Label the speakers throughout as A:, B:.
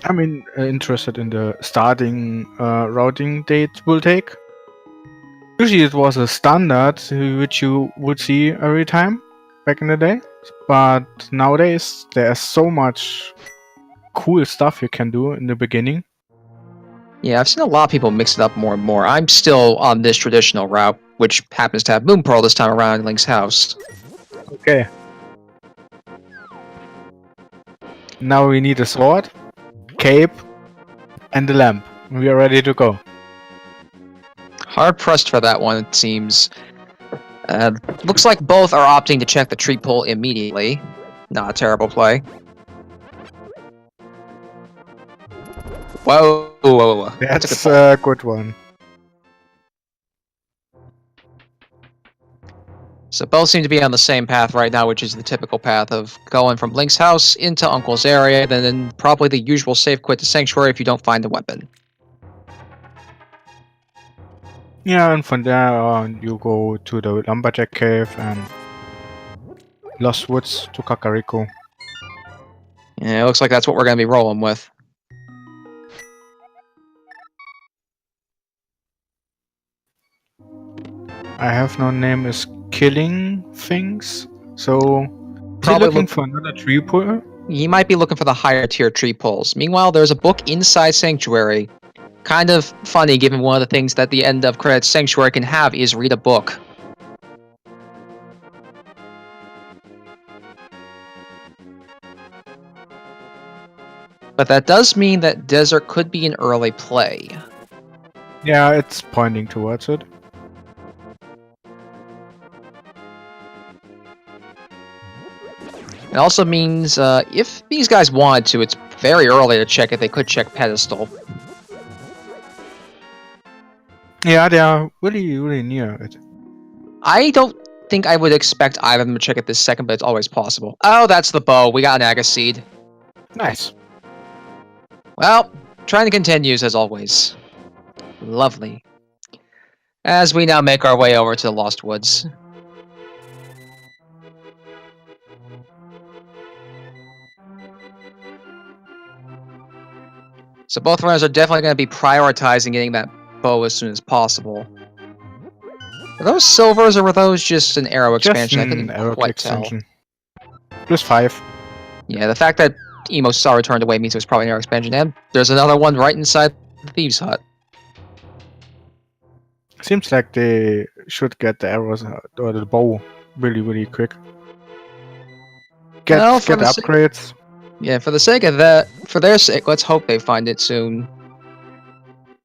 A: I'm interested in the starting routing date will take. Usually it was a standard which you would see every time back in the day, but nowadays there's so much cool stuff you can do in the beginning.
B: Yeah, I've seen a lot of people mix it up more and more. I'm still on this traditional route, which happens to have Moon Pearl this time around in Link's house.
A: Okay. Now we need a sword, cape, and the lamp. We are ready to go.
B: Hard pressed for that one, it seems. Looks like both are opting to check the tree pull immediately. Not a terrible play. Whoa, whoa, whoa.
A: That's a good one.
B: So both seem to be on the same path right now, which is the typical path of going from Link's house into Uncle's area, then probably the usual safe quit to Sanctuary if you don't find the weapon.
A: Yeah, and from there on you go to the Lumberjack Cave and Lost Woods to Kakariko.
B: Yeah, it looks like that's what we're going to be rolling with.
A: IHaveNoName is killing things, so
B: Probably
A: looking for another tree pull?
B: He might be looking for the higher tier tree pulls. Meanwhile, there's a book inside Sanctuary. Kind of funny, given one of the things that the end of credits Sanctuary can have is read a book. But that does mean that Desert could be an early play.
A: Yeah, it's pointing towards it.
B: It also means if these guys wanted to, it's very early to check it. They could check Pedestal.
A: Yeah, they are really near it.
B: I don't think I would expect either of them to check it this second, but it's always possible. Oh, that's the bow. We got an Aga Seed.
A: Nice.
B: Well, trying to continues as always. Lovely. As we now make our way over to the Lost Woods. So both runners are definitely going to be prioritizing getting that bow as soon as possible. Were those silvers or were those just an arrow expansion?
A: Just
B: I couldn't
A: arrow
B: quite
A: extension.
B: tell.
A: +5.
B: Yeah, the fact that EmoSaru turned away means it was probably an arrow expansion. And there's another one right inside the Thieves' Hut.
A: Seems like they should get the arrows or the bow really quick. Get upgrades.
B: Yeah, for the sake of that, for their sake, let's hope they find it soon.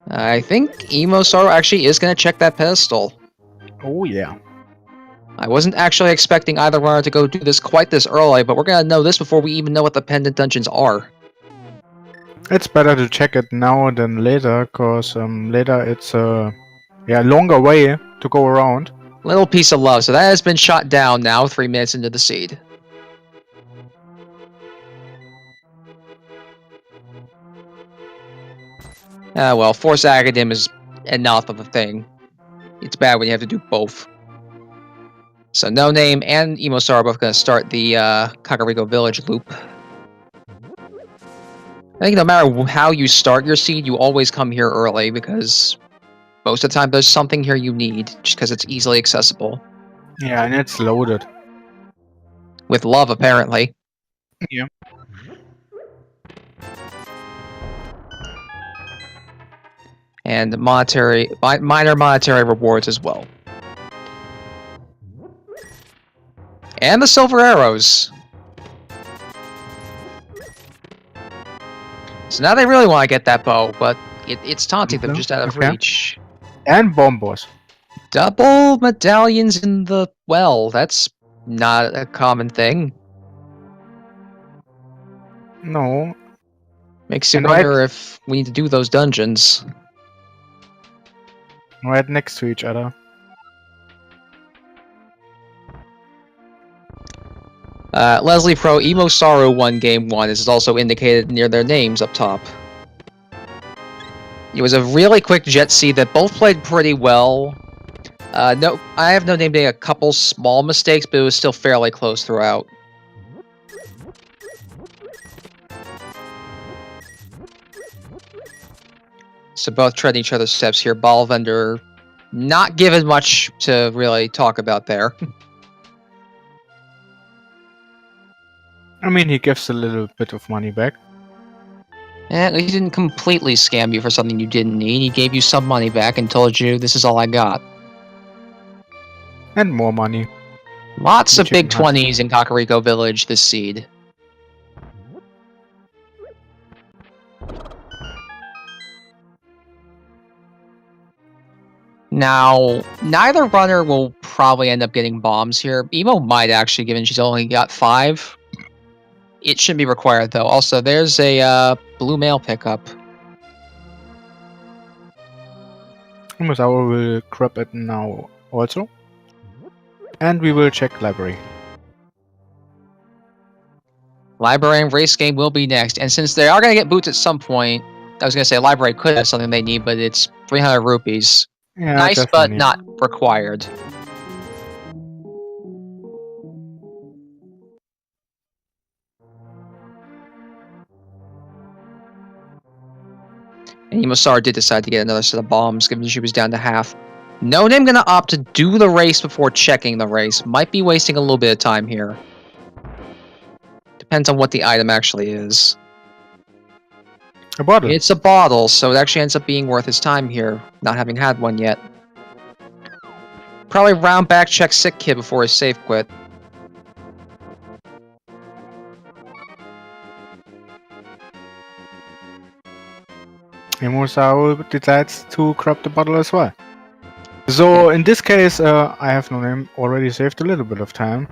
B: I think EmoSaru actually is going to check that pedestal.
A: Oh yeah.
B: I wasn't actually expecting either runner to go do this quite this early, but we're going to know this before we even know what the pendant dungeons are.
A: It's better to check it now than later, cause later it's a longer way to go around.
B: Little piece of love. So that has been shot down now, 3 minutes into the seed. Well, Force Academ is enough of a thing. It's bad when you have to do both. So No Name and EmoSaru are both going to start the Kakariko Village loop. I think no matter how you start your seed, you always come here early because most of the time there's something here you need, just because it's easily accessible.
A: Yeah, and it's loaded.
B: With love, apparently.
A: Yeah.
B: And minor monetary rewards as well. And the silver arrows. So now they really want to get that bow, but it's taunting them just out of reach.
A: And bombos.
B: Double medallions in the well. That's not a common thing.
A: No.
B: Makes you wonder if we need to do those dungeons.
A: Right next to each other.
B: Leslie Pro EmoSaru won game 1. This is also indicated near their names up top. It was a really quick jet seed that both played pretty well. No, IHaveNoName made a couple small mistakes, but it was still fairly close throughout. So both treading each other's steps here. Ball vendor not given much to really talk about there.
A: I mean, he gives a little bit of money back.
B: And he didn't completely scam you for something you didn't need. He gave you some money back and told you, this is all I got.
A: And more money.
B: Lots of
A: Which you
B: big
A: can have.
B: 20s in Kakariko Village this seed. Now, neither runner will probably end up getting bombs here. Emo might actually, given she's only got 5. It shouldn't be required, though. Also, there's a blue mail pickup.
A: EmoSaru will grab it now also. And we will check library.
B: Library and race game will be next. And since they are going to get boots at some point, I was going to say library could have something they need, but it's 300 rupees.
A: Yeah,
B: Nice,
A: just
B: but
A: money.
B: not required. And EmoSaru did decide to get another set of bombs, given she was down to half. NoName gonna opt to do the race before checking the race. Might be wasting a little bit of time here. Depends on what the item actually is.
A: A bottle.
B: It's a bottle, so it actually ends up being worth his time here, not having had one yet. Probably round back check Sick Kid before his save quit.
A: EmoSaru decides to grab the bottle as well. So in this case, IHaveNoName already saved a little bit of time.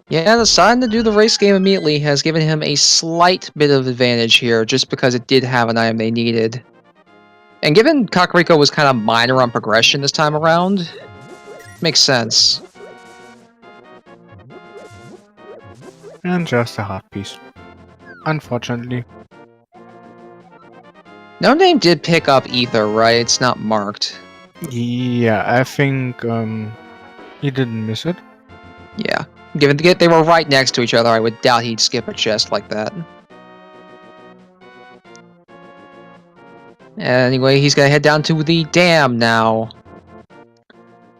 B: Yeah, deciding to do the race game immediately has given him a slight bit of advantage here, just because it did have an item they needed. And given Kakariko was kind of minor on progression this time around, makes sense.
A: And just a heart piece. Unfortunately.
B: NoName did pick up Ether, right? It's not marked.
A: Yeah, I think he didn't miss it.
B: Yeah. Given they were right next to each other, I would doubt he'd skip a chest like that. Anyway, he's gonna head down to the dam now.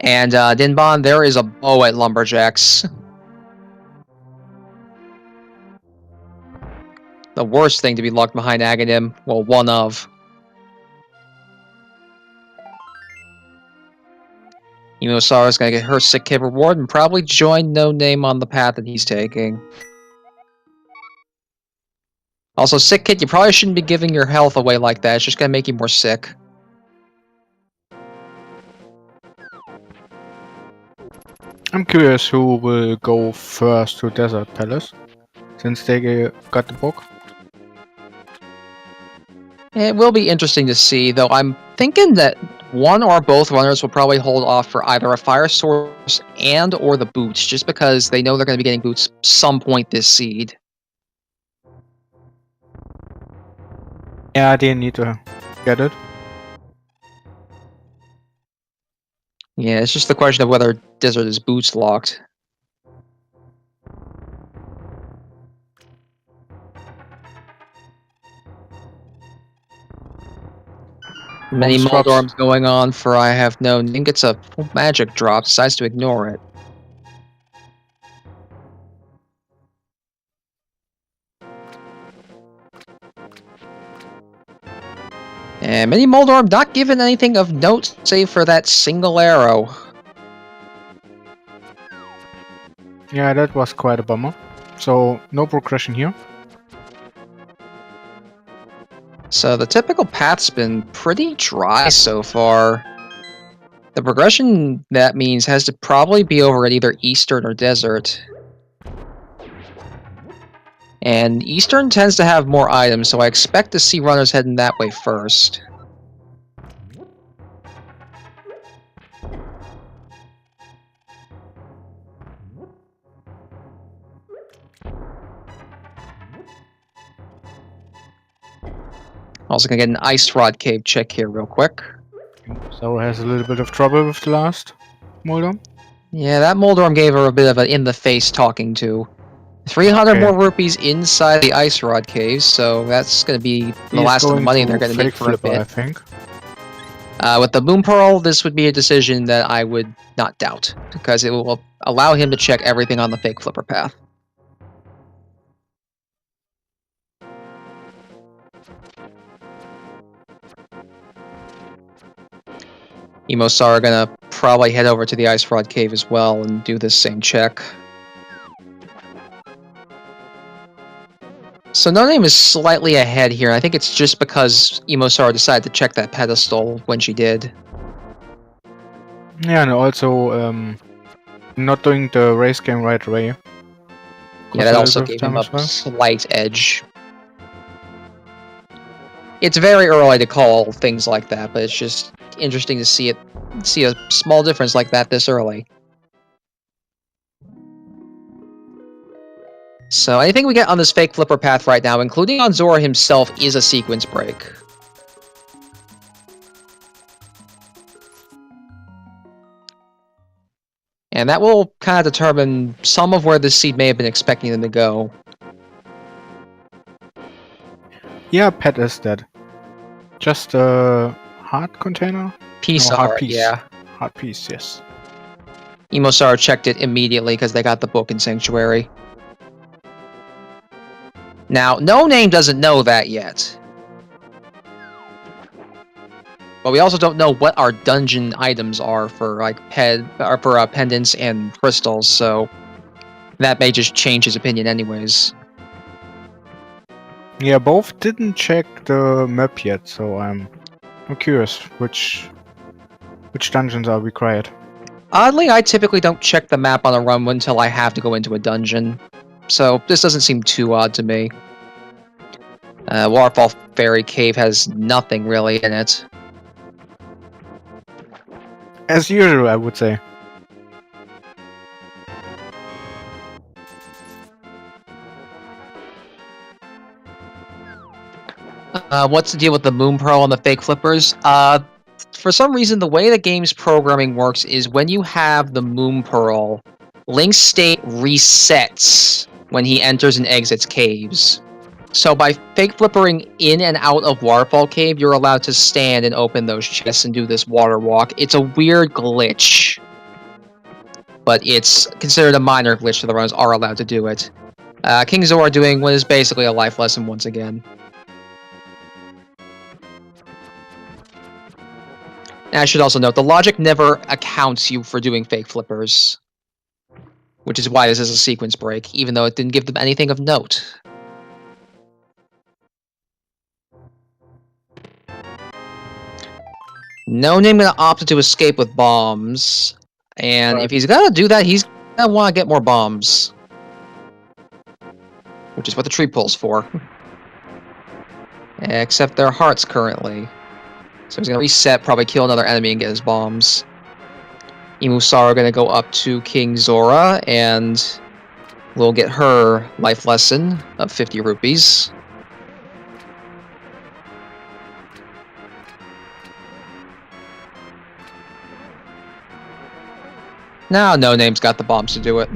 B: And Dinbon, there is a bow at Lumberjacks. The worst thing to be locked behind Aghanim. Well, one of. EmoSaru's gonna get her Sick Kid reward and probably join NoName on the path that he's taking. Also, Sick Kid, you probably shouldn't be giving your health away like that. It's just gonna make you more sick.
A: I'm curious who will go first to Desert Palace, since they got the book.
B: It will be interesting to see, though I'm thinking that one or both runners will probably hold off for either a fire source and or the boots, just because they know they're going to be getting boots some point this seed.
A: Yeah, they need to get it.
B: Yeah, it's just the question of whether Desert is boots locked. Many
A: Bombs drops.
B: Moldorms going on for IHaveNoName. Gets a full magic drop, decides to ignore it. And Mini Moldorm not given anything of note save for that single arrow.
A: Yeah, that was quite a bummer. So, no progression here.
B: So the typical path's been pretty dry so far. The progression, that means, has to probably be over at either Eastern or Desert. And Eastern tends to have more items, so I expect to see runners heading that way first. Also gonna get an Ice Rod Cave check here real quick.
A: So has a little bit of trouble with the last Moldorm.
B: Yeah, that Moldorm gave her a bit of an in-the-face talking to. 300
A: Okay.
B: more rupees inside the Ice Rod Cave, so that's going to be the
A: He's
B: last of the
A: going
B: money
A: to
B: they're going to make
A: fake
B: for a
A: flipper, I
B: bit.
A: think.
B: With the Moon Pearl, this would be a decision that I would not doubt, because it will allow him to check everything on the fake flipper path. EmoSaru are going to probably head over to the Ice Rod Cave as well and do this same check. So NoName is slightly ahead here. I think it's just because EmoSaru decided to check that pedestal when she did.
A: Yeah, and also not doing the race game right away.
B: Yeah,
A: Cost
B: that
A: a
B: also
A: little bit
B: gave
A: of time
B: him a
A: as well.
B: slight edge. It's very early to call things like that, but it's just interesting to see a small difference like that this early. So anything we get on this fake flipper path right now, including on Zora himself, is a sequence break. And that will kind of determine some of where this seed may have been expecting them to go.
A: Yeah, pet is dead. Just a heart container?
B: Piece
A: No,
B: of
A: heart
B: art,
A: piece.
B: yeah.
A: Heart piece, yes.
B: EmoSaru checked it immediately because they got the book in Sanctuary. Now, NoName doesn't know that yet. But we also don't know what our dungeon items are for like pendants and crystals, so that may just change his opinion anyways.
A: Yeah, both didn't check the map yet, so I'm curious which dungeons are required.
B: Oddly, I typically don't check the map on a run until I have to go into a dungeon, so this doesn't seem too odd to me. Waterfall Fairy Cave has nothing really in it.
A: As usual, I would say.
B: What's the deal with the Moon Pearl and the fake flippers? For some reason, the way the game's programming works is when you have the Moon Pearl, Link's state resets when he enters and exits caves. So by fake flippering in and out of Waterfall Cave, you're allowed to stand and open those chests and do this water walk. It's a weird glitch, but it's considered a minor glitch, so the runners are allowed to do it. King Zora doing what is basically a life lesson once again. And I should also note, the logic never accounts you for doing fake flippers. Which is why this is a sequence break, even though it didn't give them anything of note. NoName gonna opt to escape with bombs. And
A: Right.
B: if he's gonna do that, he's gonna want to get more bombs. Which is what the tree pull's for. Except their hearts currently. So he's gonna reset, probably kill another enemy and get his bombs. EmoSaru gonna go up to King Zora and we'll get her life lesson of 50 rupees. Now NoName's got the bombs to do it.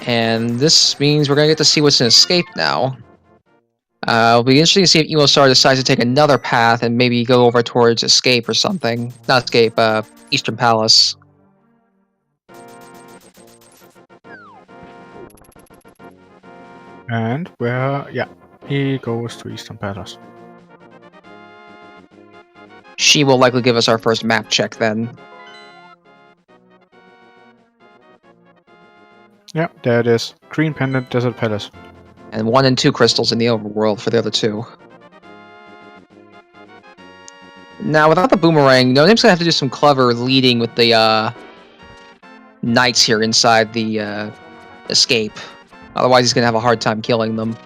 B: And this means we're gonna get to see what's in Escape now. It'll be interesting to see if EmoSaru decides to take another path and maybe go over towards Escape or something. Not Escape, Eastern Palace.
A: And where? Yeah, he goes to Eastern Palace.
B: She will likely give us our first map check then.
A: Yeah, there it is. Green Pendant, Desert Palace.
B: And 1 and 2 crystals in the overworld for the other 2. Now, without the boomerang, NoName's gonna have to do some clever leading with the knights here inside the Escape. Otherwise, he's gonna have a hard time killing them.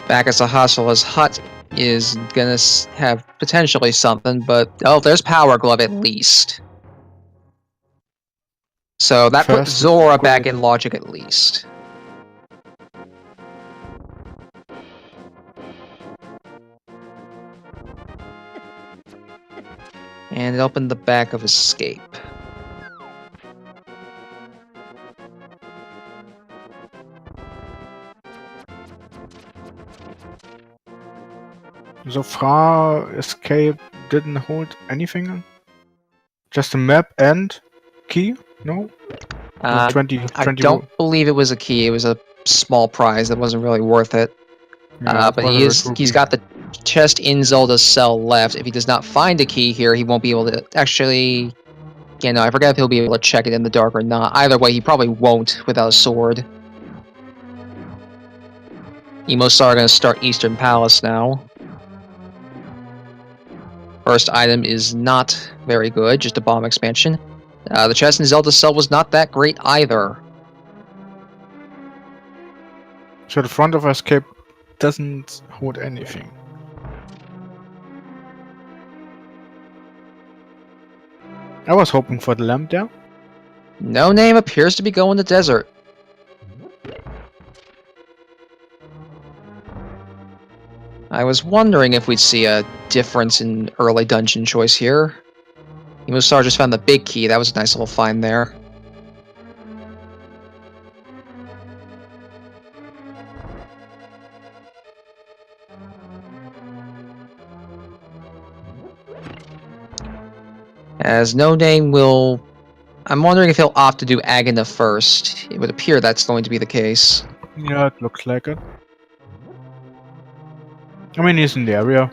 B: Back at Sahasala's hut is gonna have potentially something, but oh, there's Power Glove at least. So that put
A: First,
B: Zora
A: go
B: back
A: ahead.
B: in logic at least. And it opened the back of Escape.
A: So far, Escape didn't hold anything. Just a map and key? No? No, 20.
B: I don't believe it was a key. It was a small prize that wasn't really worth it.
A: Yeah, it
B: But
A: was a red
B: he's
A: rupee.
B: got the chest in Zelda's cell left. If he does not find a key here, he won't be able to actually. Yeah, no, I forget if he'll be able to check it in the dark or not. Either way, he probably won't without a sword. EmoSaru gonna start Eastern Palace now. First item is not very good, just a bomb expansion. The chest in Zelda's cell was not that great either.
A: So the front of Escape doesn't hold anything. I was hoping for the lamp there.
B: No Name appears to be going to desert. I was wondering if we'd see a difference in early dungeon choice here. EmoSaru just found the big key. That was a nice little find there. As No Name will... I'm wondering if he'll opt to do Agana first. It would appear that's going to be the case.
A: Yeah, it looks like it. I mean, he's in the area.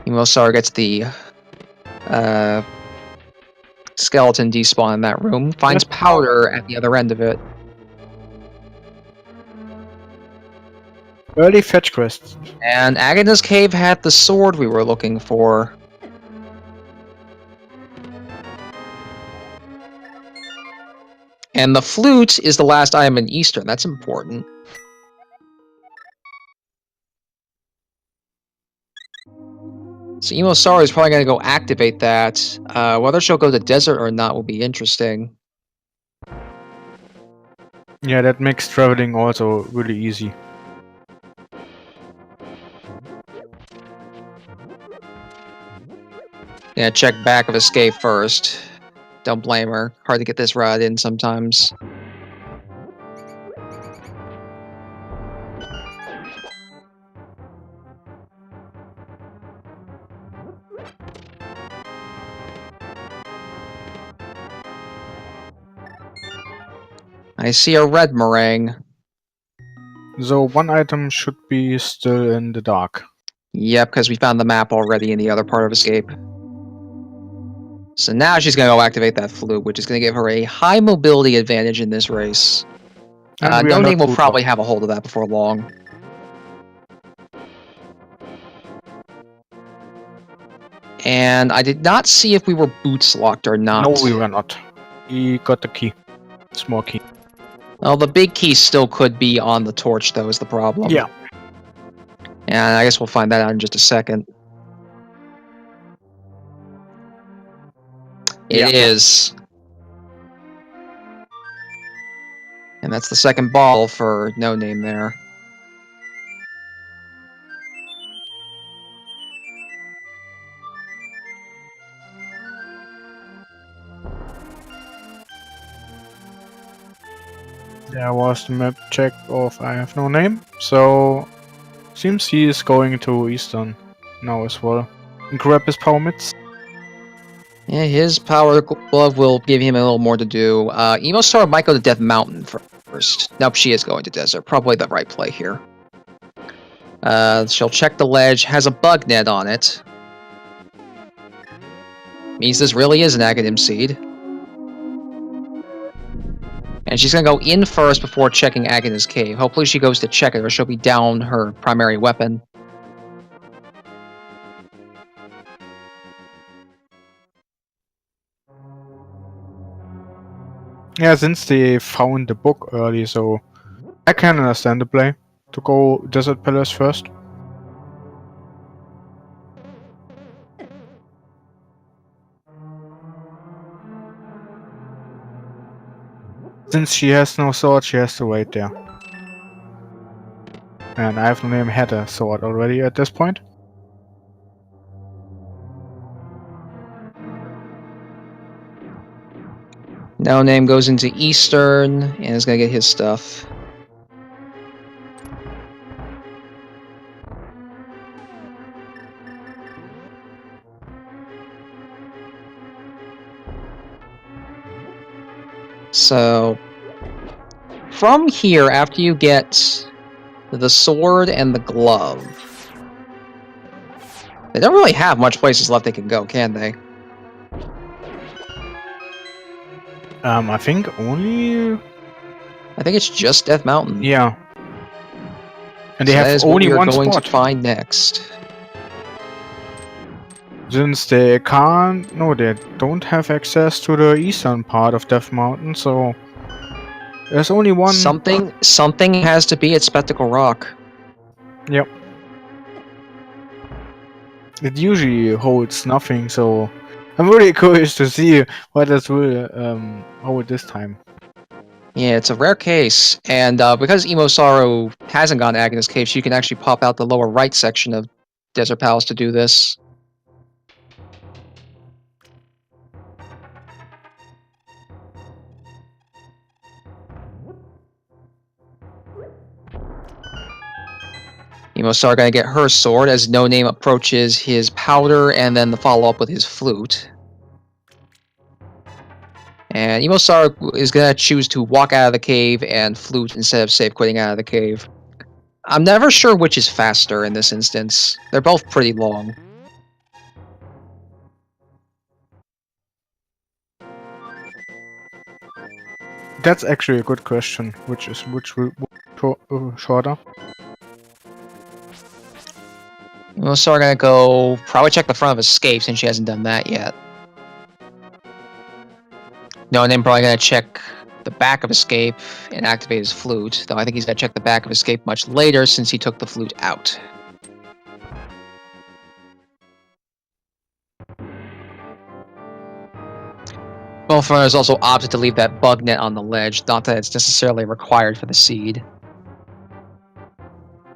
B: EmoSaru gets the skeleton despawn in that room. Finds powder at the other end of it.
A: Early fetch quests.
B: And Agana's cave had the sword we were looking for. And the flute is the last item in Eastern. That's important. So EmoSaru is probably going to go activate that. Whether she'll go to desert or not will be interesting.
A: Yeah, that makes traveling also really easy.
B: Yeah, check back of Escape first. Don't blame her. Hard to get this rod in sometimes. I see a red meringue.
A: So one item should be still in the dark.
B: Yep, because we found the map already in the other part of Escape. So now she's going to go activate that flute, which is going to give her a high mobility advantage in this race.
A: And we
B: No
A: are
B: Name
A: not
B: will probably have a hold of that before long. And I did not see if we were boots locked or not.
A: No, we were not. He got the key. Small key.
B: Well, the big key still could be on the torch, though, is the problem.
A: Yeah.
B: And I guess we'll find that out in just a second. It is. And that's the second ball for No Name there.
A: There was the map check of I Have No Name, so seems he is going to Eastern now as well. And grab his power mitts.
B: Yeah, his power glove will give him a little more to do. EmoSaru might go to Death Mountain first. Nope, she is going to Desert. Probably the right play here. She'll check the ledge. Has a bug net on it. Means this really is an Aghanim seed. And she's going to go in first before checking Aghanim's cave. Hopefully she goes to check it or she'll be down her primary weapon.
A: Yeah, since they found the book early, so I can understand the play. To go Desert Palace first. Since she has no sword, she has to wait there. And IHaveNoName had a sword already at this point.
B: No Name goes into Eastern and is gonna get his stuff. So, from here, after you get the sword and the glove, they don't really have much places left they can go, can they?
A: I think only...
B: I think it's just Death Mountain.
A: Yeah. And they
B: So that
A: have
B: is what
A: only
B: we are
A: one
B: going
A: spot.
B: to find next.
A: Since they can't... No, they don't have access to the eastern part of Death Mountain, so... There's only one...
B: Something has to be at Spectacle Rock.
A: Yep. It usually holds nothing, so... I'm really curious to see what this will hold this time.
B: Yeah, it's a rare case, and because EmoSaru hasn't gone to Agnes Cave, she can actually pop out the lower right section of Desert Palace to do this. EmoSaru gonna get her sword as No Name approaches his powder, and then the follow-up with his flute. And EmoSaru is gonna choose to walk out of the cave and flute instead of safe quitting out of the cave. I'm never sure which is faster in this instance. They're both pretty long.
A: That's actually a good question. Which will shorter?
B: EmoSaru gonna go probably check the front of escape since she hasn't done that yet. No, and then probably gonna check the back of escape and activate his flute, though I think he's gonna check the back of escape much later since he took the flute out. Bonfire has also opted to leave that bug net on the ledge, not that it's necessarily required for the seed.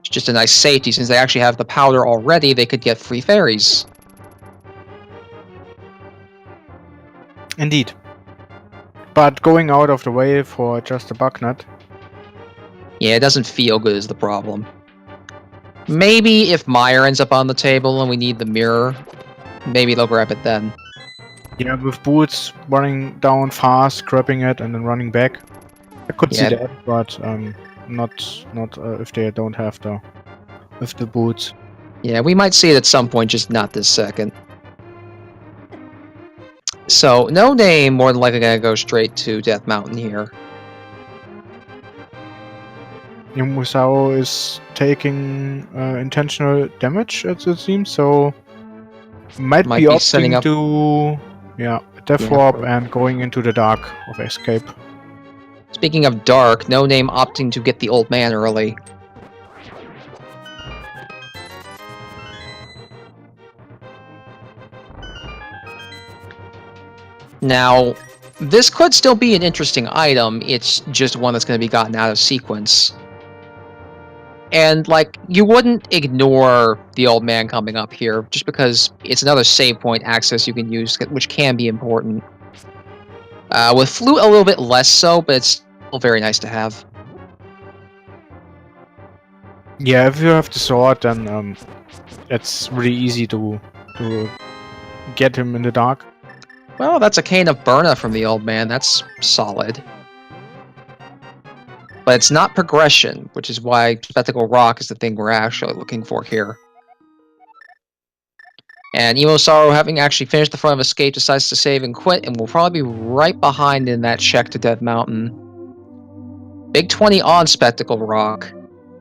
B: It's just a nice safety, since they actually have the powder already, they could get free fairies.
A: Indeed. But going out of the way for just a bug net.
B: Yeah, it doesn't feel good is the problem. Maybe if Meyer ends up on the table and we need the mirror, maybe they'll grab it then.
A: Yeah, with boots running down fast, grabbing it, and then running back. I could see that, but not if they don't have the boots.
B: Yeah, we might see it at some point, just not this second. So, No Name more than likely gonna go straight to Death Mountain here.
A: EmoSaru is taking intentional damage, as it seems, so might be
B: be setting
A: opting
B: up
A: to Death Warp and going into the dark of escape.
B: Speaking of dark, No Name opting to get the old man early. Now, this could still be an interesting item, it's just one that's going to be gotten out of sequence. And, like, you wouldn't ignore the old man coming up here, just because it's another save point access you can use, which can be important. With Flute, a little bit less so, but it's still very nice to have.
A: Yeah, if you have the sword, then it's really easy to get him in the dark.
B: Well, that's a Cane of Burna from the old man. That's solid. But it's not progression, which is why Spectacle Rock is the thing we're actually looking for here. And EmoSaru, having actually finished the front of escape, decides to save and quit, and will probably be right behind in that check to Death Mountain. Big 20 on Spectacle Rock.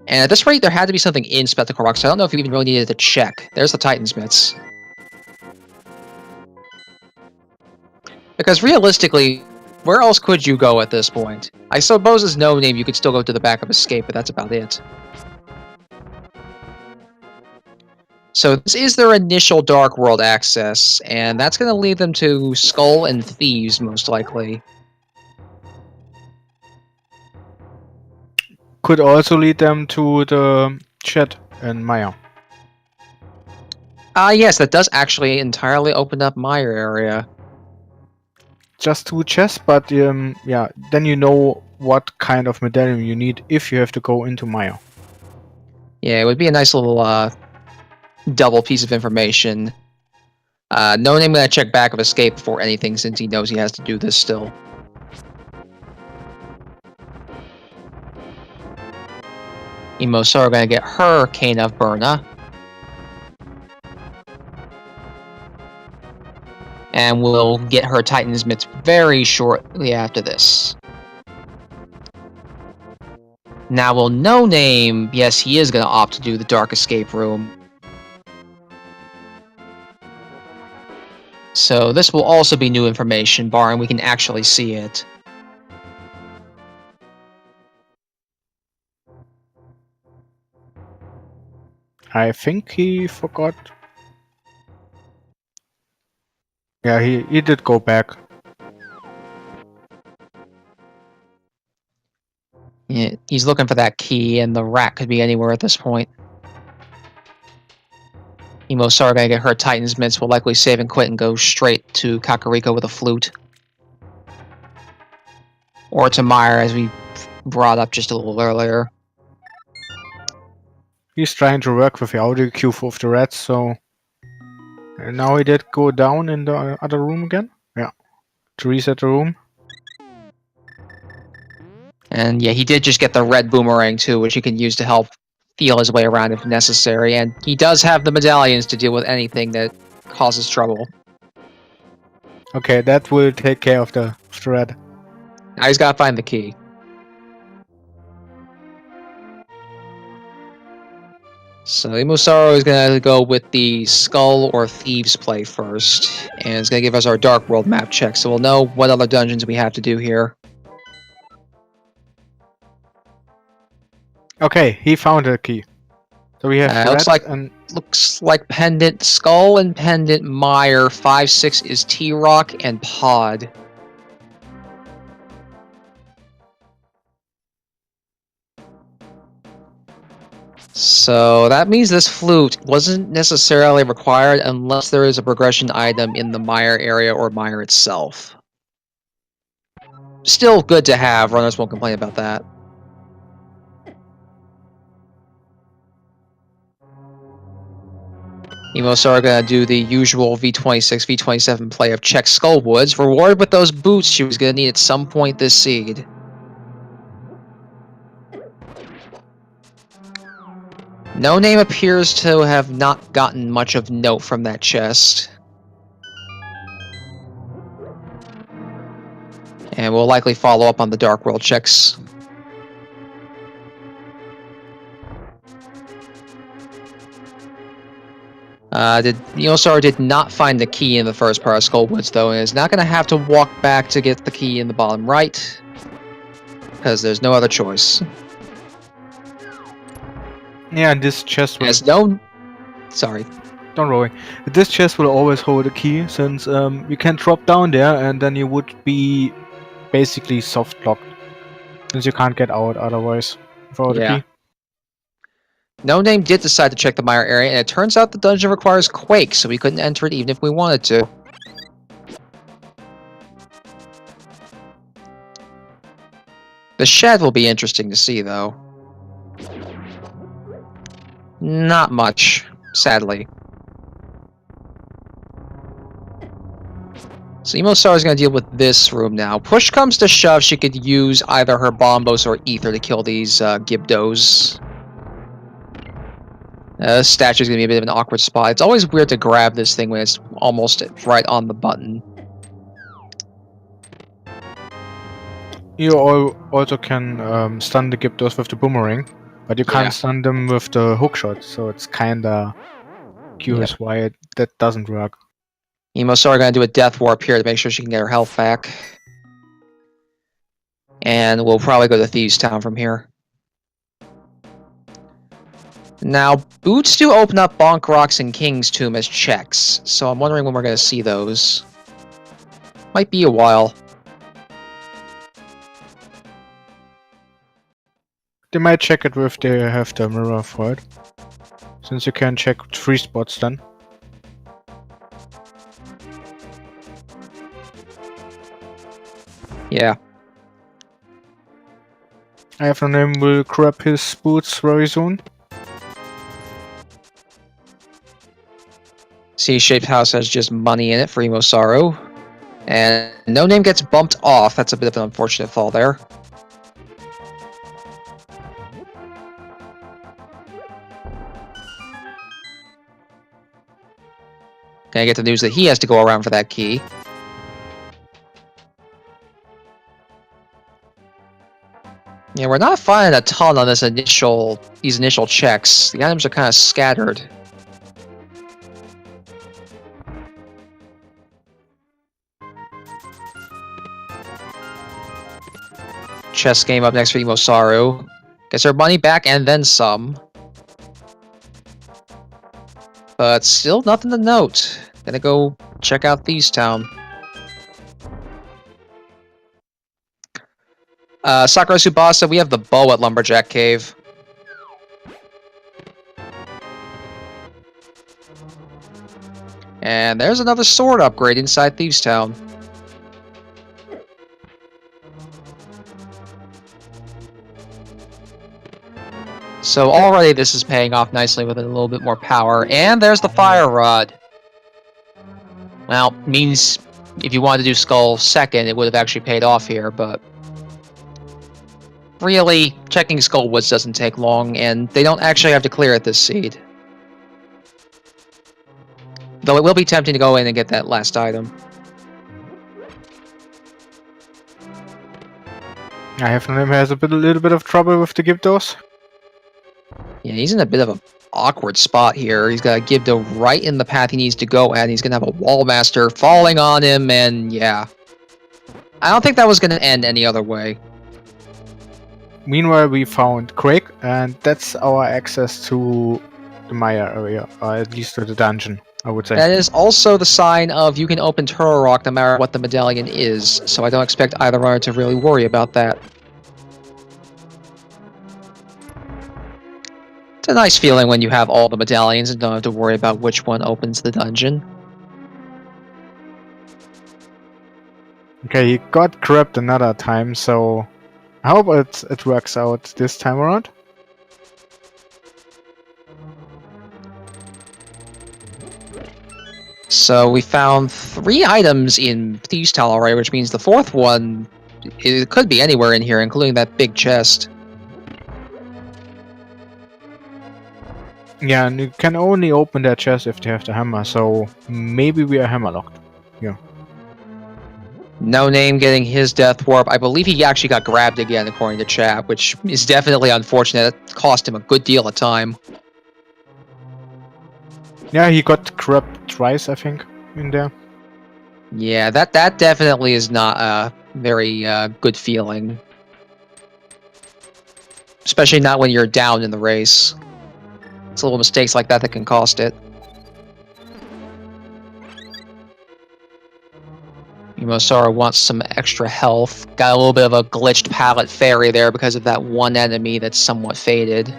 B: And at this rate, there had to be something in Spectacle Rock, so I don't know if you even really needed to check. There's the Titansmiths. Because realistically, where else could you go at this point? I suppose as No Name, you could still go to the back of escape, but that's about it. So this is their initial Dark World access, and that's going to lead them to Skull and Thieves, most likely.
A: could also lead them to the chat in Maya.
B: Yes, that does actually entirely open up my area.
A: Just 2 chests, but yeah, then you know what kind of medallion you need if you have to go into Maya.
B: Yeah, it would be a nice little double piece of information. NoName gonna check back of escape before anything since he knows he has to do this still. EmoSaru gonna get her Cane of Burna. And we'll get her Titan's Mitts very shortly after this. Now will NoName, yes, he is gonna opt to do the Dark Escape Room. So this will also be new information, barring we can actually see it.
A: I think he forgot. Yeah, he did go back.
B: Yeah, he's looking for that key, and the rat could be anywhere at this point. EmoSaru gonna get her Titan's Mitts, will likely save and quit and go straight to Kakariko with a flute. Or to Meyer, as we brought up just a little earlier.
A: He's trying to work with the audio cue of the rats, so... And now he did go down in the other room again? Yeah. To reset the room.
B: And yeah, he did just get the red boomerang too, which he can use to help feel his way around if necessary. And he does have the medallions to deal with anything that causes trouble.
A: Okay, that will take care of the rat.
B: Now he's gotta find the key. So EmoSaru is gonna go with the Skull or Thieves play first, and it's gonna give us our Dark World map check, so we'll know what other dungeons we have to do here.
A: Okay, he found a key. So we have
B: looks like Pendant, Skull and Pendant, Meyer, 5-6 is T-Rock, and Pod. So that means this flute wasn't necessarily required unless there is a progression item in the Meyer area or Meyer itself. Still good to have, runners won't complain about that. EmoSaru gonna do the usual V26, V27 play of check Skullwoods, rewarded with those boots she was gonna need at some point this seed. NoName appears to have not gotten much of note from that chest. And we'll likely follow up on the Dark World checks. EmoSaru did not find the key in the first part of Skullwoods, though, and is not going to have to walk back to get the key in the bottom right, because there's no other choice.
A: Yeah, this chest will...
B: Sorry.
A: Don't worry. This chest will always hold a key, since you can drop down there, and then you would be basically soft-locked. Since you can't get out otherwise without a key.
B: NoName did decide to check the Meyer area, and it turns out the dungeon requires Quake, so we couldn't enter it even if we wanted to. The shed will be interesting to see, though. Not much, sadly. So EmoSaru is going to deal with this room now. Push comes to shove, she could use either her Bombos or Ether to kill these Gibdos. Statue is going to be a bit of an awkward spot. It's always weird to grab this thing when it's almost right on the button.
A: You also can stun the Gibdos with the boomerang, but you can't stun them with the hookshot, so it's kinda curious why that doesn't work.
B: EmoSaru going to do a death warp here to make sure she can get her health back. And we'll probably go to Thieves Town from here. Now, boots do open up Bonk Rocks and King's Tomb as checks, so I'm wondering when we're going to see those. Might be a while.
A: They might check it if they have the mirror for it. Since you can check 3 spots then.
B: Yeah.
A: IHaveNoName will grab his boots very soon.
B: C-shaped house has just money in it for EmoSaru. And No Name gets bumped off. That's a bit of an unfortunate fall there. Gonna get the news that he has to go around for that key. Yeah, we're not finding a ton on these initial checks. The items are kind of scattered. Chess game up next for EmoSaru. Gets her money back and then some. But still nothing to note. Gonna go check out Thieves Town. Sakura Tsubasa, we have the bow at Lumberjack Cave. And there's another sword upgrade inside Thieves Town. So already this is paying off nicely with a little bit more power. And there's the fire rod. Well, means if you wanted to do Skull second, it would have actually paid off here, but really, checking Skull Woods doesn't take long, and they don't actually have to clear it this seed. Though it will be tempting to go in and get that last item.
A: IHaveNoName has a little bit of trouble with the Gyptos.
B: Yeah, he's in a bit of an awkward spot here. He's got Gibdo right in the path he needs to go at. He's going to have a Wallmaster falling on him, and yeah. I don't think that was going to end any other way.
A: Meanwhile, we found Quake, and that's our access to the Maya area, or at least to the dungeon, I would say.
B: That is also the sign of you can open Turtle Rock no matter what the medallion is, so I don't expect either runner to really worry about that. It's a nice feeling when you have all the medallions and don't have to worry about which one opens the dungeon.
A: Okay, he got grabbed another time, so I hope it works out this time around.
B: So we found 3 items in Thieves Town already, which means the 4th one, it could be anywhere in here, including that big chest.
A: Yeah, and you can only open that chest if they have the hammer, so maybe we are hammerlocked. Yeah.
B: No Name getting his death warp. I believe he actually got grabbed again, according to chat, which is definitely unfortunate. It cost him a good deal of time.
A: Yeah, he got grabbed twice, I think, in there.
B: Yeah, that definitely is not a very good feeling. Especially not when you're down in the race. It's little mistakes like that that can cost it. EmoSaru wants some extra health. Got a little bit of a glitched pallet fairy there because of that one enemy that's somewhat faded.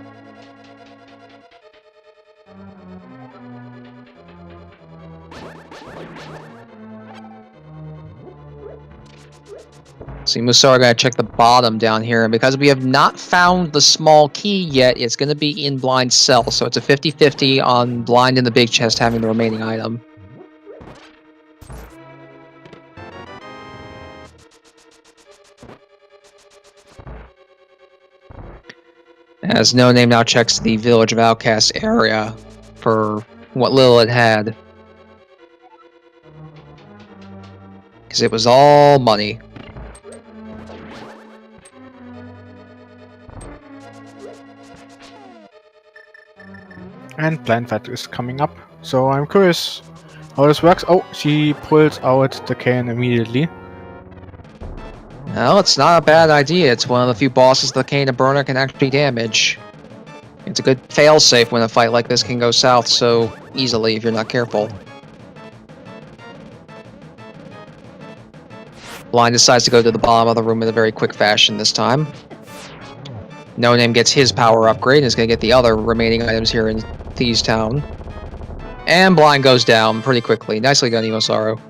B: So EmoSaru gonna check the bottom down here, and because we have not found the small key yet, it's gonna be in blind cell, so it's a 50-50 on blind in the big chest having the remaining item. As No Name now checks the Village of Outcasts area for what little it had. Because it was all money.
A: And Blind Fight is coming up, so I'm curious how this works. Oh, she pulls out the cane immediately.
B: Well, it's not a bad idea. It's one of the few bosses the Cane of Burner can actually damage. It's a good failsafe when a fight like this can go south so easily if you're not careful. Blind decides to go to the bottom of the room in a very quick fashion this time. No Name gets his power upgrade and is going to get the other remaining items here in Thieves Town. And Blind goes down pretty quickly. Nicely done, EmoSaru.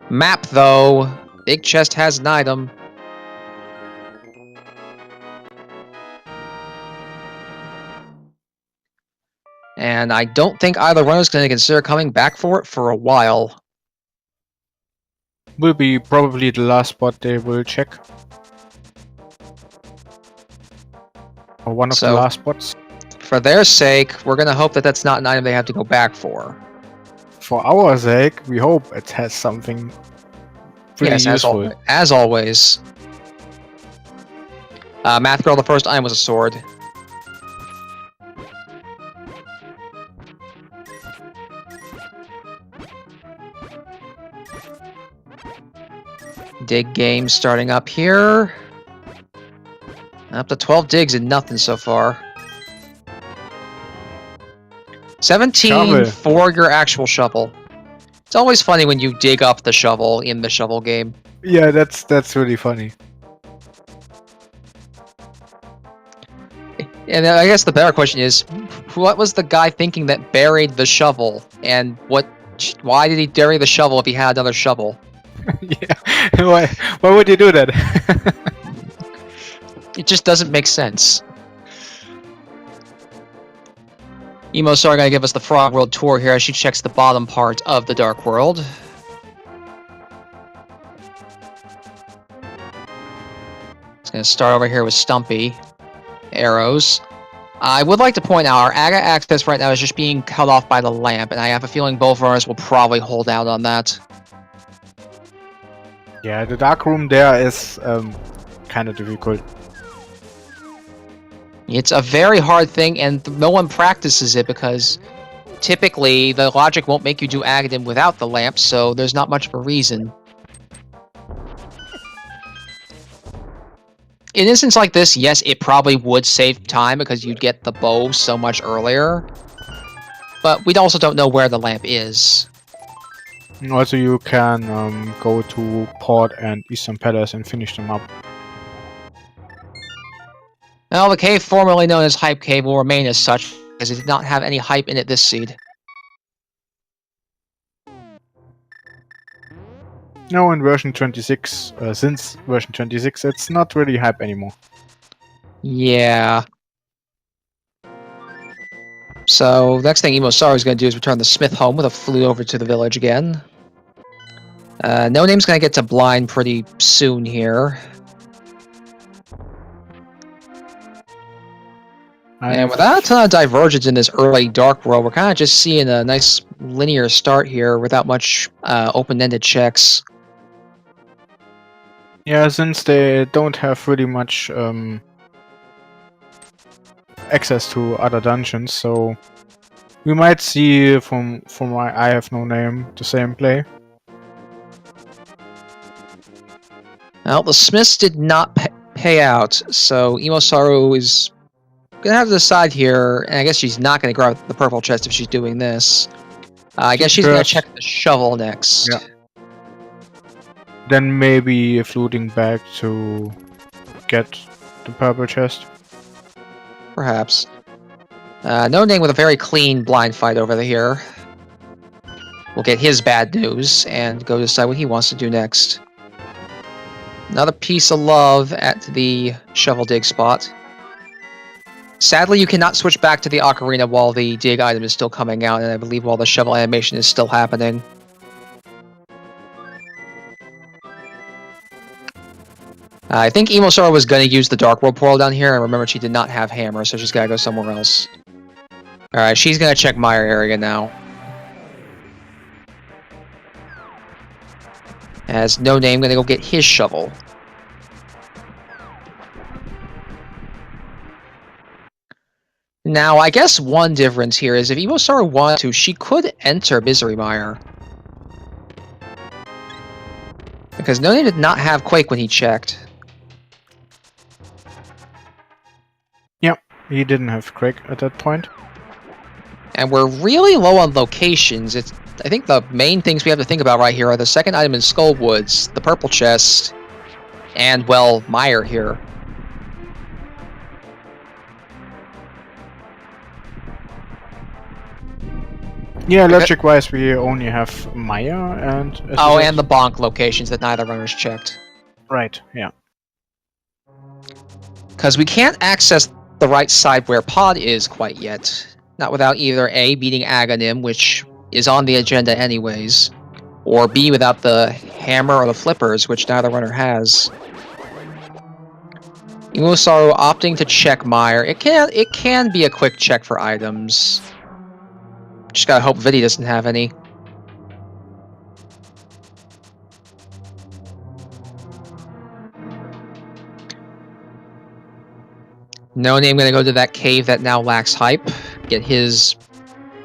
B: Map, though. Big chest has an item. And I don't think either runner is going to consider coming back for it for a while.
A: Will be probably the last spot they will check. Or one of the last spots.
B: For their sake, we're going to hope that that's not an item they have to go back for.
A: For our sake, we hope it has something pretty useful.
B: As always. Math Girl, the first item was a sword. Dig game starting up here. Up to 12 digs and nothing so far. 17
A: shovel.
B: For your actual shovel. It's always funny when you dig up the shovel in the shovel game.
A: Yeah, that's really funny.
B: And I guess the better question is, what was the guy thinking that buried the shovel? And why did he bury the shovel if he had another shovel?
A: Yeah, why would you do that?
B: It just doesn't make sense. EmoSaru gonna give us the Frog World tour here as she checks the bottom part of the Dark World. It's gonna start over here with Stumpy. Arrows. I would like to point out our Aga access right now is just being cut off by the lamp, and I have a feeling both runners will probably hold out on that.
A: Yeah, the dark room there is kind of difficult.
B: It's a very hard thing, and no one practices it because typically the logic won't make you do Agadim without the lamp, so there's not much of a reason. In an instance like this, yes, it probably would save time because you'd get the bow so much earlier. But we also don't know where the lamp is.
A: Also, you can go to Port and Eastern Palace and finish them up.
B: Well, the cave formerly known as Hype Cave will remain as such, as it did not have any hype in it this seed.
A: No, in version 26, since version 26, it's not really hype anymore.
B: Yeah. So, next thing EmoSaru is going to do is return the Smith home with a flute over to the village again. No Name's going to get to Blind pretty soon here. And without a ton of divergence in this early Dark World, we're kind of just seeing a nice linear start here without much open-ended checks.
A: Yeah, since they don't have really much access to other dungeons, so we might see from my IHaveNoName the same play.
B: Well, the Smiths did not pay out, so EmoSaru is gonna have to decide here, and I guess she's not gonna grab the purple chest if she's doing this. I guess she's gonna check the shovel next.
A: Yeah. Then maybe fluting back to get the purple chest.
B: Perhaps. No Name with a very clean blind fight over here. We'll get his bad news and go decide what he wants to do next. Another piece of love at the shovel dig spot. Sadly, you cannot switch back to the ocarina while the dig item is still coming out, and I believe while the shovel animation is still happening. I think EmoSaru was going to use the Dark World portal down here, and remember she did not have hammer, so she's got to go somewhere else. Alright, she's going to check my area now. As No Name going to go get his shovel. Now, I guess one difference here is if EmoSaru wanted to, she could enter Misery Mire. Because No Name did not have Quake when he checked.
A: Yep, he didn't have Quake at that point.
B: And we're really low on locations. I think the main things we have to think about right here are the second item in Skull Woods, the purple chest, and, well, Mire here.
A: Yeah, logic-wise, we only have Maya and...
B: Oh, and the bonk locations that neither runner's checked.
A: Right, yeah.
B: Because we can't access the right side where Pod is quite yet. Not without either A, beating Aghanim, which is on the agenda anyways, or B, without the hammer or the flippers, which neither runner has. EmoSaru opting to check Meyer. It can be a quick check for items. Just gotta hope Vidi doesn't have any. NoName gonna go to that cave that now lacks hype, get his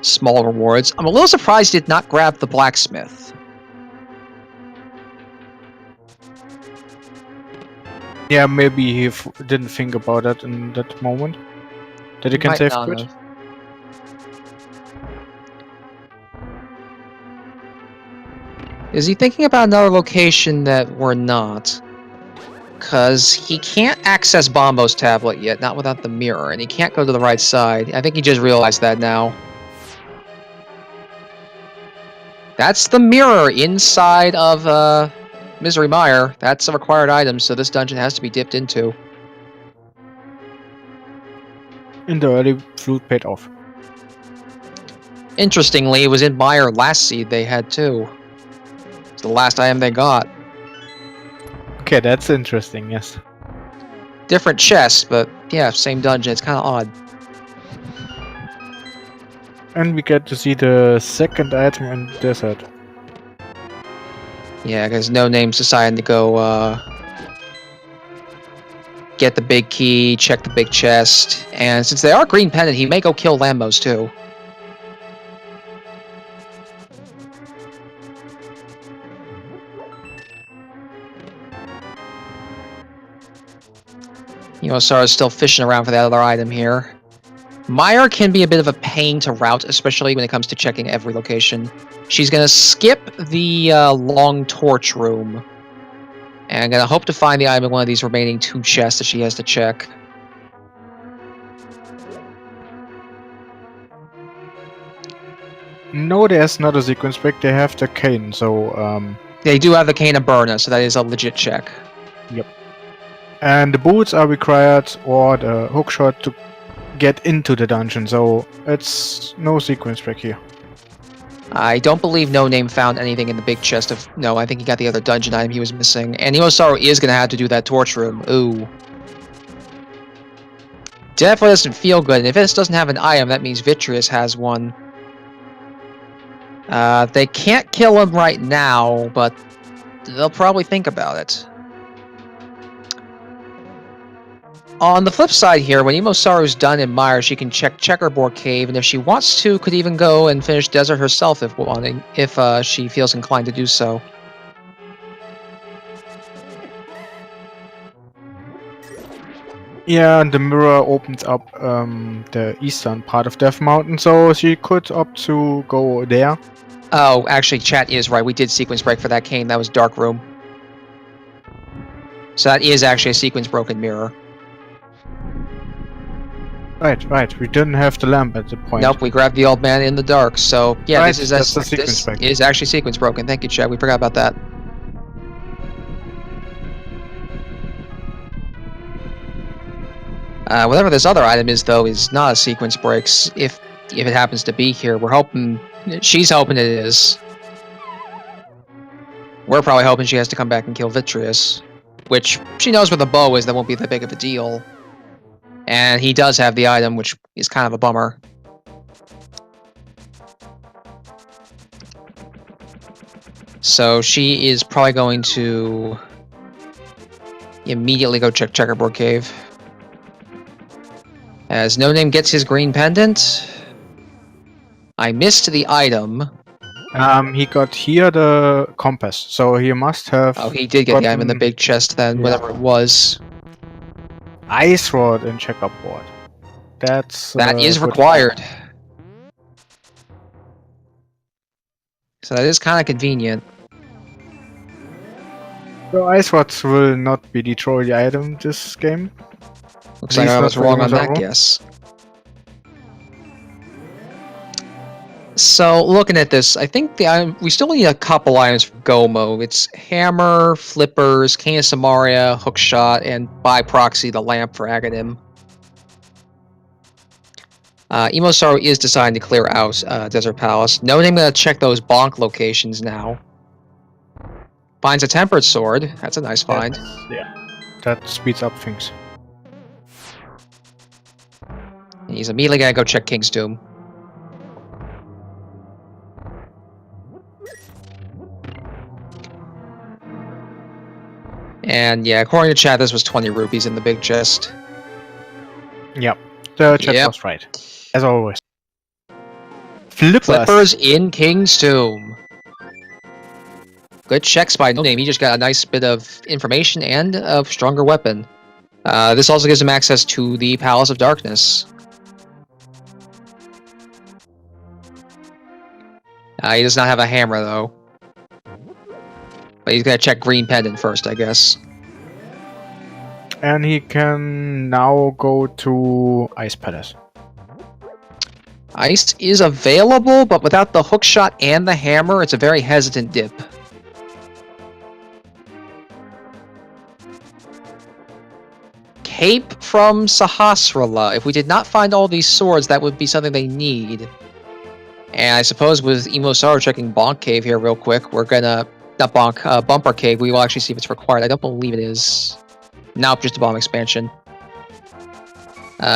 B: small rewards. I'm a little surprised he did not grab the blacksmith.
A: Yeah, maybe he didn't think about that in that moment. That he can save quit.
B: Is he thinking about another location that we're not? Because he can't access Bombo's tablet yet, not without the mirror, and he can't go to the right side. I think he just realized that now. That's the mirror inside of Misery Mire. That's a required item, so this dungeon has to be dipped into.
A: In the early flute paid off.
B: Interestingly, it was in Mire last seed they had too. It's the last item they got.
A: Okay, that's interesting, yes.
B: Different chest, but yeah, same dungeon. It's kind of odd.
A: And we get to see the second item in the desert.
B: Yeah, because NoName's deciding to go get the big key, check the big chest, and since they are green pendant, he may go kill Lambos too. EmoSaru's still fishing around for that other item here. Meyer can be a bit of a pain to route, especially when it comes to checking every location. She's gonna skip the long torch room, and gonna hope to find the item in one of these remaining 2 chests that she has to check.
A: No, there's not a sequence break. They have the cane, so
B: They do have the Cane of Burner, so that is a legit check.
A: Yep. And the boots are required, or the hookshot to get into the dungeon, so it's no sequence break here.
B: I don't believe NoName found anything in the big chest of... No, I think he got the other dungeon item he was missing. And EmoSaru is going to have to do that torch room. Ooh. Definitely doesn't feel good. And if this doesn't have an item, that means Vitreous has one. They can't kill him right now, but they'll probably think about it. On the flip side here, when EmoSaru's done in Mire, she can check Checkerboard Cave, and if she wants to, could even go and finish Desert herself if she feels inclined to do so.
A: Yeah, and the mirror opens up the eastern part of Death Mountain, so she could opt to go there.
B: Oh, actually, chat is right. We did sequence break for that cane. That was Dark Room. So that is actually a sequence broken mirror.
A: Right. We didn't have the lamp at the point.
B: Nope, we grabbed the old man in the dark. So yeah,
A: Right,
B: this is
A: sequence break.
B: is actually sequence broken. Thank you, chat. We forgot about that. Whatever this other item is, though, is not a sequence breaks. If it happens to be here, we're hoping. She's hoping it is. We're probably hoping she has to come back and kill Vitreous, which she knows where the bow is. That won't be that big of a deal. And he does have the item, which is kind of a bummer. So she is probably going to immediately go check Checkerboard Cave. As NoName gets his green pendant. I missed the item.
A: He got here the compass, so he must have...
B: Oh, he did get the item in the big chest then,
A: yeah.
B: whatever it was.
A: Ice Rod and Checkerboard. That
B: is required. So that is kind of convenient.
A: So Ice Rods will not be the trolley item this game.
B: Looks like I was wrong on that guess. So, looking at this, I think the item, we still need a couple items for Go mode. It's hammer, flippers, cane of Samaria, hookshot, and by proxy the lamp for Agadim. EmoSaru is designed to clear out Desert Palace. No name gonna check those bonk locations now. Finds a tempered sword. That's a nice find.
A: Yeah, that speeds up things.
B: And he's immediately gonna go check King's Tomb. And yeah, according to chat, this was 20 rupees in the big chest.
A: Yep, the chat was right, as always.
B: Flippers in King's Tomb. Good checks by No Name. He just got a nice bit of information and a stronger weapon. This also gives him access to the Palace of Darkness. He does not have a hammer, though. But he's gonna check Green Pendant first, I guess.
A: And he can now go to Ice Palace.
B: Ice is available, but without the hookshot and the hammer, it's a very hesitant dip. Cape from Sahasrara. If we did not find all these swords, that would be something they need. And I suppose with EmoSaru checking Bonk Cave here real quick, we're gonna... Not Bonk, Bumper Cave, we will actually see if it's required. I don't believe it is. Nope, just a bomb expansion.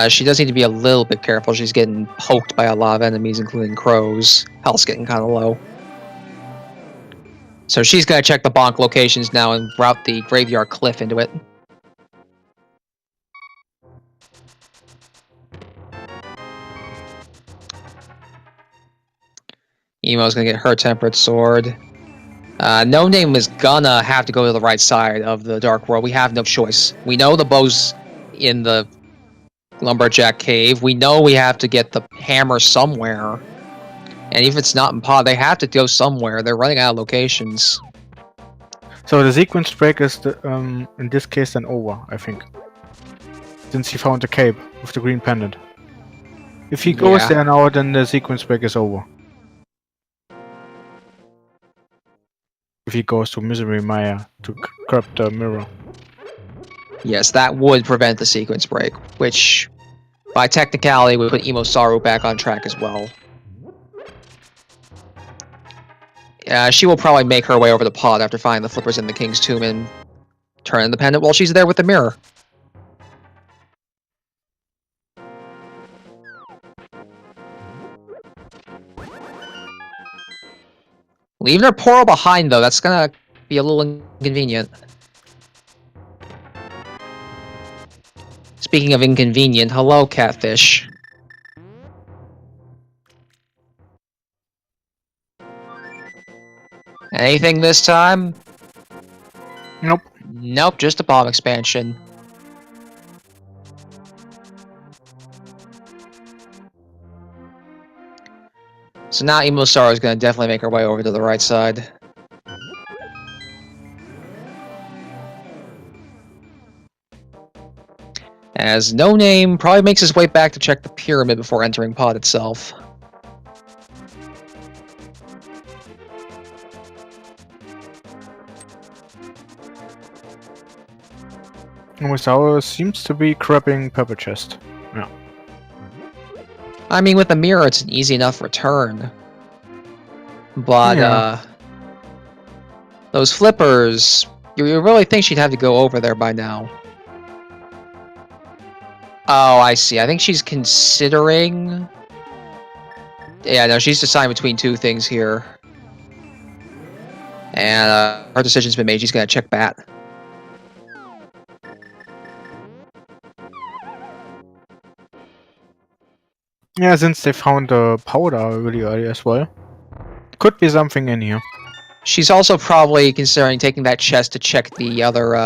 B: She does need to be a little bit careful. She's getting poked by a lot of enemies, including crows. Health's getting kind of low. So she's gonna check the bonk locations now and route the graveyard cliff into it. Emo's gonna get her tempered sword. No Name is gonna have to go to the right side of the Dark World. We have no choice. We know the bow's in the Lumberjack Cave. We know we have to get the hammer somewhere. And if it's not in pod, they have to go somewhere. They're running out of locations.
A: So the sequence break is, in this case, then over, I think. Since he found the cape with the green pendant. If he goes there now, then the sequence break is over. If he goes to Misery Maya to grab the mirror.
B: Yes, that would prevent the sequence break, which, by technicality, would put EmoSaru back on track as well. She will probably make her way over the pod after finding the flippers in the King's Tomb and turn the pendant while she's there with the mirror. Leaving her portal behind, though, that's gonna be a little inconvenient. Speaking of inconvenient, hello, Catfish. Anything this time?
A: Nope.
B: Nope, just a bomb expansion. So now EmoSaru is going to definitely make her way over to the right side. As No Name probably makes his way back to check the pyramid before entering pod itself.
A: EmoSaru seems to be grabbing Purple Chest. Yeah.
B: I mean, with the mirror, it's an easy enough return. But, those flippers, you really think she'd have to go over there by now. Oh, I see. I think she's considering... Yeah, no, she's deciding between two things here. And, her decision's been made. She's gonna check Bat.
A: Yeah, since they found the powder really early as well. Could be something in here.
B: She's also probably considering taking that chest to check the other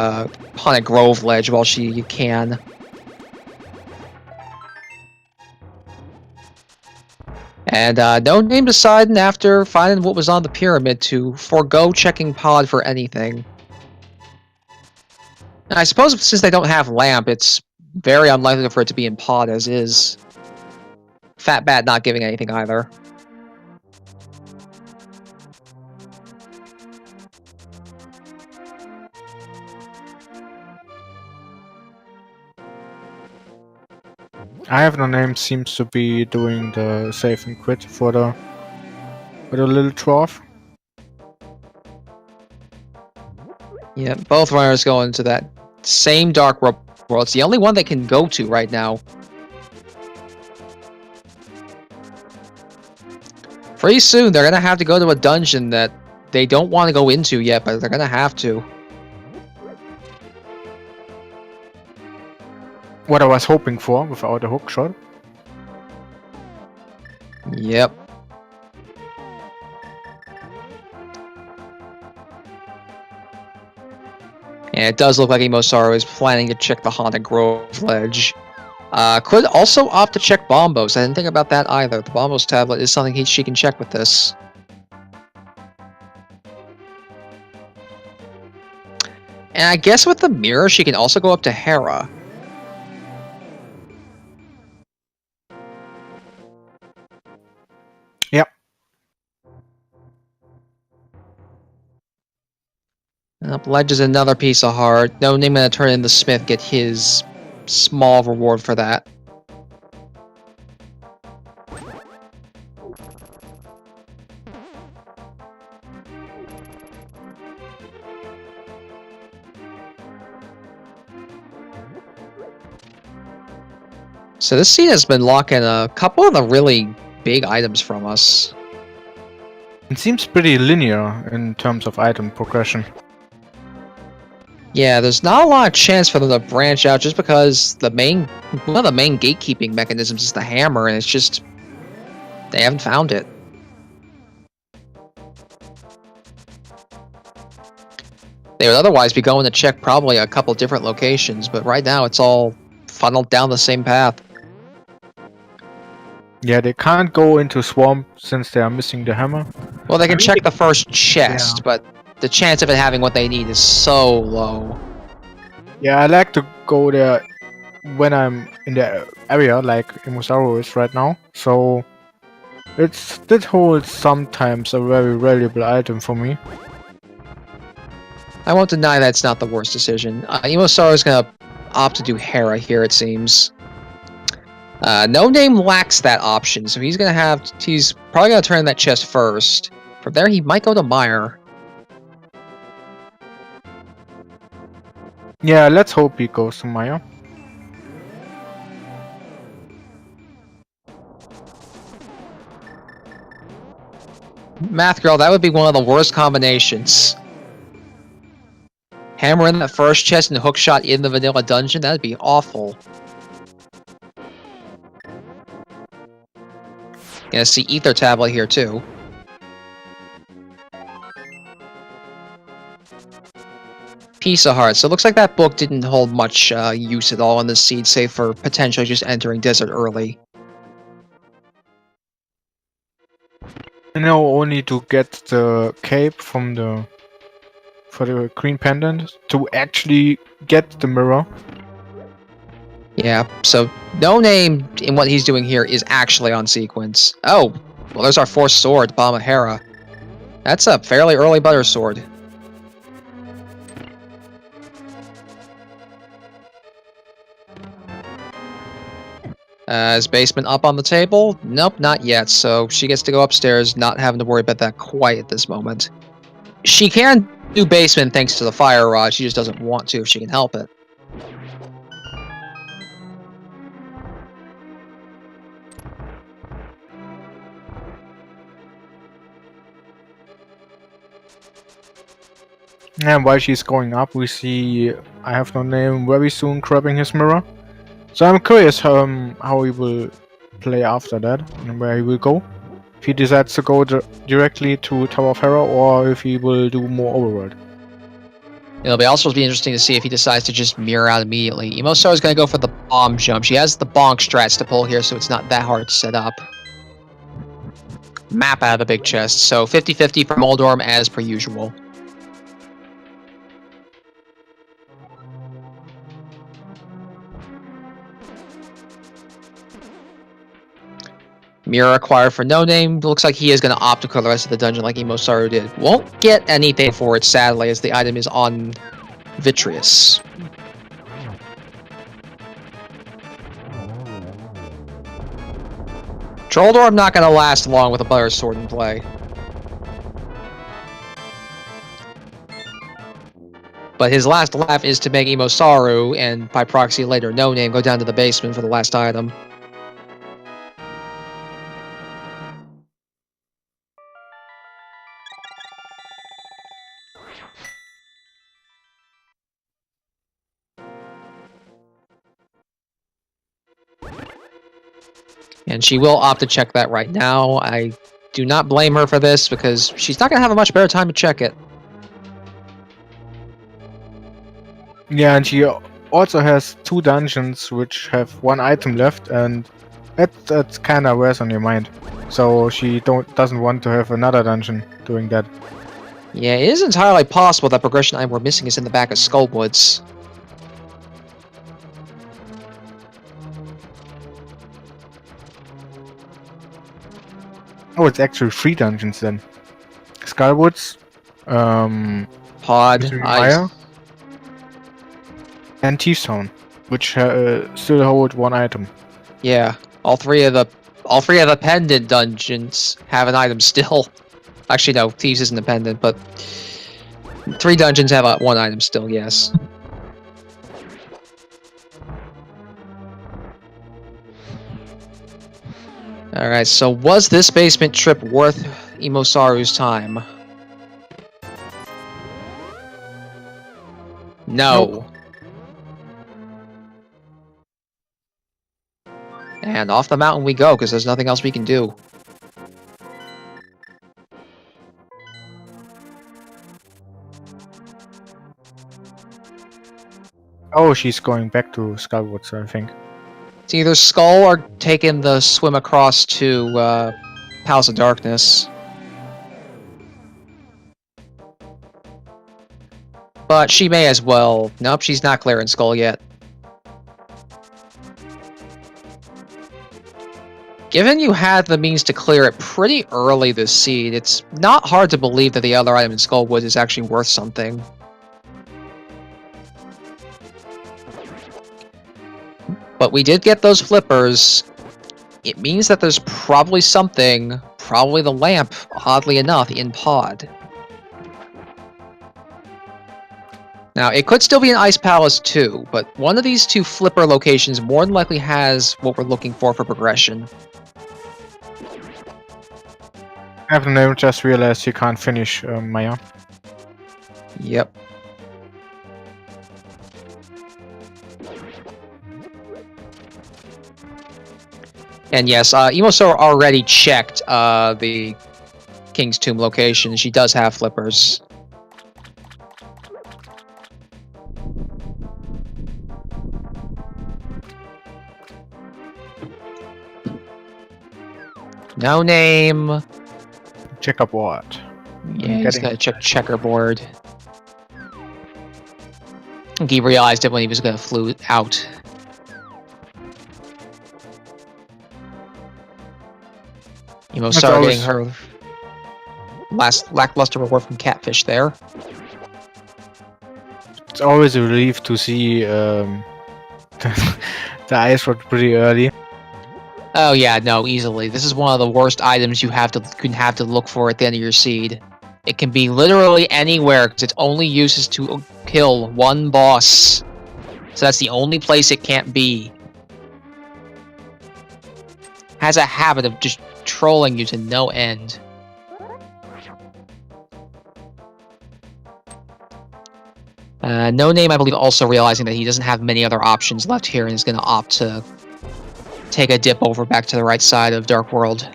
B: Haunted Grove ledge while she can. And No Name deciding after finding what was on the pyramid to forego checking pod for anything. And I suppose since they don't have lamp, it's very unlikely for it to be in pod as is. Fat Bat not giving anything either.
A: IHaveNoName seems to be doing the save and quit for the little dwarf.
B: Yeah, both runners go into that same dark world. It's the only one they can go to right now. Pretty soon, they're gonna have to go to a dungeon that they don't want to go into yet, but they're gonna have to.
A: What I was hoping for without a hook shot.
B: Yep. And it does look like EmoSaru is planning to check the Haunted Grove ledge. Could also opt to check Bombos. I didn't think about that either. The Bombos tablet is something she can check with this. And I guess with the mirror, she can also go up to Hera.
A: Yep.
B: Up ledge is another piece of heart. No name gonna turn in the Smith, get his small reward for that. So this scene has been locking a couple of the really big items from us.
A: It seems pretty linear in terms of item progression.
B: Yeah, there's not a lot of chance for them to branch out just because one of the main gatekeeping mechanisms is the hammer, and it's just they haven't found it. They would otherwise be going to check probably a couple different locations, but right now it's all funneled down the same path.
A: Yeah, they can't go into Swamp since they are missing the hammer.
B: Well, they can check the first chest, but the chance of it having what they need is so low.
A: Yeah, I like to go there when I'm in the area, like EmoSaru is right now. So that holds sometimes a very valuable item for me.
B: I won't deny that's not the worst decision. EmoSaru is going to opt to do Hera here, it seems. No Name lacks that option, so he's probably going to turn that chest first. From there, he might go to Meyer.
A: Yeah, let's hope he goes to Maya.
B: Math Girl, that would be one of the worst combinations. Hammer in that first chest and hookshot in the vanilla dungeon, that'd be awful. Gonna see Ether Tablet here too. Piece of Heart. So it looks like that book didn't hold much use at all in the seed, save for potentially just entering Desert early.
A: You know, only to get the cape for the green pendant to actually get the mirror.
B: Yeah, so No Name in what he's doing here is actually on sequence. Oh, well there's our fourth sword, Bomb of Hera. That's a fairly early butter sword. Is Basement up on the table? Nope, not yet, so she gets to go upstairs, not having to worry about that quite at this moment. She can do Basement thanks to the fire rod, she just doesn't want to if she can help it.
A: And while she's going up, we see IHaveNoName very soon grabbing his mirror. So I'm curious how he will play after that and where he will go. If he decides to go directly to Tower of Hera or if he will do more overworld.
B: It'll also be interesting to see if he decides to just mirror out immediately. EmoSaru is going to go for the bomb jump. She has the bonk strats to pull here, so it's not that hard to set up. Map out of the big chest, so 50-50 for Moldorm as per usual. Mirror acquired for No Name. Looks like he is going to opt to clear the rest of the dungeon like EmoSaru did. Won't get anything for it, sadly, as the item is on Vitreous. Trolldor not gonna last long with a butter sword in play. But his last laugh is to make EmoSaru, and by proxy later No Name, go down to the basement for the last item. And she will opt to check that right now. I do not blame her for this, because she's not going to have a much better time to check it.
A: Yeah, and she also has 2 dungeons which have 1 item left, and that's kind of worse on your mind. So she doesn't want to have another dungeon doing that.
B: Yeah, it is entirely possible that progression item we're missing is in the back of Skullwoods.
A: Oh, it's actually 3 dungeons then. Skullwoods,
B: Pod,
A: Maya, and T-Stone, which still hold 1 item.
B: Yeah, all three of the pendant dungeons have an item still. Actually, no, Thieves isn't a pendant, but 3 dungeons have 1 item still. Yes. All right. So, was this basement trip worth EmoSaru's time? No. And off the mountain we go, because there's nothing else we can do.
A: Oh, she's going back to Skullwoods, I think.
B: It's either Skull or taking the swim across to Palace of Darkness. But she may as well. Nope, she's not clearing Skull yet. Given you had the means to clear it pretty early this seed, it's not hard to believe that the other item in Skullwood is actually worth something. But we did get those flippers. It means that there's probably something, probably the lamp, oddly enough, in Pod. Now, it could still be an Ice Palace too, but one of these 2 flipper locations more than likely has what we're looking for progression.
A: EmoSaru just realized he can't finish Maya.
B: Yep. And yes, EmoSaru already checked the King's Tomb location. She does have flippers. No name.
A: Checkerboard.
B: Yeah, he's gonna check checkerboard. I think he realized it when he was gonna flew out. EmoSaru getting her last lackluster reward from Catfish there.
A: It's always a relief to see the ice rod pretty early.
B: Oh yeah, no, easily. This is one of the worst items you can have to look for at the end of your seed. It can be literally anywhere because its only use is to kill 1 boss. So that's the only place it can't be. Has a habit of just trolling you to no end. No Name, I believe, also realizing that he doesn't have many other options left here and is going to opt to take a dip over back to the right side of Dark World.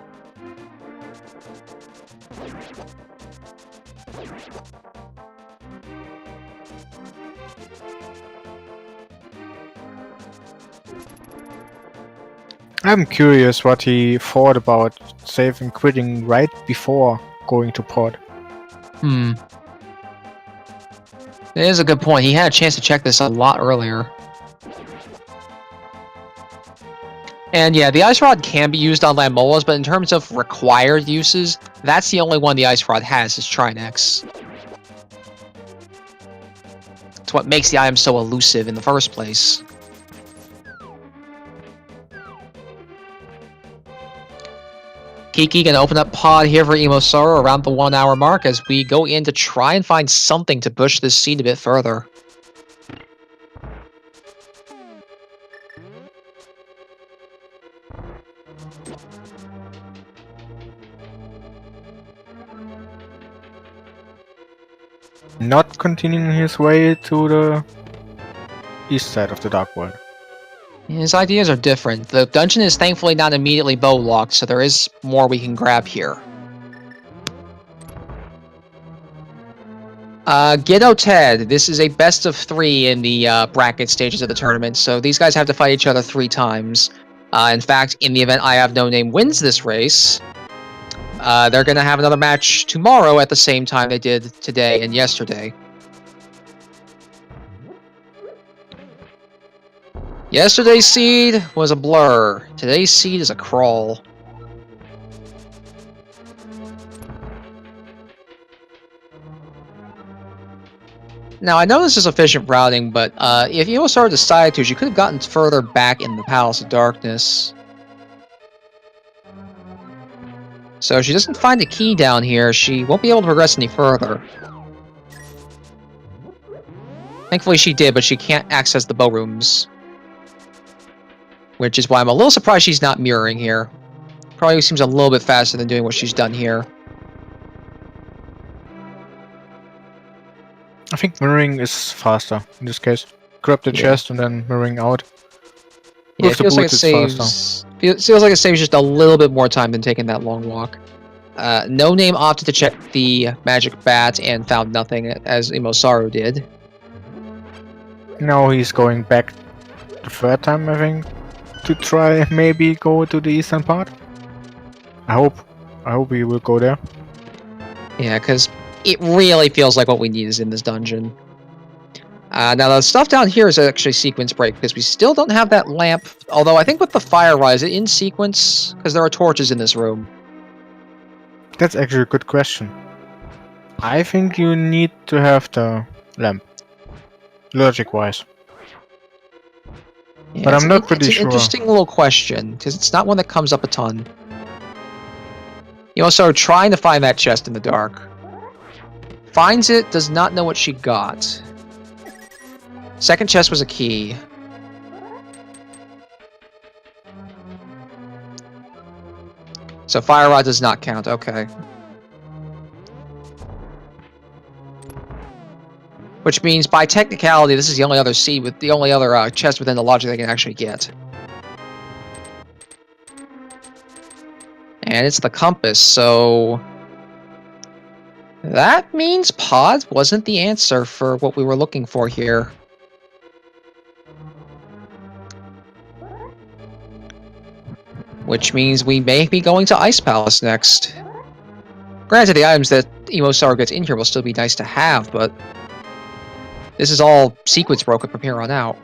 A: I'm curious what he thought about saving quitting right before going to Pod.
B: That is a good point. He had a chance to check this a lot earlier. And yeah, the Ice Rod can be used on Lamolas, but in terms of required uses, that's the only one the Ice Rod has, is Trinex. It's what makes the item so elusive in the first place. Kiki gonna open up pod here for EmoSaru around the 1 hour mark as we go in to try and find something to push this seed a bit further.
A: Not continuing his way to the east side of the Dark World.
B: His ideas are different. The dungeon is thankfully not immediately bow locked, so there is more we can grab here. Ghetto Ted. This is a best of 3 in the bracket stages of the tournament, so these guys have to fight each other 3 times. In fact, in the event IHaveNoName wins this race, they're going to have another match tomorrow at the same time they did today and yesterday. Yesterday's seed was a blur. Today's seed is a crawl. Now, I know this is efficient routing, but if EmoSaru decided to, she could have gotten further back in the Palace of Darkness. So if she doesn't find a key down here, she won't be able to progress any further. Thankfully she did, but she can't access the bow rooms. Which is why I'm a little surprised she's not mirroring here. Probably seems a little bit faster than doing what she's done here.
A: I think mirroring is faster in this case. Grab the chest and then mirroring out.
B: Yeah,
A: With
B: it feels like it
A: faster.
B: saves. Feels like it saves just a little bit more time than taking that long walk. NoName opted to check the magic bat and found nothing, as EmoSaru did.
A: Now he's going back the 3rd time, I think, to try and maybe go to the eastern part. I hope he will go there.
B: Yeah, because it really feels like what we need is in this dungeon. Now the stuff down here is actually sequence break because we still don't have that lamp. Although I think with the fire rod, is it in sequence? Because there are torches in this room.
A: That's actually a good question. I think you need to have the lamp, logic-wise.
B: Yeah,
A: But I'm not pretty
B: it's
A: sure.
B: an interesting little question because it's not one that comes up a ton. EmoSaru trying to find that chest in the dark. Finds it, does not know what she got. Second chest was a key. So fire rod does not count, okay. Which means, by technicality, this is the only other seed with the only other chest within the logic they can actually get. And it's the compass, so that means pod wasn't the answer for what we were looking for here. Which means we may be going to Ice Palace next. Granted, the items that EmoSaru gets in here will still be nice to have, but this is all sequence broken from here on out.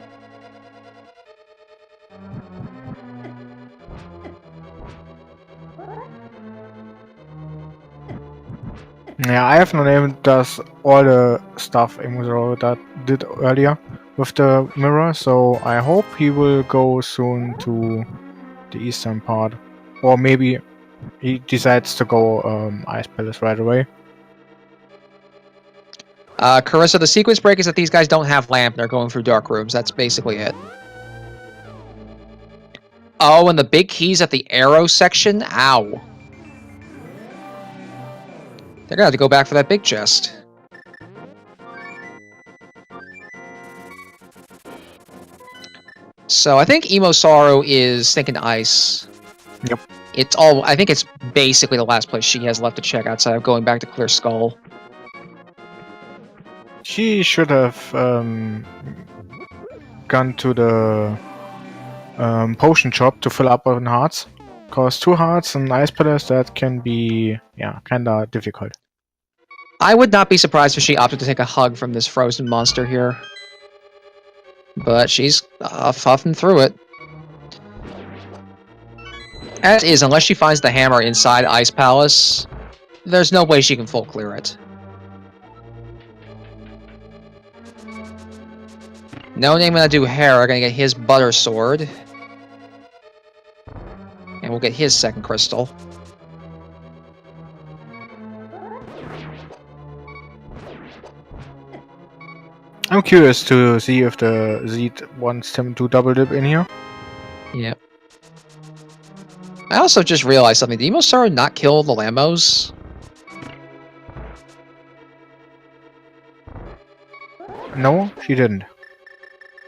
A: Yeah, IHaveNoName does all the stuff EmoSaru did earlier with the mirror, so I hope he will go soon to the eastern part. Or maybe he decides to go Ice Palace right away.
B: Carissa, the sequence break is that these guys don't have lamp and they're going through dark rooms. That's basically it. Oh, and the big keys at the arrow section? Ow. They're gonna have to go back for that big chest. So I think EmoSaru is thinking ice.
A: Yep.
B: I think it's basically the last place she has left to check outside of going back to Clear Skull.
A: She should have gone to the potion shop to fill up on hearts. Cause 2 hearts and Ice Palace, that can be, yeah, kinda difficult.
B: I would not be surprised if she opted to take a hug from this frozen monster here. But she's huffing through it. As is, unless she finds the hammer inside Ice Palace, there's no way she can full clear it. NoName gonna do Hera, gonna get his butter sword. And we'll get his second crystal.
A: I'm curious to see if the Zed wants him to double dip in here.
B: Yeah. I also just realized something. Did EmoSaru not kill the Lambos?
A: No, she didn't.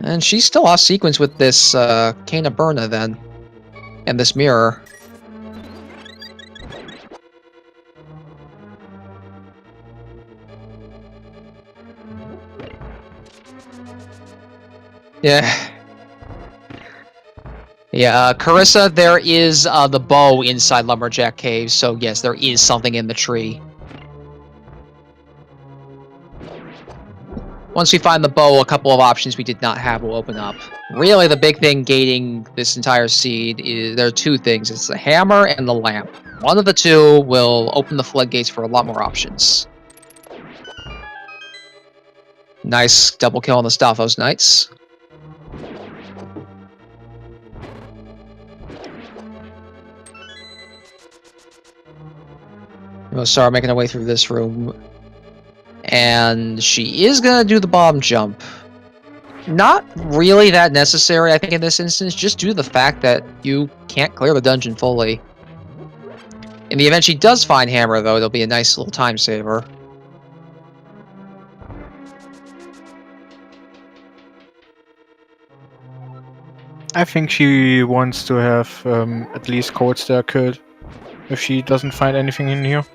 B: And she's still off sequence with this Cane of Burna then. And this mirror. Yeah. Yeah, Carissa, there is the bow inside Lumberjack Cave, so yes, there is something in the tree. Once we find the bow, a couple of options we did not have will open up. Really, the big thing gating this entire seed is there are two things. It's the hammer and the lamp. One of the two will open the floodgates for a lot more options. Nice double kill on the Staphos Knights. We'll start making our way through this room. And she is going to do the bomb jump. Not really that necessary, I think, in this instance, just due to the fact that you can't clear the dungeon fully. In the event she does find Hammer, though, it'll be a nice little time saver.
A: I think she wants to have at least Cold Stare killed if she doesn't find anything in here.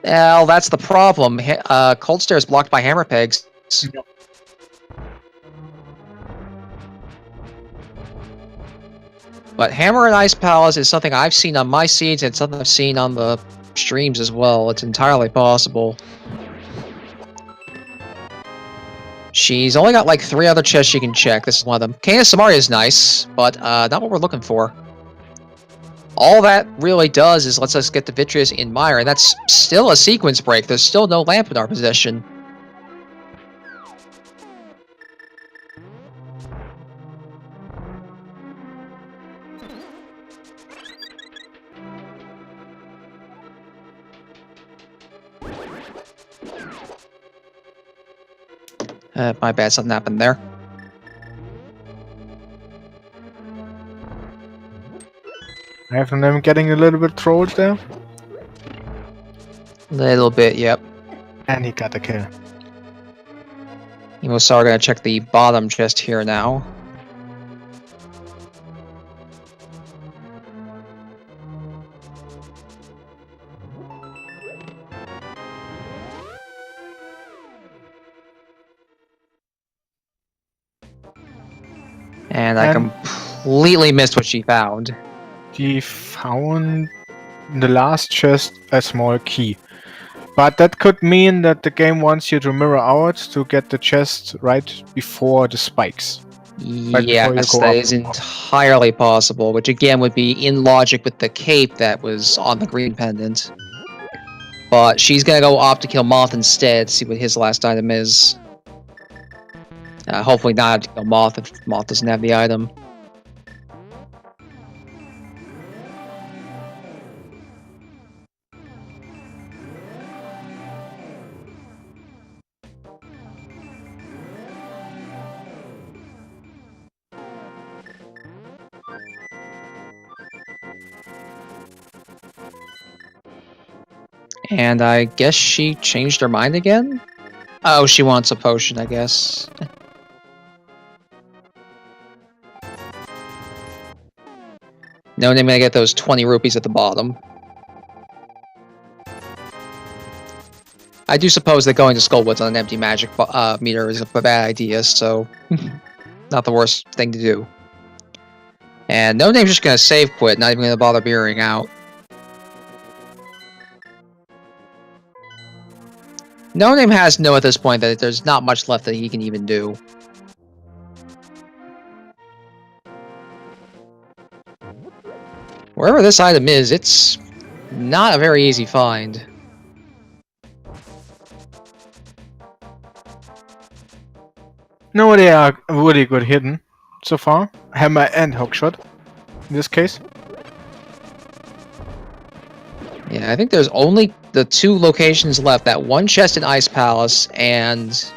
B: Well, that's the problem. Cold Stare is blocked by Hammer Pegs.
A: Yep.
B: But Hammer and Ice Palace is something I've seen on my seeds, and something I've seen on the streams as well. It's entirely possible. She's only got like 3 other chests she can check. This is one of them. Kana Samari is nice, but not what we're looking for. All that really does is lets us get the Vitreous in Mire, and that's still a sequence break. There's still no lamp in our possession. My bad, something happened there.
A: I have them getting a little bit trolled there.
B: Little bit, yep.
A: And he got a kill.
B: EmoSaru gonna check the bottom chest here now. And I completely missed what she found.
A: She found in the last chest a small key. But that could mean that the game wants you to mirror out to get the chest right before the spikes. Right
B: Yes, that is entirely possible, which again would be in logic with the cape that was on the green pendant. But she's gonna go opt to kill Moth instead, see what his last item is. Hopefully not have to kill Moth if Moth doesn't have the item. And I guess she changed her mind again? Oh, she wants a potion, I guess. No, I'm gonna get those 20 rupees at the bottom. I do suppose that going to Skullwoods on an empty magic meter is a bad idea, so not the worst thing to do. And No Name's just gonna save quit, not even gonna bother mirroring out. No Name has know at this point that there's not much left that he can even do. Wherever this item is, it's not a very easy find.
A: No, they are really good hidden so far. Hammer and hookshot in this case.
B: Yeah, I think there's only the 2 locations left. That one chest in Ice Palace and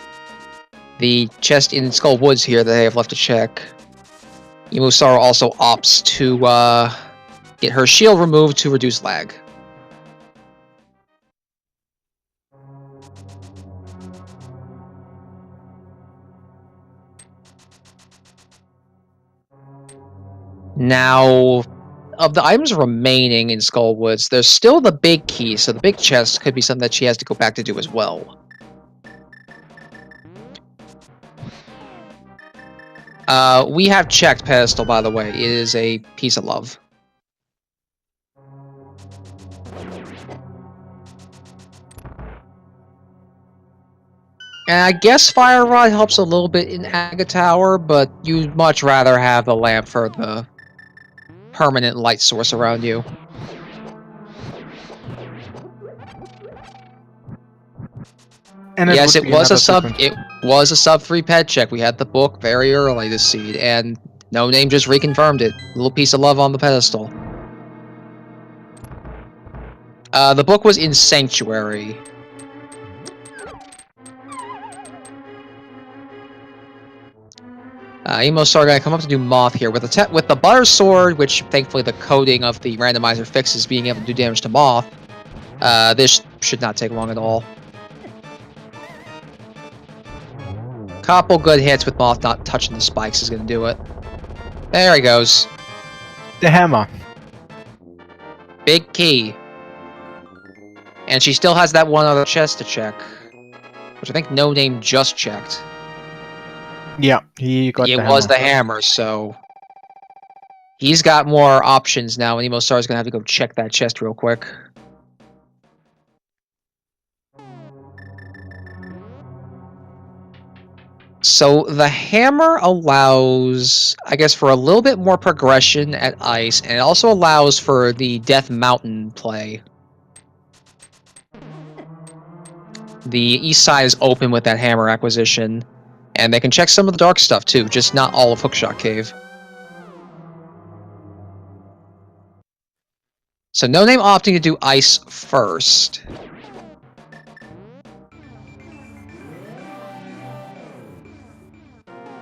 B: the chest in Skull Woods here that they have left to check. EmoSaru also opts to get her shield removed to reduce lag. Now, of the items remaining in Skull Woods, there's still the big key, so the big chest could be something that she has to go back to do as well. We have checked Pedestal, by the way. It is a piece of love. And I guess Fire Rod helps a little bit in Aga Tower, but you'd much rather have the lamp for the permanent light source around you.
A: And
B: yes, it was a sub.
A: Sequence.
B: It was a sub 3 pet check. We had the book very early this seed, and No Name just reconfirmed it. Little piece of love on the pedestal. The book was in Sanctuary. EmoSaru gonna come up to do Moth here with the Butter Sword, which thankfully the coding of the randomizer fixes being able to do damage to Moth. This should not take long at all. Couple good hits with Moth not touching the spikes is gonna do it. There he goes.
A: The hammer.
B: Big key. And she still has that one other chest to check, which I think No Name just checked.
A: Yeah, he got
B: It
A: the
B: was
A: hammer.
B: the hammer, so he's got more options now, and EmoSaru's gonna have to go check that chest real quick. So the hammer allows, I guess, for a little bit more progression at ice, and it also allows for the Death Mountain play. The east side is open with that hammer acquisition, and they can check some of the dark stuff too, just not all of Hookshot Cave. So No Name opting to do ice first.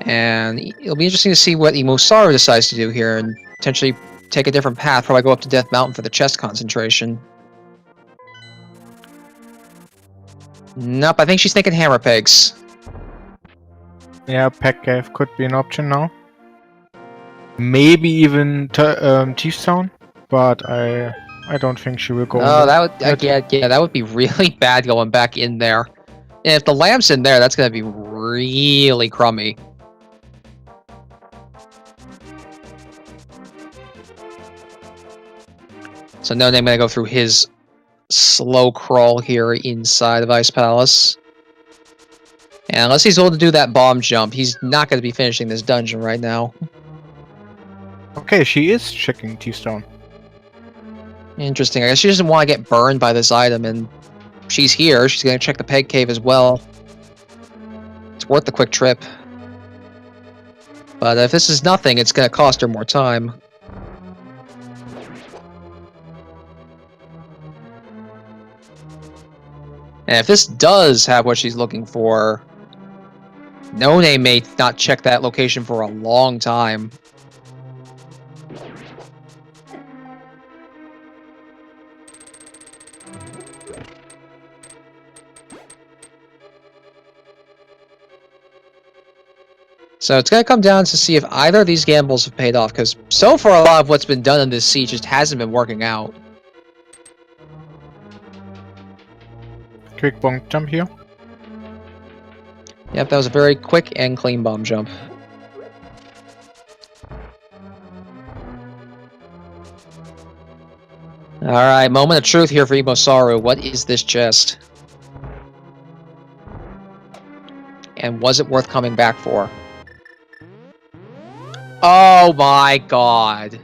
B: And it'll be interesting to see what EmoSaru decides to do here, and potentially take a different path, probably go up to Death Mountain for the chest concentration. Nope, I think she's thinking hammer pegs.
A: Yeah, Peg Cave could be an option now. Maybe even T-Stone, but I don't think she will go.
B: Oh, that would yeah, that would be really bad going back in there. And if the lamp's in there, that's gonna be really crummy. So No Name gonna go through his slow crawl here inside of Ice Palace. And unless he's able to do that bomb jump, he's not going to be finishing this dungeon right now.
A: Okay, she is checking T-Stone.
B: Interesting. I guess she doesn't want to get burned by this item, and she's here. She's going to check the Peg Cave as well. It's worth the quick trip. But if this is nothing, it's going to cost her more time. And if this does have what she's looking for, No Name may not check that location for a long time. So it's going to come down to see if either of these gambles have paid off, because so far a lot of what's been done in this siege just hasn't been working out.
A: Quick bonk jump here.
B: Yep, that was a very quick and clean bomb jump. Alright, moment of truth here for EmoSaru. What is this chest? And was it worth coming back for? Oh my god.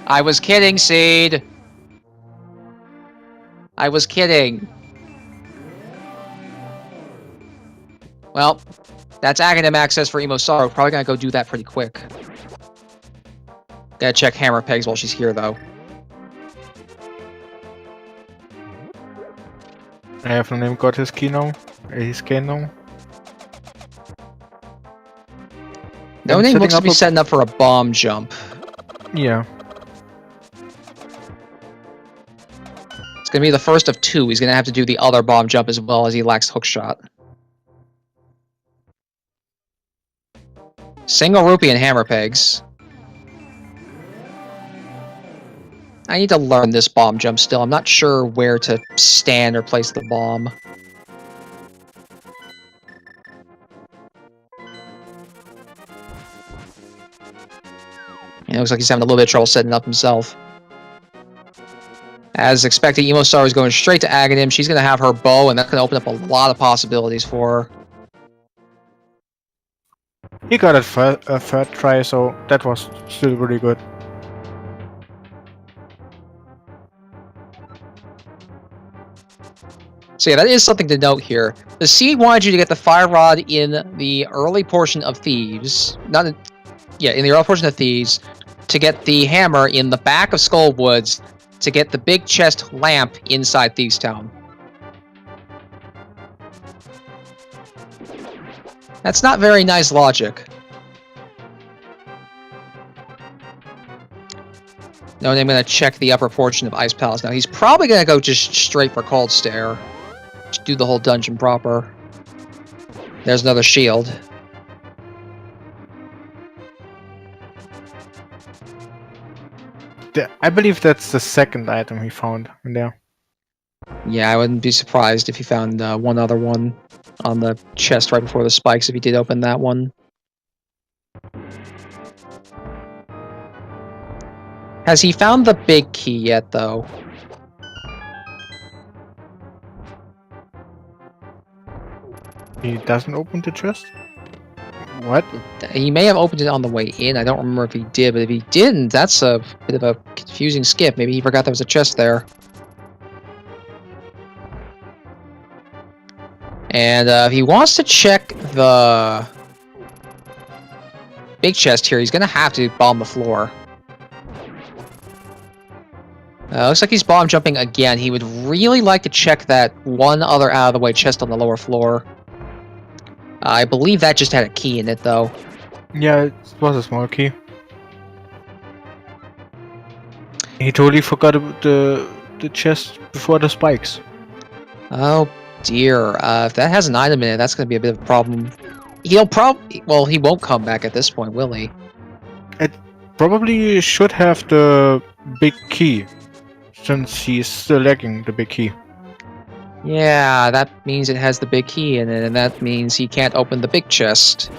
B: I was kidding, Seed. I was kidding. Well, that's Aghanim access for EmoSaru. Probably gonna go do that pretty quick. Gotta check hammer pegs while she's here, though.
A: I have no name. Got his key now. His key now.
B: No name looks to be setting up for a bomb jump.
A: Yeah.
B: It's going to be the first of two. He's going to have to do the other bomb jump as well, as he lacks hookshot. Single rupee and hammer pegs. I need to learn this bomb jump still. I'm not sure where to stand or place the bomb. It looks like he's having a little bit of trouble setting up himself. As expected, EmoSaru is going straight to Aghanim. She's going to have her bow, and that's going to open up a lot of possibilities for her.
A: He got it a third try, so that was still really good.
B: So yeah, that is something to note here. The seed wanted you to get the fire rod in the early portion of Thieves. In the early portion of Thieves, to get the hammer in the back of Skull Woods, to get the big chest lamp inside Thieves Town. That's not very nice logic. No, I'm going to check the upper portion of Ice Palace now. He's probably going to go just straight for Cold Stare. Just do the whole dungeon proper. There's another shield.
A: I believe that's the second item he found in there.
B: Yeah, I wouldn't be surprised if he found one other one on the chest right before the spikes if he did open that one. Has he found the big key yet, though?
A: He doesn't open the chest? What?
B: He may have opened it on the way in. I don't remember if he did, but if he didn't, that's a bit of a confusing skip. Maybe he forgot there was a chest there. And if he wants to check the big chest here, he's going to have to bomb the floor. Looks like he's bomb jumping again. He would really like to check that one other out-of-the-way chest on the lower floor. I believe that just had a key in it, though.
A: Yeah, it was a small key. He totally forgot about the chest before the spikes.
B: Oh dear. If that has an item in it, that's going to be a bit of a problem. He'll probably... Well, he won't come back at this point, will he?
A: It probably should have the big key, since he's still lacking the big key.
B: Yeah, that means it has the big key in it, and that means he can't open the big chest.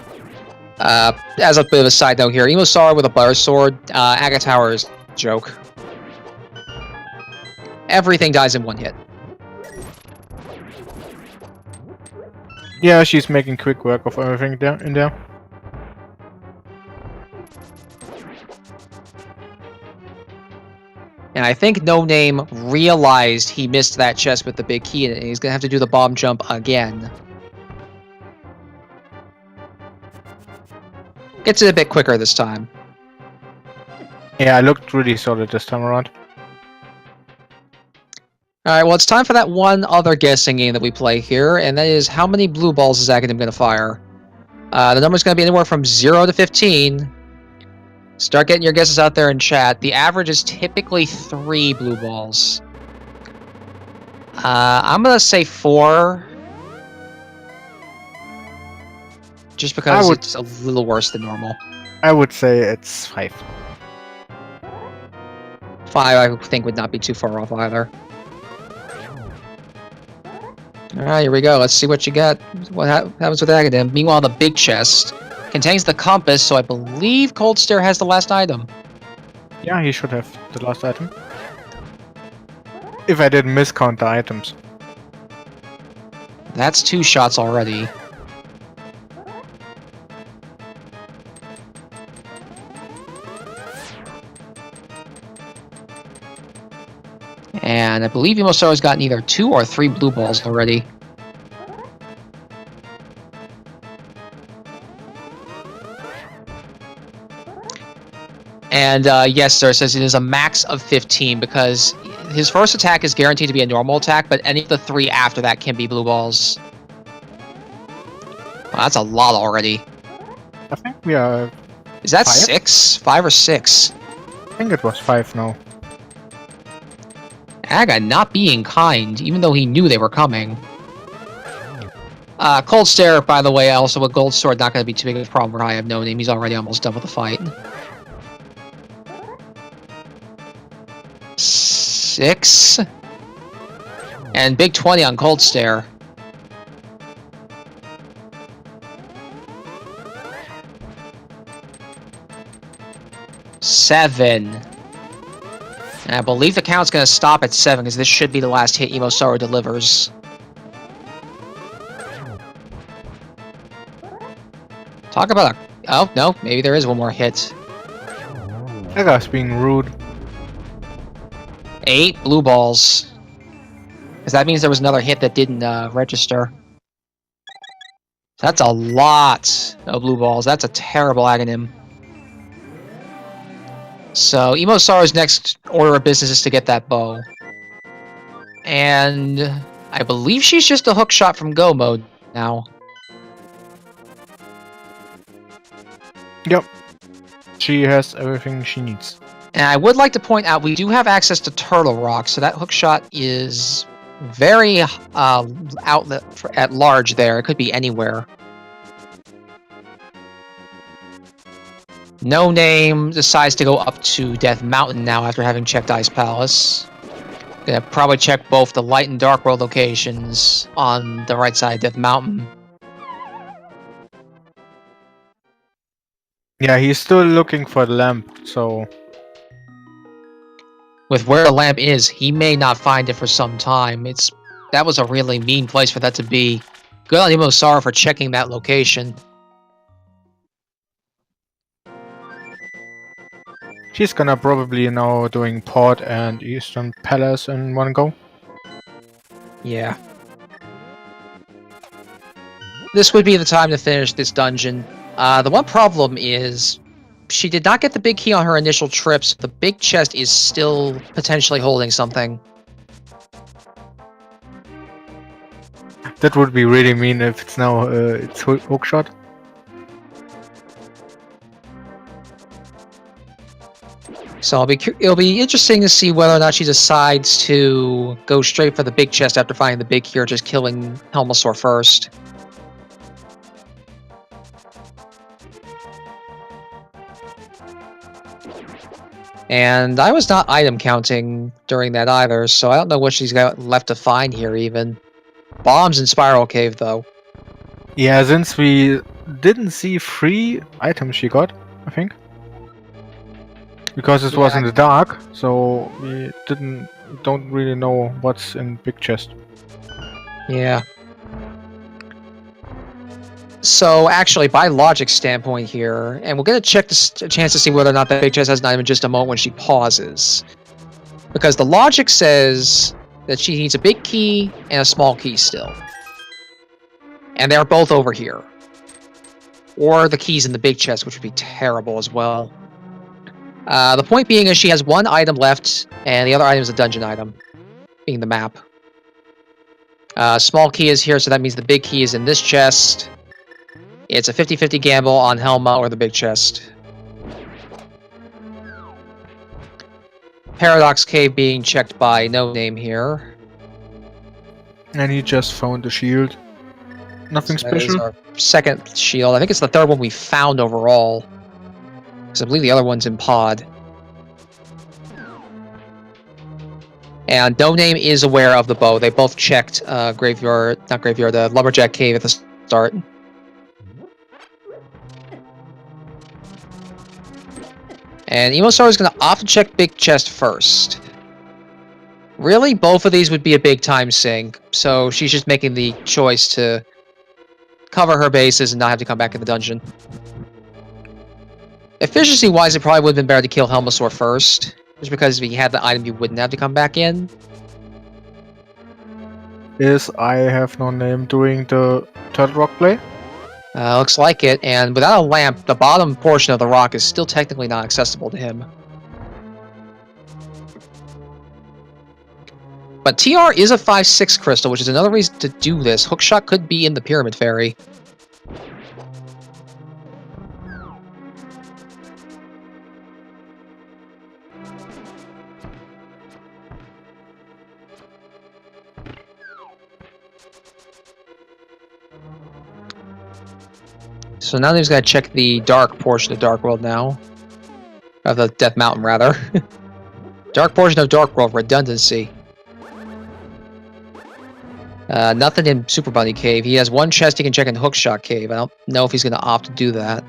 B: As a bit of a side note here, EmoSaru with a butter sword, Agate Tower is a joke. Everything dies in one hit.
A: Yeah, she's making quick work of everything in there.
B: And I think No Name realized he missed that chest with the big key in it, and he's gonna have to do the bomb jump again. Gets it a bit quicker this time.
A: Yeah, I looked really solid this time around.
B: Alright, well, it's time for that one other guessing game that we play here, and that is how many blue balls is Aghanim going to fire? The number's going to be anywhere from 0 to 15. Start getting your guesses out there in chat. The average is typically 3 blue balls. I'm going to say 4. Just because it's a little worse than normal.
A: I would say it's 5.
B: 5, I think, would not be too far off either. Alright, here we go. Let's see what you got. What happens with Aghanim. Meanwhile, the big chest contains the compass, so I believe Cold Stare has the last item.
A: Yeah, he should have the last item. If I didn't miscount the items.
B: That's 2 shots already. And I believe EmoSaru's gotten either 2 or 3 blue balls already. And yes, sir, says it is a max of 15 because his first attack is guaranteed to be a normal attack, but any of the 3 after that can be blue balls. Wow, that's a lot already.
A: I think we are...
B: Is that
A: 5?
B: 6? 5 or 6?
A: I think it was 5 now.
B: Aga not being kind, even though he knew they were coming. Cold Stare, by the way, also with Gold Sword, not going to be too big of a problem for IHaveNoName. He's already almost done with the fight. 6. And big 20 on Cold Stare. 7. And I believe the count's going to stop at 7, because this should be the last hit EmoSaru delivers. Talk about a... Oh, no, maybe there is one more hit.
A: That guy's being rude.
B: 8 blue balls. Because that means there was another hit that didn't register. That's a lot of blue balls. That's a terrible agonim. So, EmoSaru's next order of business is to get that bow. And I believe she's just a hook shot from go mode now.
A: Yep. She has everything she needs.
B: And I would like to point out, we do have access to Turtle Rock, so that hook shot is very outlet at large there. It could be anywhere. NoName decides to go up to Death Mountain now after having checked Ice Palace. Gonna probably check both the Light and Dark World locations on the right side of Death Mountain.
A: Yeah, he's still looking for the lamp, so...
B: With where the lamp is, he may not find it for some time. That was a really mean place for that to be. Good on EmoSaru for checking that location.
A: She's gonna probably now doing Port and Eastern Palace in one go.
B: Yeah. This would be the time to finish this dungeon. The one problem is she did not get the big key on her initial trips. The big chest is still potentially holding something.
A: That would be really mean if it's now it's hookshot.
B: So it'll be interesting to see whether or not she decides to go straight for the big chest after finding the big key, or just killing EmoSaru first. And I was not item counting during that either, so I don't know what she's got left to find here even. Bombs in Spiral Cave, though.
A: Yeah, since we didn't see 3 items she got, I think. Because it was in the dark, so we don't really know what's in big chest.
B: Yeah. So actually, by logic standpoint here, and we're going to check a chance to see whether or not that big chest has an item in just a moment when she pauses. Because the logic says that she needs a big key and a small key still. And they're both over here. Or the keys in the big chest, which would be terrible as well. The point being is she has one item left, and the other item is a dungeon item, being the map. Small key is here, so that means the big key is in this chest. It's a 50-50 gamble on Helma or the big chest. Paradox Cave being checked by NoName here.
A: And he just found the shield. Nothing
B: So that is
A: special.
B: our second shield. I think it's the third one we found overall. Because I believe the other one's in pod. And NoName is aware of the bow. They both checked the Lumberjack Cave at the start. And EmoSaru is going to opt to check big chest first. Really, both of these would be a big time sink, so she's just making the choice to cover her bases and not have to come back in the dungeon. Efficiency-wise, it probably would have been better to kill EmoSaru first, just because if he had the item, you wouldn't have to come back in.
A: Is IHaveNoName doing the Turtle Rock play?
B: Looks like it, and without a lamp, the bottom portion of the rock is still technically not accessible to him. But TR is a 5/6 crystal, which is another reason to do this. Hookshot could be in the Pyramid Fairy. So now he's got to check the dark portion of Dark World now. Of the Death Mountain, rather. Dark portion of Dark World, redundancy. Nothing in Super Bunny Cave. He has one chest he can check in Hookshot Cave. I don't know if he's going to opt to do that.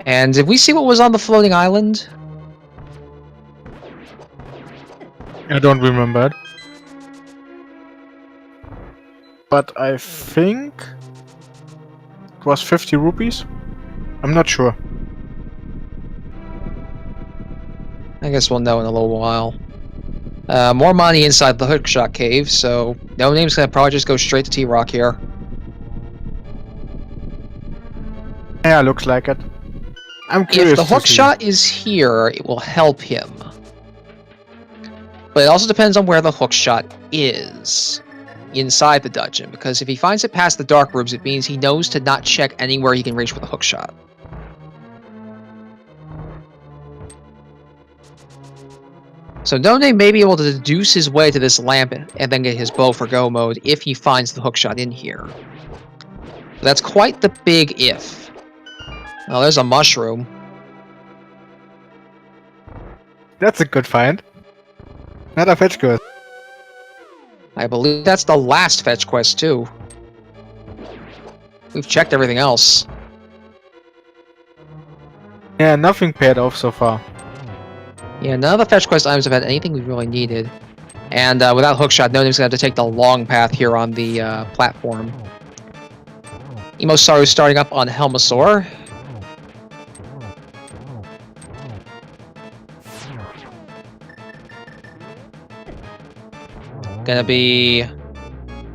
B: And did we see what was on the floating island?
A: I don't remember it. But I think it was 50 rupees. I'm not sure.
B: I guess we'll know in a little while. More money inside the Hookshot Cave, so NoName's gonna probably just go straight to T-Rock here.
A: Yeah, looks like it. I'm curious.
B: If the Hookshot is here, it will help him. But it also depends on where the Hookshot is inside the dungeon, because if he finds it past the dark rooms, it means he knows to not check anywhere he can reach with a Hookshot. So NoName may be able to deduce his way to this lamp and then get his bow for go mode if he finds the Hookshot in here. But that's quite the big if. Oh, there's a mushroom.
A: That's a good find. Another fetch quest.
B: I believe that's the last fetch quest, too. We've checked everything else.
A: Yeah, nothing paid off so far.
B: Yeah, none of the fetch quest items have had anything we really needed. And without Hookshot, NoName's gonna have to take the long path here on the platform. EmoSaru starting up on Helmasaur. Gonna be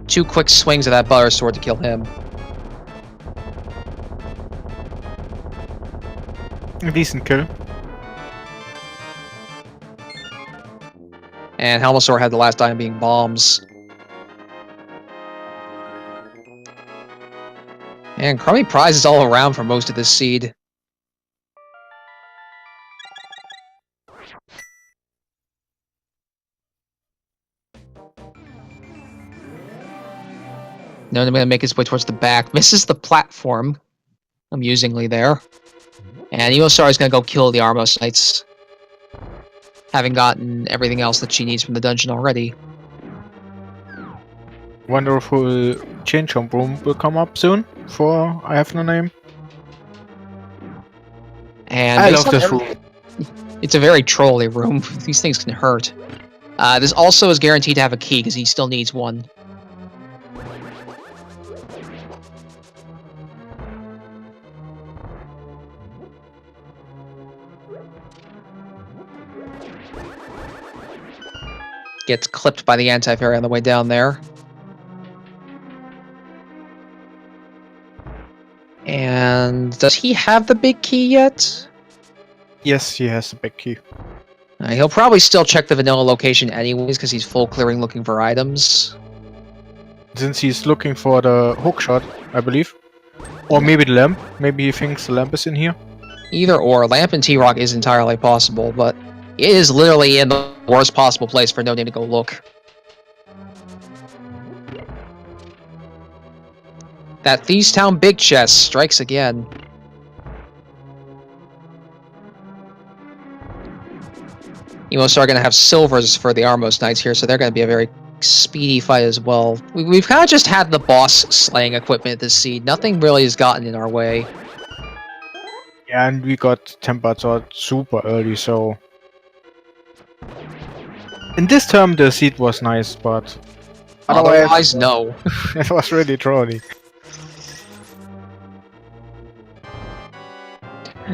B: 2 quick swings of that Butter Sword to kill him.
A: A decent kill.
B: And Helmasaur had the last item being bombs. And crummy prizes all around for most of this seed. Now I'm going to make his way towards the back. Misses the platform, amusingly there. And EmoSaru is going to go kill the Armos Knights, having gotten everything else that she needs from the dungeon already.
A: Wonderful change jump room will come up soon for I Have No Name.
B: And
A: I love this room.
B: It's a very trolly room. These things can hurt. This also is guaranteed to have a key because he still needs one. Gets clipped by the anti-fairy on the way down there. And does he have the big key yet?
A: Yes, he has a big key.
B: He'll probably still check the vanilla location anyways because he's full clearing looking for items.
A: Since he's looking for the hookshot, I believe. Or maybe the lamp. Maybe he thinks the lamp is in here.
B: Either or. Lamp and T-Rock is entirely possible, but it is literally in the worst possible place for NoName to go look. That Thieves Town big chest strikes again. EmoSaru gonna have silvers for the Armos Knights here, so they're gonna be a very speedy fight as well. We've kind of just had the boss slaying equipment this seed. Nothing really has gotten in our way.
A: Yeah, and we got Tempered Sword super early, so... In this term the seed was nice, but...
B: Otherwise, no.
A: It was really trolly.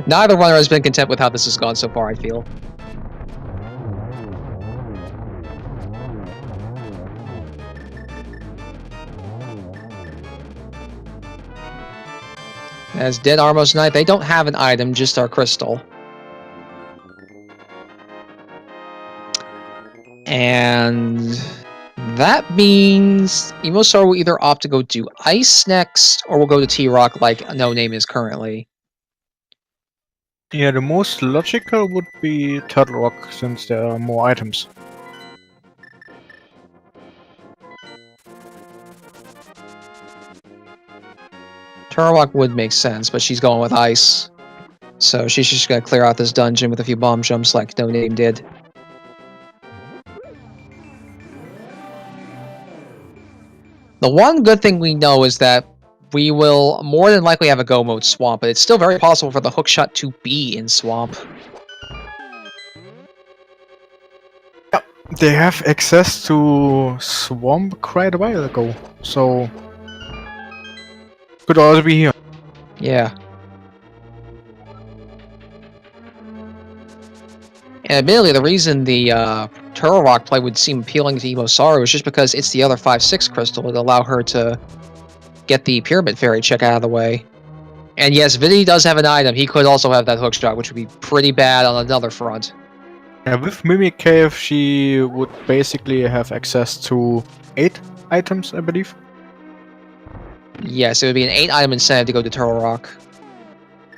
B: Neither runner has been content with how this has gone so far, I feel. As Dead Armos Knight, they don't have an item, just our crystal. And that means EmoSaru will either opt to go do Ice next, or will go to T-Rock like No Name is currently.
A: Yeah, the most logical would be Turtle Rock, since there are more items.
B: Turtle Rock would make sense, but she's going with Ice. So she's just gonna clear out this dungeon with a few bomb jumps like No Name did. The one good thing we know is that we will more than likely have a go mode swamp, but it's still very possible for the hookshot to be in swamp.
A: Yep, they have access to swamp quite a while ago, so could also be here.
B: Yeah. And admittedly, the reason the Turtle Rock play would seem appealing to EmoSaru is just because it's the other 5/6 crystal that allow her to get the Pyramid Fairy check out of the way. And yes, Vinny does have an item. He could also have that hookshot, which would be pretty bad on another front.
A: Yeah, with Mimic Cave, she would basically have access to 8 items, I believe.
B: Yes, it would be an 8-item incentive to go to Turtle Rock.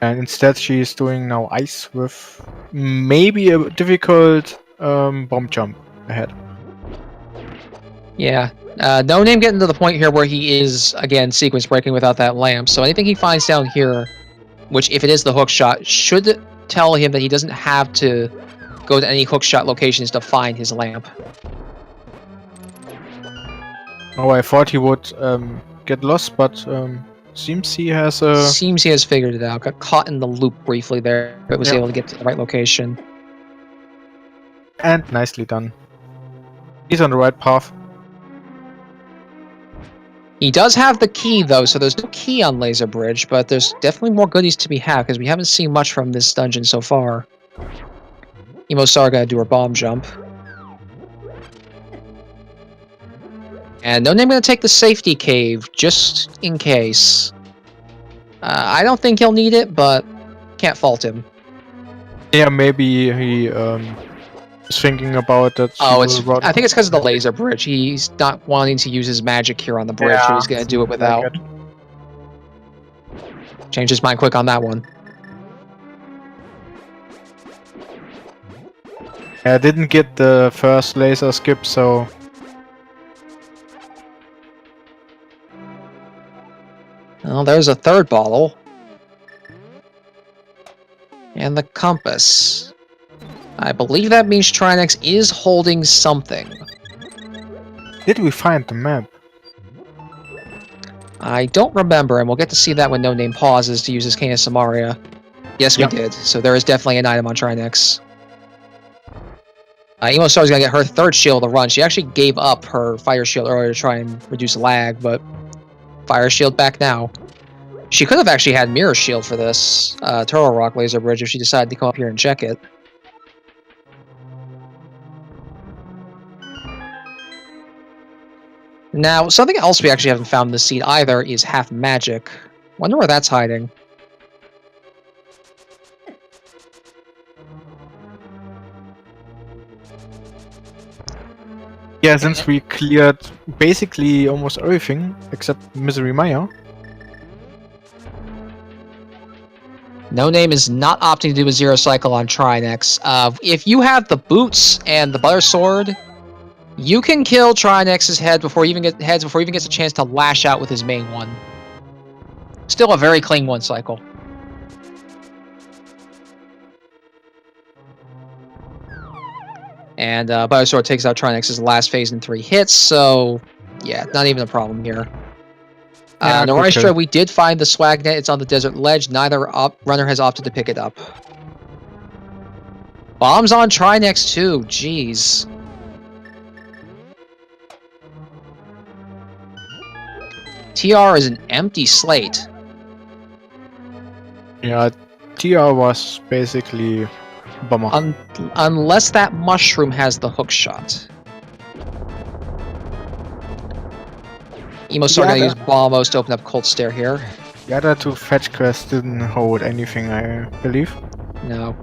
A: And instead, she's doing now Ice with maybe a difficult bomb jump ahead.
B: Yeah. No Name getting to the point here where he is, again, sequence breaking without that lamp. So anything he finds down here, which if it is the hookshot, should tell him that he doesn't have to go to any hookshot locations to find his lamp.
A: Oh, I thought he would get lost, but seems he has a...
B: Seems he has figured it out. Got caught in the loop briefly there, but was able to get to the right location.
A: And nicely done. He's on the right path.
B: He does have the key, though, so there's no key on Laser Bridge, but there's definitely more goodies to be had, because we haven't seen much from this dungeon so far. EmoSaru gotta do her bomb jump. And No Name gonna take the safety cave, just in case. I don't think he'll need it, but can't fault him.
A: Yeah, maybe he is thinking about that.
B: Oh, I think it's because of the Laser Bridge. He's not wanting to use his magic here on the bridge, so he's gonna do it without. Change his mind quick on that one.
A: I didn't get the first laser skip, so...
B: Well, there's a third bottle. And the compass. I believe that means Trinex is holding something.
A: Did we find the map?
B: I don't remember, and we'll get to see that when No Name pauses to use his Cane of Samaria. Yes, we did. So there is definitely an item on Trinex. EmoSaru's gonna get her third shield to run. She actually gave up her fire shield earlier to try and reduce lag, but fire shield back now. She could have actually had mirror shield for this Turtle Rock Laser Bridge if she decided to come up here and check it. Now, something else we actually haven't found in this seed either is half magic. Wonder where that's hiding.
A: Yeah, since we cleared basically almost everything except Misery Maya.
B: No Name is not opting to do a zero cycle on Trinex. If you have the boots and the butter sword, you can kill Trinex's head before he even gets a chance to lash out with his main one. Still a very clean one cycle. And butter sword takes out Trinex's last phase in 3 hits, so yeah, not even a problem here. Norystra, we did find the swag net. It's on the desert ledge. Neither runner has opted to pick it up. Bombs on Trinex too. Jeez. TR is an empty slate.
A: Yeah, TR was basically bummer.
B: Unless that mushroom has the hook shot. EmoSaru gonna use Bombos to open up Cold Stare here.
A: The other 2 fetch quests didn't hold anything, I believe.
B: No.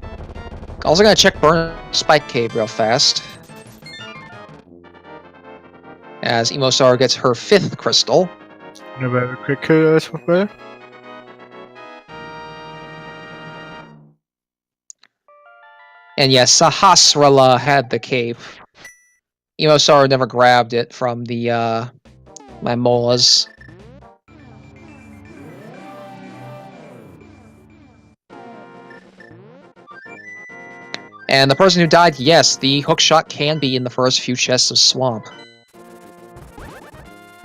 B: Also gonna check Burn Spike Cave real fast. as EmoSaru gets her 5th crystal.
A: And a very quick kill as well.
B: And yes, Sahasrara had the cape. EmoSaru never grabbed it from the Mamolas. And the person who died, yes, the hookshot can be in the first few chests of Swamp.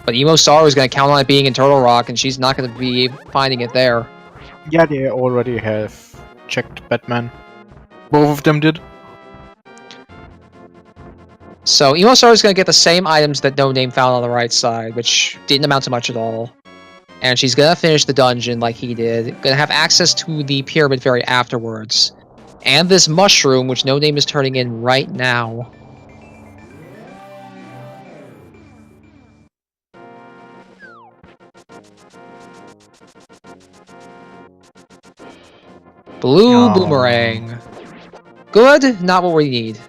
B: But EmoSaru is going to count on it being in Turtle Rock, and she's not going to be finding it there.
A: Yeah, they already have checked Batman. Both of them did.
B: So EmoSaru is going to get the same items that No Name found on the right side, which didn't amount to much at all. And she's going to finish the dungeon like he did. Going to have access to the Pyramid Fairy afterwards. And this mushroom, which No Name is turning in right now. Blue boomerang. Good, not what we need.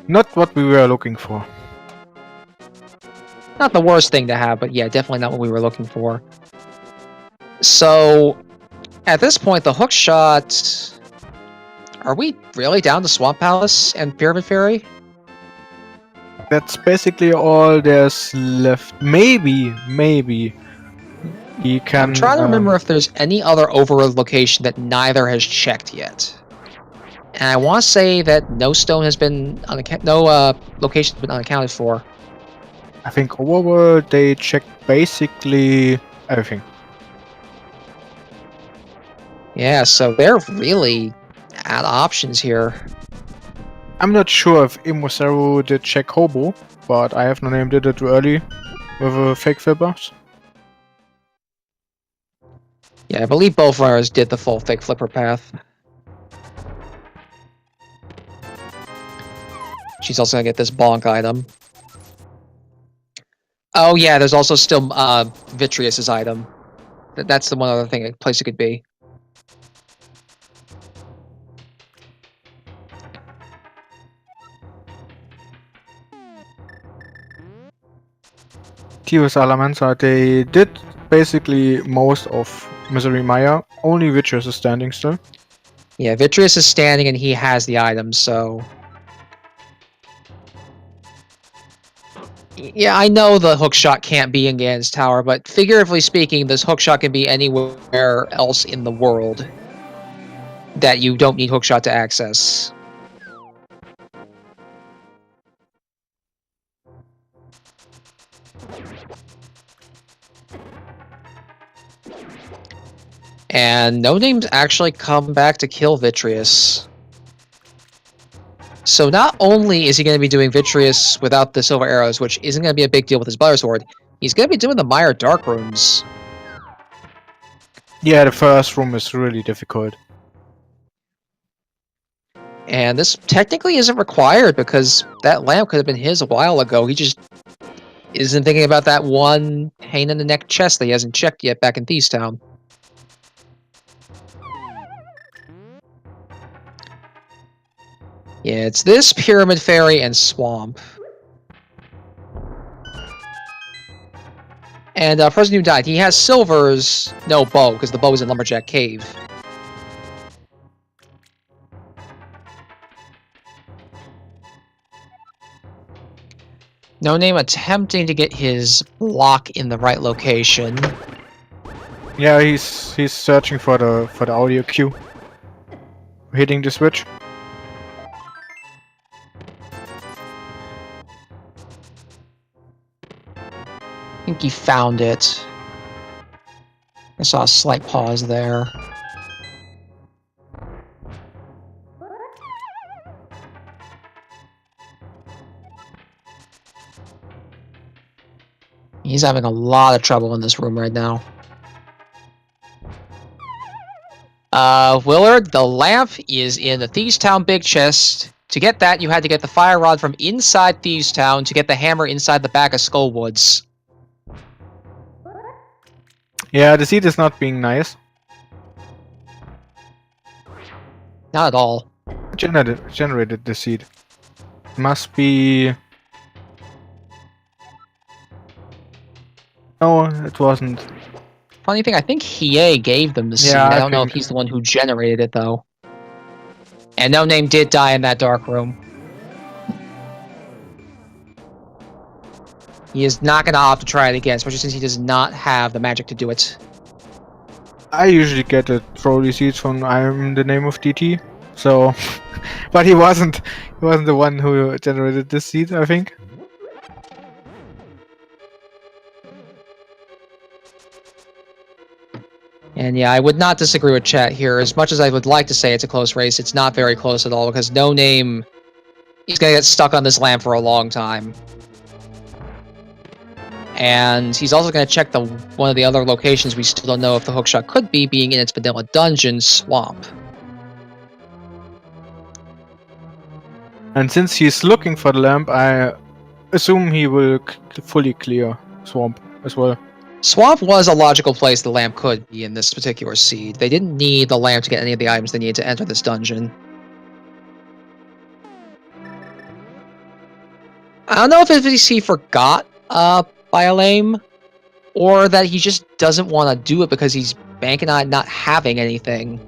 A: Not what we were looking for.
B: Not the worst thing to have, but yeah, definitely not what we were looking for. So, at this point, the hookshot... Are we really down to Swamp Palace and Pyramid Fairy?
A: That's basically all there's left. Maybe he can.
B: I'm trying to remember if there's any other overworld location that neither has checked yet. And I want to say that no stone has been location has been unaccounted for.
A: I think overworld they checked basically everything.
B: Yeah, so they're really out of options here.
A: I'm not sure if EmoSaru did check Hobo, but IHaveNoName did it too early with a fake flippers.
B: Yeah, I believe both runners did the full fake flipper path. She's also gonna get this bonk item. Oh yeah, there's also still Vitreous's item. That's the one other place it could be.
A: Tios Alamansa, they did basically most of Misery Maya. Only Witchers is standing still.
B: Yeah, Vitreous is standing and he has the items, so... Yeah, I know the hookshot can't be in Ganon's Tower, but figuratively speaking, this hookshot can be anywhere else in the world that you don't need hookshot to access. And No Name's actually come back to kill Vitreous. So not only is he going to be doing Vitreous without the silver arrows, which isn't going to be a big deal with his Butter Sword, he's going to be doing the Mire Dark Rooms.
A: Yeah, the first room is really difficult.
B: And this technically isn't required because that lamp could have been his a while ago. He just isn't thinking about that one pain in the neck chest that he hasn't checked yet back in Thieves Town. Yeah, it's this Pyramid Fairy and Swamp. And person who died, he has Silver's no bow, because the bow is in Lumberjack Cave. No Name attempting to get his block in the right location.
A: Yeah, he's searching for the audio cue. Hitting the switch.
B: I think he found it. I saw a slight pause there. He's having a lot of trouble in this room right now. Willard, the lamp is in the Thieves Town big chest. To get that, you had to get the fire rod from inside Thieves Town to get the hammer inside the back of Skullwoods.
A: Yeah, the seed is not being nice.
B: Not at all.
A: Generated the seed. Must be No, it wasn't.
B: Funny thing, I think Hiei gave them the seed.
A: Yeah,
B: I
A: I
B: don't know if
A: think.
B: he's the one who generated it, though. And No Name did die in that dark room. He is not going to opt to try it again, especially since he does not have the magic to do it.
A: I usually get a throw receipts from I'm the name of DT. So, but he wasn't. He wasn't the one who generated this seed, I think.
B: And yeah, I would not disagree with chat here. As much as I would like to say it's a close race, it's not very close at all because No Name, he's going to get stuck on this lamp for a long time. And he's also going to check one of the other locations we still don't know if the hookshot could be, being in its vanilla dungeon, Swamp.
A: And since he's looking for the lamp, I assume he will fully clear Swamp as well.
B: Swamp was a logical place the lamp could be in this particular seed. They didn't need the lamp to get any of the items they needed to enter this dungeon. I don't know if he forgot Biolame, or that he just doesn't want to do it because he's banking on not having anything.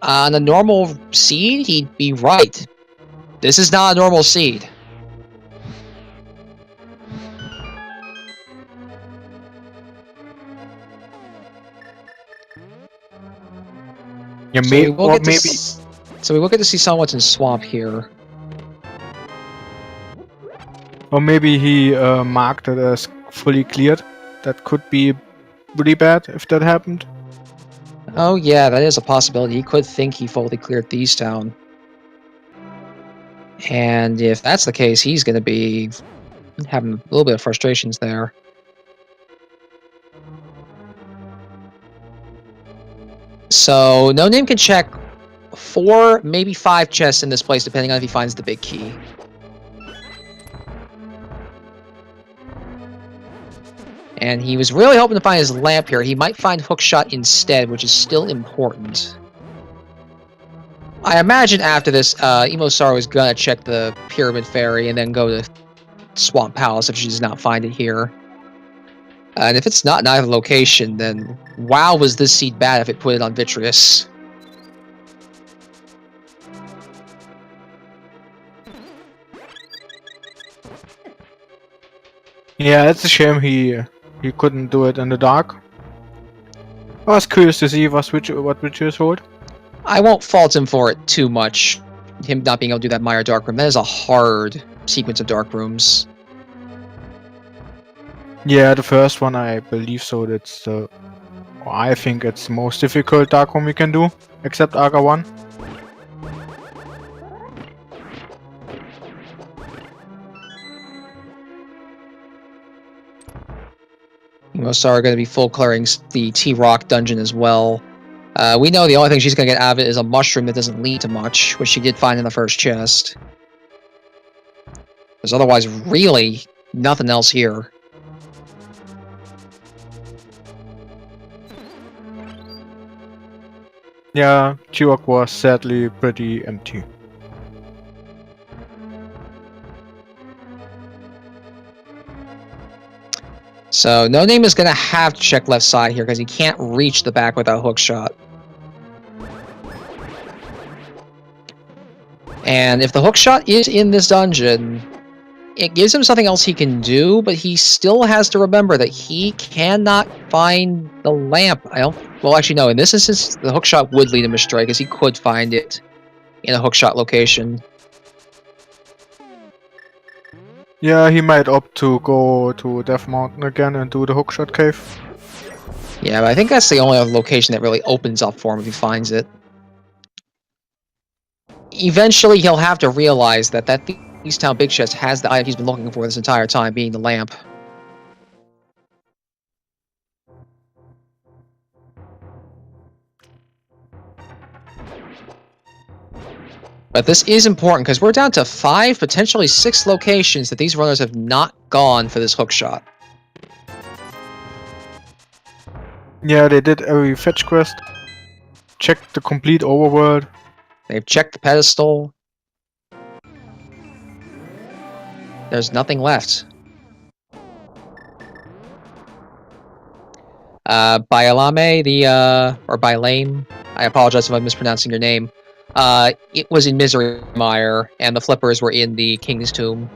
B: On a normal seed, he'd be right. This is not a normal seed.
A: Yeah,
B: So we will
A: maybe.
B: So we will get to see someone in Swamp here.
A: Or maybe he marked it as fully cleared. That could be really bad if that happened.
B: Oh yeah, that is a possibility. He could think he fully cleared these town. And if that's the case, he's going to be having a little bit of frustrations there. So No Name can check 4, maybe 5 chests in this place, depending on if he finds the big key. And he was really hoping to find his lamp here. He might find Hookshot instead, which is still important. I imagine after this, EmoSaru is gonna check the Pyramid Ferry and then go to Swamp Palace if she does not find it here. And if it's not in either location, then wow, was this seed bad if it put it on Vitreous.
A: Yeah, it's a shame he couldn't do it in the dark. I was curious to see what Vitreous hold.
B: I won't fault him for it too much. Him not being able to do that Mire Dark Room. That is a hard sequence of dark rooms.
A: Yeah, the first one I believe so. That's I think it's the most difficult dark room we can do, except Aga 1.
B: EmoSaru are going to be full clearing the T-Rock dungeon as well. We know the only thing she's going to get out of it is a mushroom that doesn't lead to much, which she did find in the first chest. There's otherwise really nothing else here.
A: Yeah, T-Rock was sadly pretty empty.
B: So No Name is going to have to check left side here because he can't reach the back without Hookshot. And if the Hookshot is in this dungeon, it gives him something else he can do, but he still has to remember that he cannot find the lamp. Well, actually, no. In this instance, the Hookshot would lead him astray because he could find it in a Hookshot location.
A: Yeah, he might opt to go to Death Mountain again and do the Hookshot Cave.
B: Yeah, but I think that's the only other location that really opens up for him if he finds it. Eventually, he'll have to realize that East Town Big Chest has the item he's been looking for this entire time, being the lamp. But this is important because we're down to 5, potentially 6 locations that these runners have not gone for this hookshot.
A: Yeah, they did every fetch quest. Checked the complete overworld.
B: They've checked the pedestal. There's nothing left. Bialame, or Bilame, I apologize if I'm mispronouncing your name. It was in Misery Mire, and the flippers were in the King's Tomb.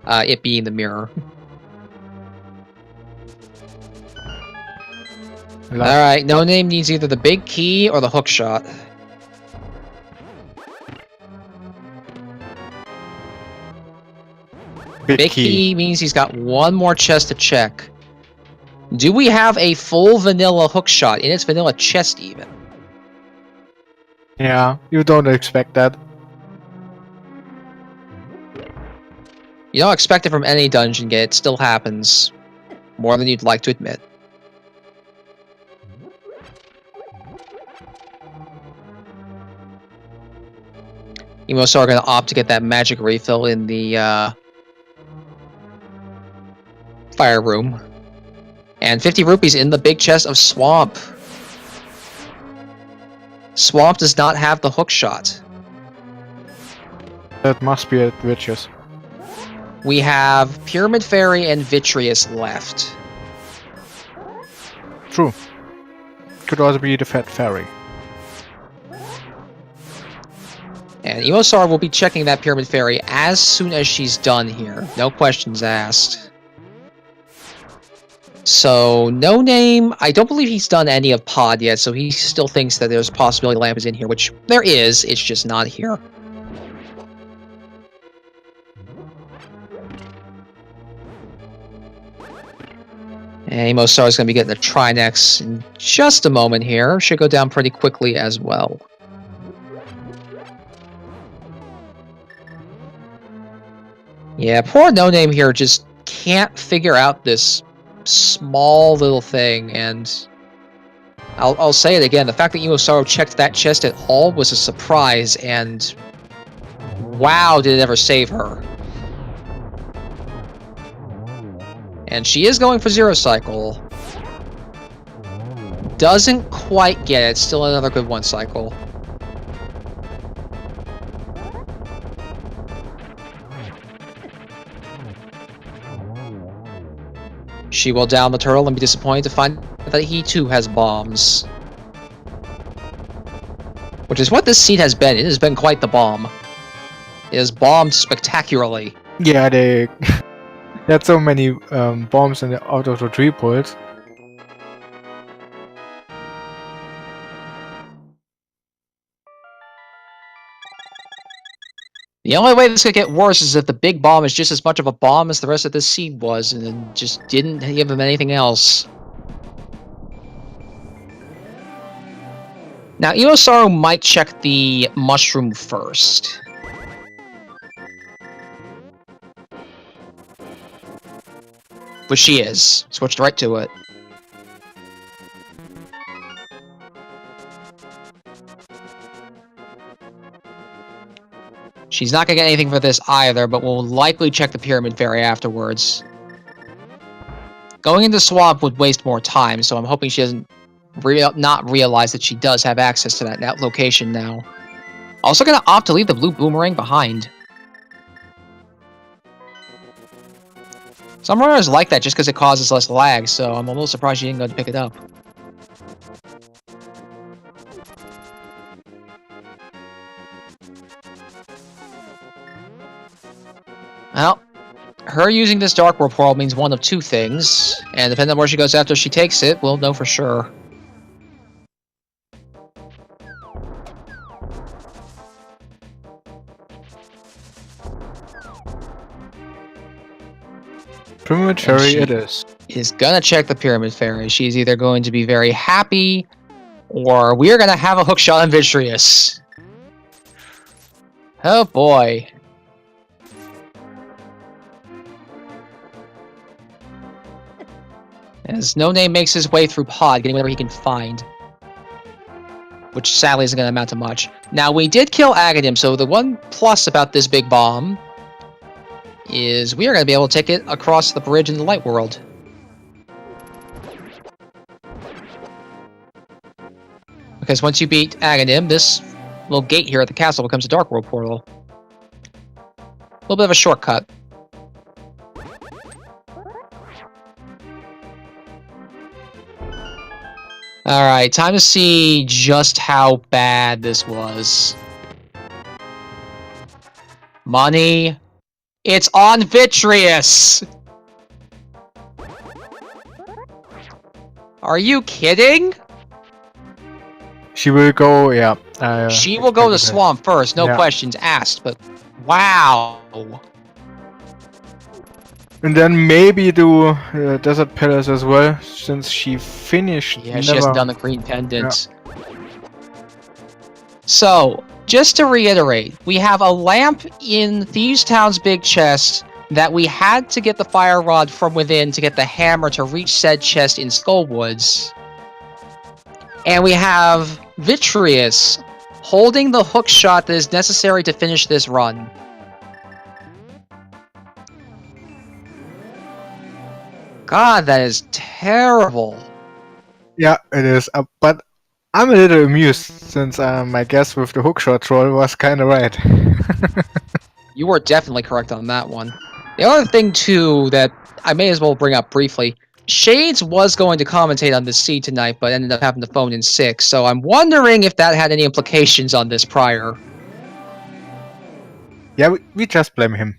B: It being the mirror. Alright, No Name needs either the big key or the hook shot. Big key means he's got one more chest to check. Do we have a full vanilla hook shot in its vanilla chest even?
A: Yeah, you don't expect that.
B: You don't expect it from any dungeon, yet it still happens. More than you'd like to admit. EmoSaru are going to opt to get that magic refill in the fire room. And 50 rupees in the big chest of Swamp. Swamp does not have the hook shot.
A: That must be at Witches.
B: We have Pyramid Fairy and Vitreous left.
A: True. Could also be the Fat Fairy.
B: And EmoSaru will be checking that Pyramid Fairy as soon as she's done here. No questions asked. So, No Name, I don't believe he's done any of Pod yet, so he still thinks that there's a possibility the lamp is in here, which there is, it's just not here. And EmoSaru is going to be getting the Trinex in just a moment here. Should go down pretty quickly as well. Yeah, poor No Name here just can't figure out this small little thing, and I'll say it again, the fact that EmoSaru checked that chest at all was a surprise, and wow, did it ever save her. And she is going for Zero Cycle. Doesn't quite get it, still another good one cycle. She will down the turtle and be disappointed to find that he too has bombs. Which is what this seed has been. It has been quite the bomb. It has bombed spectacularly.
A: Yeah, they had so many bombs in out of the tree pulls.
B: The only way this could get worse is if the big bomb is just as much of a bomb as the rest of this seed was, and then just didn't give him anything else. Now, EmoSaru might check the mushroom first. Which she is. Switched right to it. She's not going to get anything for this either, but will likely check the Pyramid Fairy afterwards. Going into Swamp would waste more time, so I'm hoping she doesn't not realize that she does have access to that location now. Also going to opt to leave the blue boomerang behind. Some runners like that just because it causes less lag, so I'm a little surprised she didn't go to pick it up. Well, her using this Dark World portal means one of two things, and depending on where she goes after she takes it, we'll know for sure.
A: Pyramid Fairy it is.
B: Is gonna check the Pyramid Fairy. She's either going to be very happy, or we're gonna have a hookshot on Vitreous. Oh boy. As No Name makes his way through Pod, getting whatever he can find. Which sadly isn't going to amount to much. Now, we did kill Agadim, so the one plus about this big bomb is we are going to be able to take it across the bridge in the Light World. Because once you beat Agadim, this little gate here at the castle becomes a Dark World portal. A little bit of a shortcut. Alright, time to see just how bad this was. Money. It's on Vitreous! Are you kidding?
A: She will go, yeah.
B: She will go to
A: expected that.
B: Swamp first, no
A: Yeah.
B: questions asked, but wow.
A: And then maybe do Desert Palace as well, since she finished.
B: Yeah, she hasn't
A: never-
B: done the green pendant. So, just to reiterate, we have a lamp in Thieves Town's big chest that we had to get the fire rod from within to get the hammer to reach said chest in Skullwoods. And we have Vitreous holding the hook shot that is necessary to finish this run. God, that is terrible.
A: Yeah, it is. But I'm a little amused, since my guess with the hookshot troll was kinda right.
B: You were definitely correct on that one. The other thing, too, that I may as well bring up briefly, Shades was going to commentate on this seed tonight, but ended up having to phone in sick, so I'm wondering if that had any implications on this prior.
A: Yeah, we just blame him.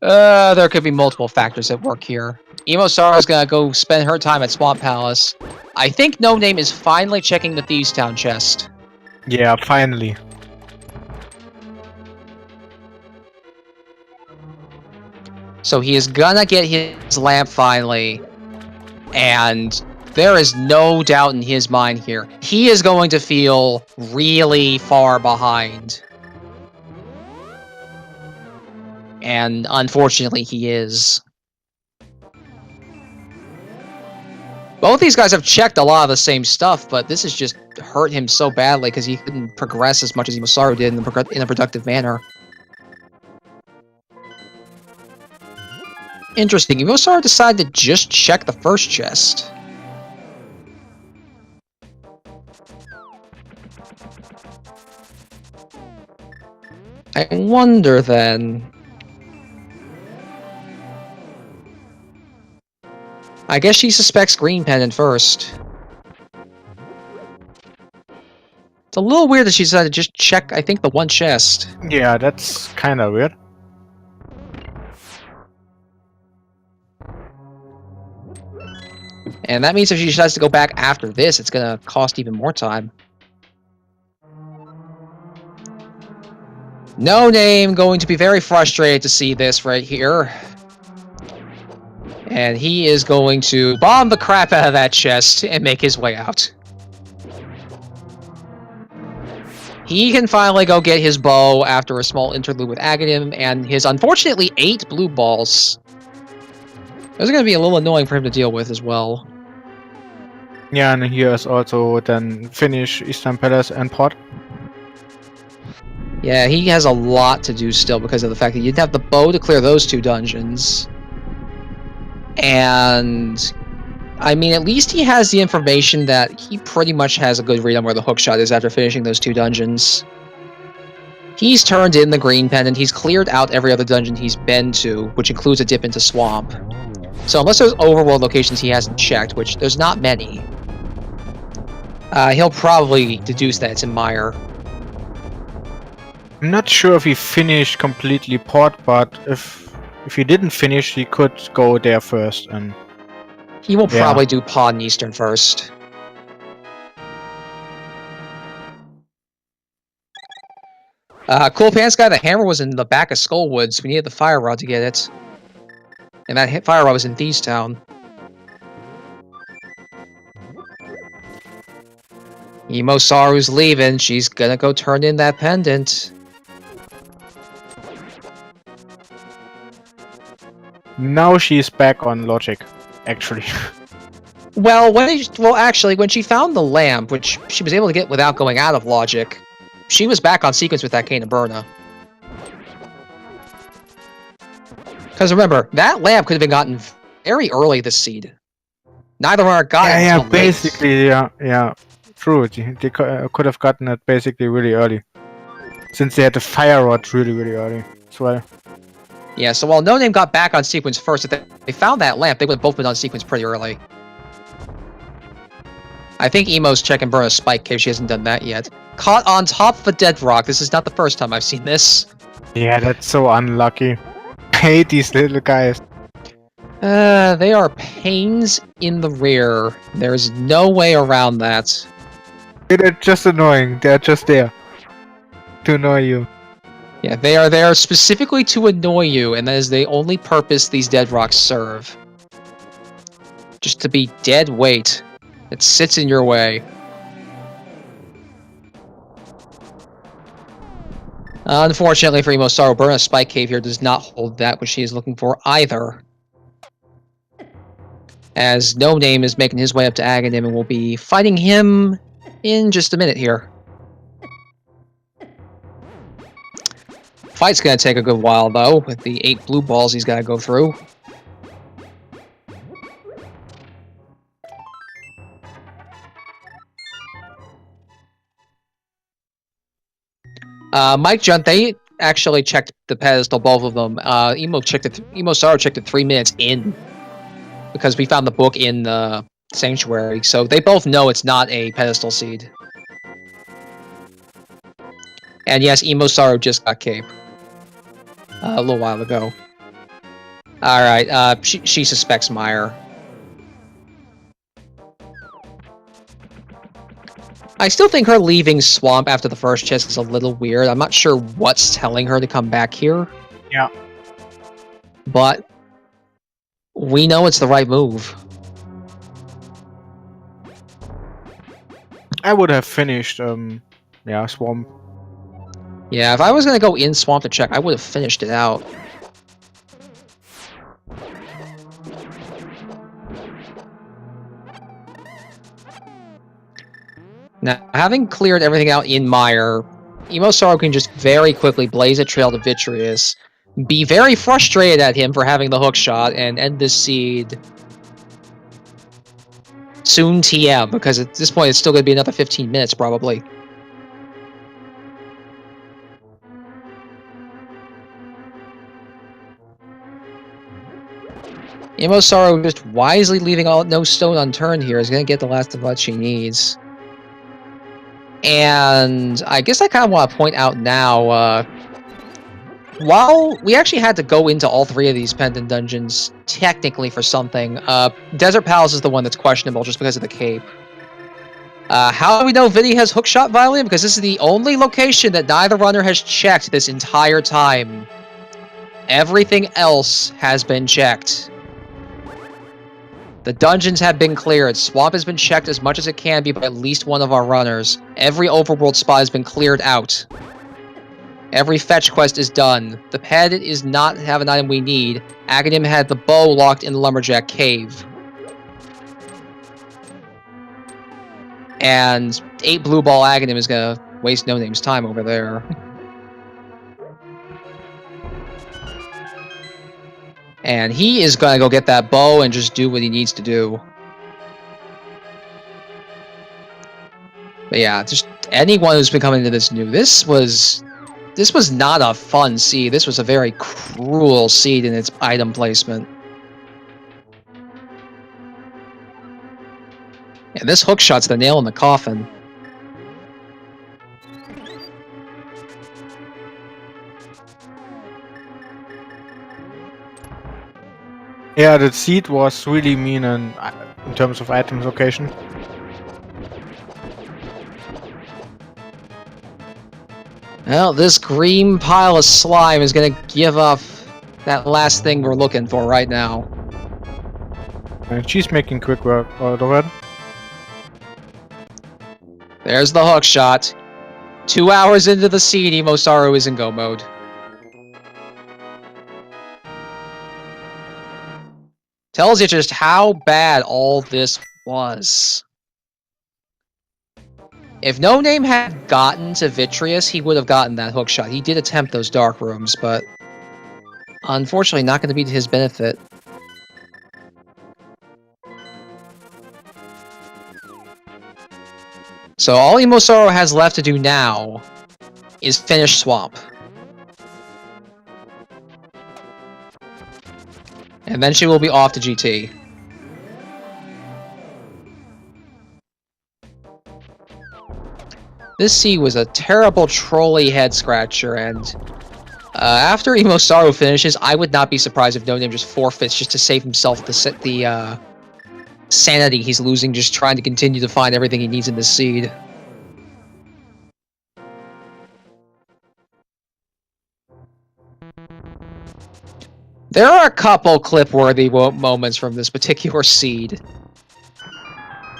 B: There could be multiple factors at work here. EmoSaru is gonna go spend her time at Swamp Palace. I think No Name is finally checking the Thieves Town chest.
A: Yeah, finally.
B: So he is gonna get his lamp finally, and there is no doubt in his mind here. He is going to feel really far behind. And unfortunately, he is. Both these guys have checked a lot of the same stuff, but this has just hurt him so badly because he couldn't progress as much as EmoSaru did in a productive manner. Interesting. EmoSaru decided to just check the first chest. I wonder then. I guess she suspects green pendant first. It's a little weird that she decided to just check, I think, the one chest.
A: Yeah, that's kinda weird.
B: And that means if she decides to go back after this, it's gonna cost even more time. No Name going to be very frustrated to see this right here. And he is going to bomb the crap out of that chest and make his way out. He can finally go get his bow after a small interlude with Aghanim and his unfortunately 8 blue balls. Those are going to be a little annoying for him to deal with as well.
A: Yeah, and here is also then finish Eastern Palace and Port.
B: Yeah, he has a lot to do still because of the fact that you didn't have the bow to clear those 2 dungeons. And I mean, at least he has the information that he pretty much has a good read on where the hookshot is after finishing those 2 dungeons. He's turned in the green pendant, he's cleared out every other dungeon he's been to, which includes a dip into Swamp. So unless there's overworld locations he hasn't checked, which there's not many, he'll probably deduce that it's in Mire.
A: I'm not sure if he finished completely Port, but if he didn't finish, he could go there first. And
B: He will probably do Pod and Eastern first. Cool Pants Guy, the hammer was in the back of Skullwoods. We needed the fire rod to get it. And that fire rod was in Thieves Town. EmoSaru's leaving. She's gonna go turn in that pendant.
A: now she's back on logic, actually.
B: Well, actually, when she found the lamp, which she was able to get without going out of logic, she was back on sequence with that Cane of Burna. Because remember, that lamp could have been gotten very early this seed. Neither one got it
A: Yeah,
B: until late.
A: basically, yeah. True, they could have gotten it basically really early. Since they had the fire rod really early as well.
B: Yeah, so while No Name got back on sequence first, if they found that lamp, they would have both been on sequence pretty early. I think Emo's checking burn a spike cave. She hasn't done that yet. Caught on top of a dead rock. This is not the first time I've seen this.
A: Yeah, that's so unlucky. I hate these little guys.
B: They are pains in the rear. There's no way around that.
A: They're just annoying. They're just there to annoy you.
B: Yeah, they are there specifically to annoy you, and that is the only purpose these dead rocks serve. Just to be dead weight that sits in your way. Unfortunately for EmoSaru, Burn a Spike Cave here does not hold that which she is looking for either. As No Name is making his way up to Aghanim and will be fighting him in just a minute here. Fight's gonna take a good while though, with the 8 blue balls he's gotta go through. Mike Junt, they actually checked the pedestal, both of them. EmoSaru checked it 3 minutes in, because we found the book in the sanctuary, so they both know it's not a pedestal seed. And yes, EmoSaru just got cape. A little while ago. Alright, she suspects Meyer. I still think her leaving Swamp after the first chest is a little weird. I'm not sure what's telling her to come back here.
A: Yeah.
B: But we know it's the right move.
A: I would have finished, Swamp.
B: Yeah, if I was gonna go in Swamp to check, I would have finished it out. Now, having cleared everything out in Mire, EmoSaru can just very quickly blaze a trail to Vitreous, be very frustrated at him for having the hook shot, and end this seed soon TM, because at this point it's still going to be another 15 minutes, probably. EmoSaru just wisely leaving no stone unturned here is going to get the last of what she needs. And I guess I kind of want to point out now, while we actually had to go into all 3 of these pendant dungeons, technically for something, Desert Palace is the one that's questionable just because of the cape. How do we know Vinny has hookshot violin? Because this is the only location that neither runner has checked this entire time. Everything else has been checked. The dungeons have been cleared. Swamp has been checked as much as it can be by at least one of our runners. Every overworld spot has been cleared out. Every fetch quest is done. The ped is not have an item we need. Aghanim had the bow locked in the Lumberjack Cave. And 8 blue ball Aghanim is gonna waste No Name's time over there. And he is gonna go get that bow and just do what he needs to do. But yeah, just anyone who's been coming into this new, this was not a fun seed. This was a very cruel seed in its item placement. And this hookshot's the nail in the coffin.
A: Yeah, the seed was really mean in terms of item location.
B: Well, this green pile of slime is gonna give up that last thing we're looking for right now.
A: And she's making quick work out of it.
B: There's the hook shot. 2 hours into the seed, EmoSaru is in go mode. Tells you just how bad all this was. If No Name had gotten to Vitreous, he would have gotten that hook shot. He did attempt those dark rooms, but unfortunately not going to be to his benefit. So all EmoSaru has left to do now is finish Swamp. And then she will be off to GT. This seed was a terrible trolley head scratcher, and after EmoSaru finishes, I would not be surprised if NoName just forfeits just to save himself the sanity he's losing just trying to continue to find everything he needs in this seed. There are a couple clip-worthy moments from this particular seed.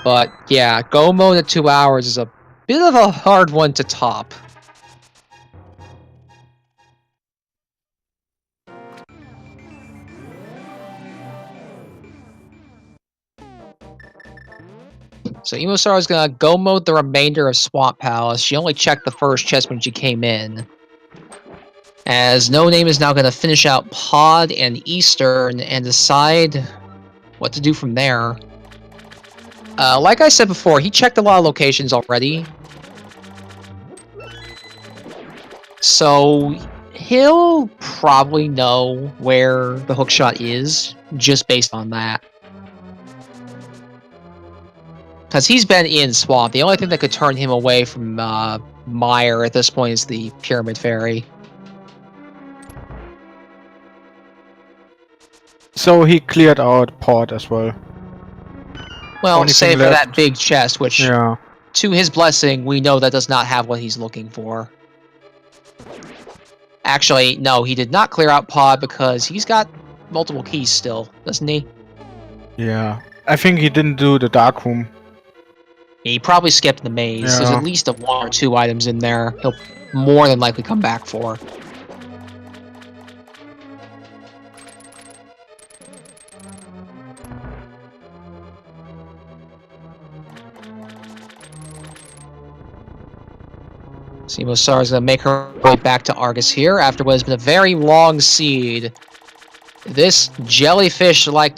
B: But yeah, Go mode at 2 hours is a bit of a hard one to top. So EmoSaru is gonna Go mode the remainder of Swamp Palace. She only checked the first chest when she came in. As NoName is now gonna finish out Pod and Eastern and decide what to do from there. Like I said before, he checked a lot of locations already. So he'll probably know where the hookshot is, just based on that. Because he's been in Swamp. The only thing that could turn him away from Meyer at this point is the Pyramid Fairy.
A: So he cleared out Port as well.
B: Well,
A: Only
B: save
A: thing
B: for
A: left.
B: that big chest, which,
A: Yeah.
B: to his blessing, we know that does not have what he's looking for. Actually, no, he did not clear out Pod because he's got multiple keys still, doesn't he?
A: Yeah. I think he didn't do the dark room.
B: He probably skipped the maze.
A: Yeah.
B: There's at least 1 or 2 items in there he'll more than likely come back for. So EmoSaru's gonna make her way back to Argus here after what has been a very long seed. This jellyfish-like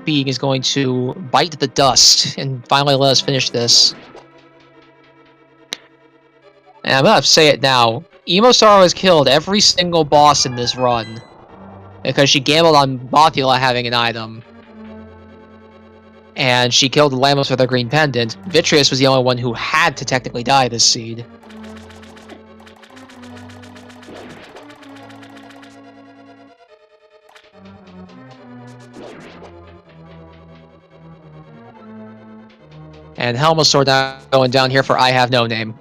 B: being is going to bite the dust and finally let us finish this. And I'm gonna say it now. EmoSaru has killed every single boss in this run because she gambled on Mothula having an item. And she killed the Lamos with her green pendant. Vitreous was the only one who had to technically die this seed. And Helmasaur now going down here for IHaveNoName.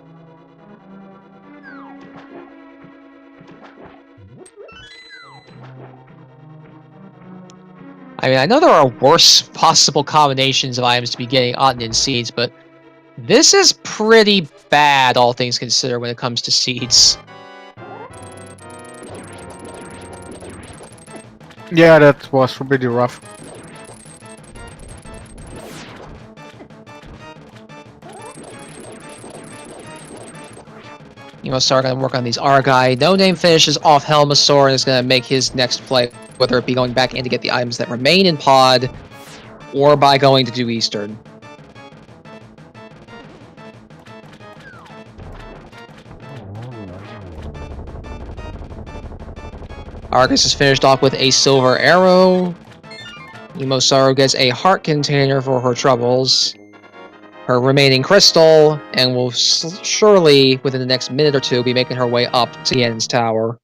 B: I mean, I know there are worse possible combinations of items to be getting in seeds, but this is pretty bad, all things considered, when it comes to seeds.
A: Yeah, that was pretty rough.
B: EmoSaru gonna work on these Argai. NoName finishes off Helmasaur and is gonna make his next play, whether it be going back in to get the items that remain in Pod, or by going to do Eastern. Argus is finished off with a silver arrow. EmoSaru gets a heart container for her troubles. Her remaining crystal, and will surely, within the next minute or two, be making her way up to Yen's tower.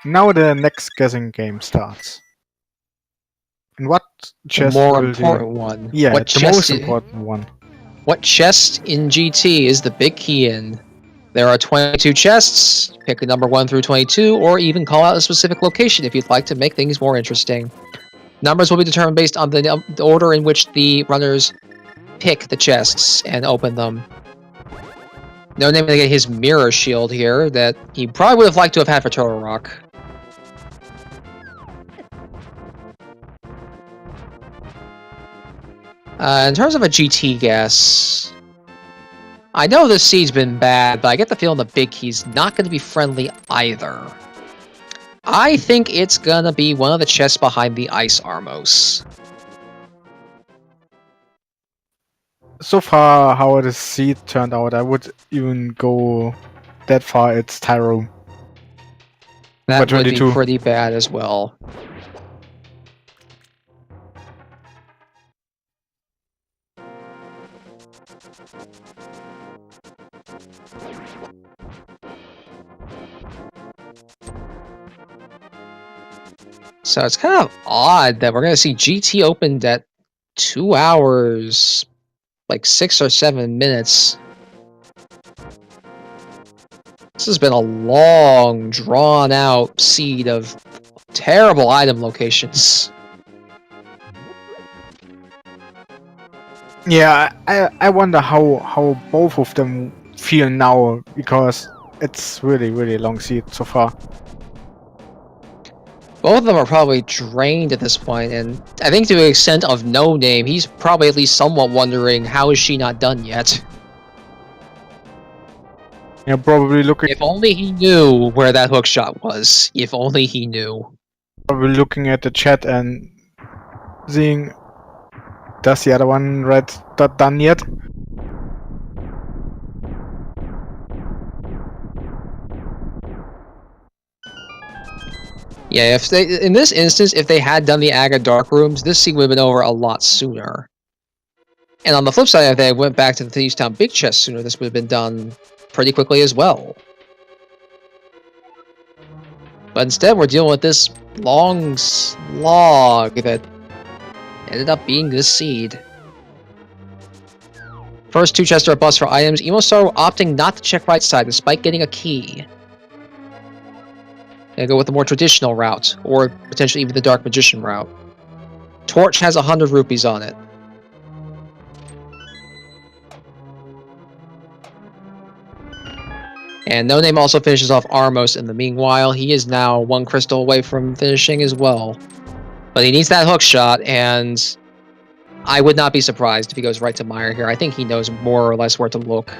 A: Now the next guessing game starts. And what chest
B: The more
A: will
B: important one.
A: Yeah,
B: What
A: the
B: chest
A: most important one.
B: What chest in GT is the big key in? There are 22 chests. Pick a number 1 through 22, or even call out a specific location if you'd like to make things more interesting. Numbers will be determined based on the order in which the runners pick the chests and open them. NoName gonna get his mirror shield here that he probably would have liked to have had for Turtle Rock. In terms of a GT guess, I know this seed's been bad, but I get the feeling the big key's not going to be friendly either. I think it's gonna be one of the chests behind the Ice Armos.
A: So far, how the seed turned out, I would even go that far. It's Tyrone.
B: That would be
A: 22.
B: pretty bad as well. So it's kind of odd that we're going to see GT opened at 2 hours, like 6 or 7 minutes. This has been a long, drawn-out seed of terrible item locations.
A: Yeah, I wonder how both of them feel now, because it's really a long seed so far.
B: Both of them are probably drained at this point, and I think to the extent of No Name, he's probably at least somewhat wondering, how is she not done yet?
A: Yeah, probably looking
B: If only he knew where that hookshot was. If only he knew.
A: at the chat and seeing, does the other one write that done yet?
B: Yeah, if they, in this instance, if they had done the Aga Dark Rooms, this scene would have been over a lot sooner. And on the flip side, if they went back to the Thieves Town Big Chest sooner, this would have been done pretty quickly as well. But instead, we're dealing with this long slog that ended up being this seed. First 2 chests are a bust for items. EmoSaru opting not to check right side despite getting a key. Gonna go with the more traditional route, or potentially even the Dark Magician route. Torch has 100 rupees on it. And No Name also finishes off Armos in the meanwhile. He is now 1 crystal away from finishing as well. But he needs that hook shot, and I would not be surprised if he goes right to Meyer here. I think he knows more or less where to look.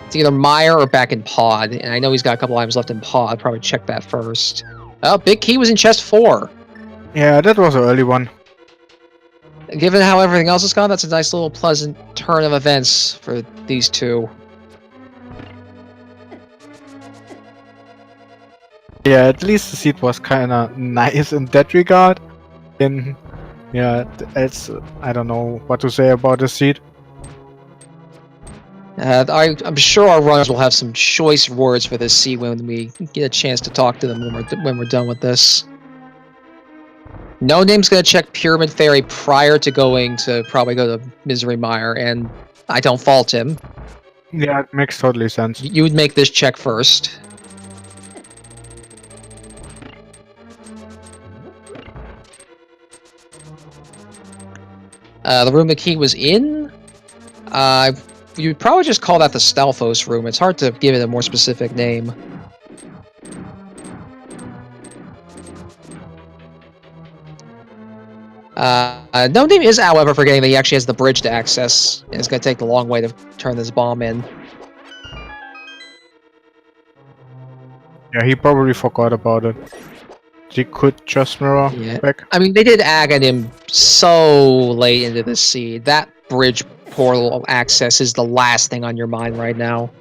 B: It's either Meyer or back in Pod, and I know he's got a couple items left in Pod. Probably check that first. Oh, Big Key was in chest 4.
A: Yeah, that was an early one.
B: Given how everything else has gone, that's a nice little pleasant turn of events for these two.
A: Yeah, at least the seed was kind of nice in that regard. And yeah, it's, I don't know what to say about the seed.
B: I'm sure our runners will have some choice words for this seed when we get a chance to talk to them when we're done with this. No Name's gonna check Pyramid Fairy prior to going to probably go to Misery Mire, and I don't fault him.
A: Yeah, it makes totally sense.
B: You would make this check first. The room the key was in? You'd probably just call that the Stalfos room. It's hard to give it a more specific name. No Name is, however, forgetting that he actually has the bridge to access, and it's going to take the long way to turn this bomb in.
A: Yeah, he probably forgot about it. He could just mirror back.
B: I mean, they did ag at him so late into the seed. That bridge portal access is the last thing on your mind right now.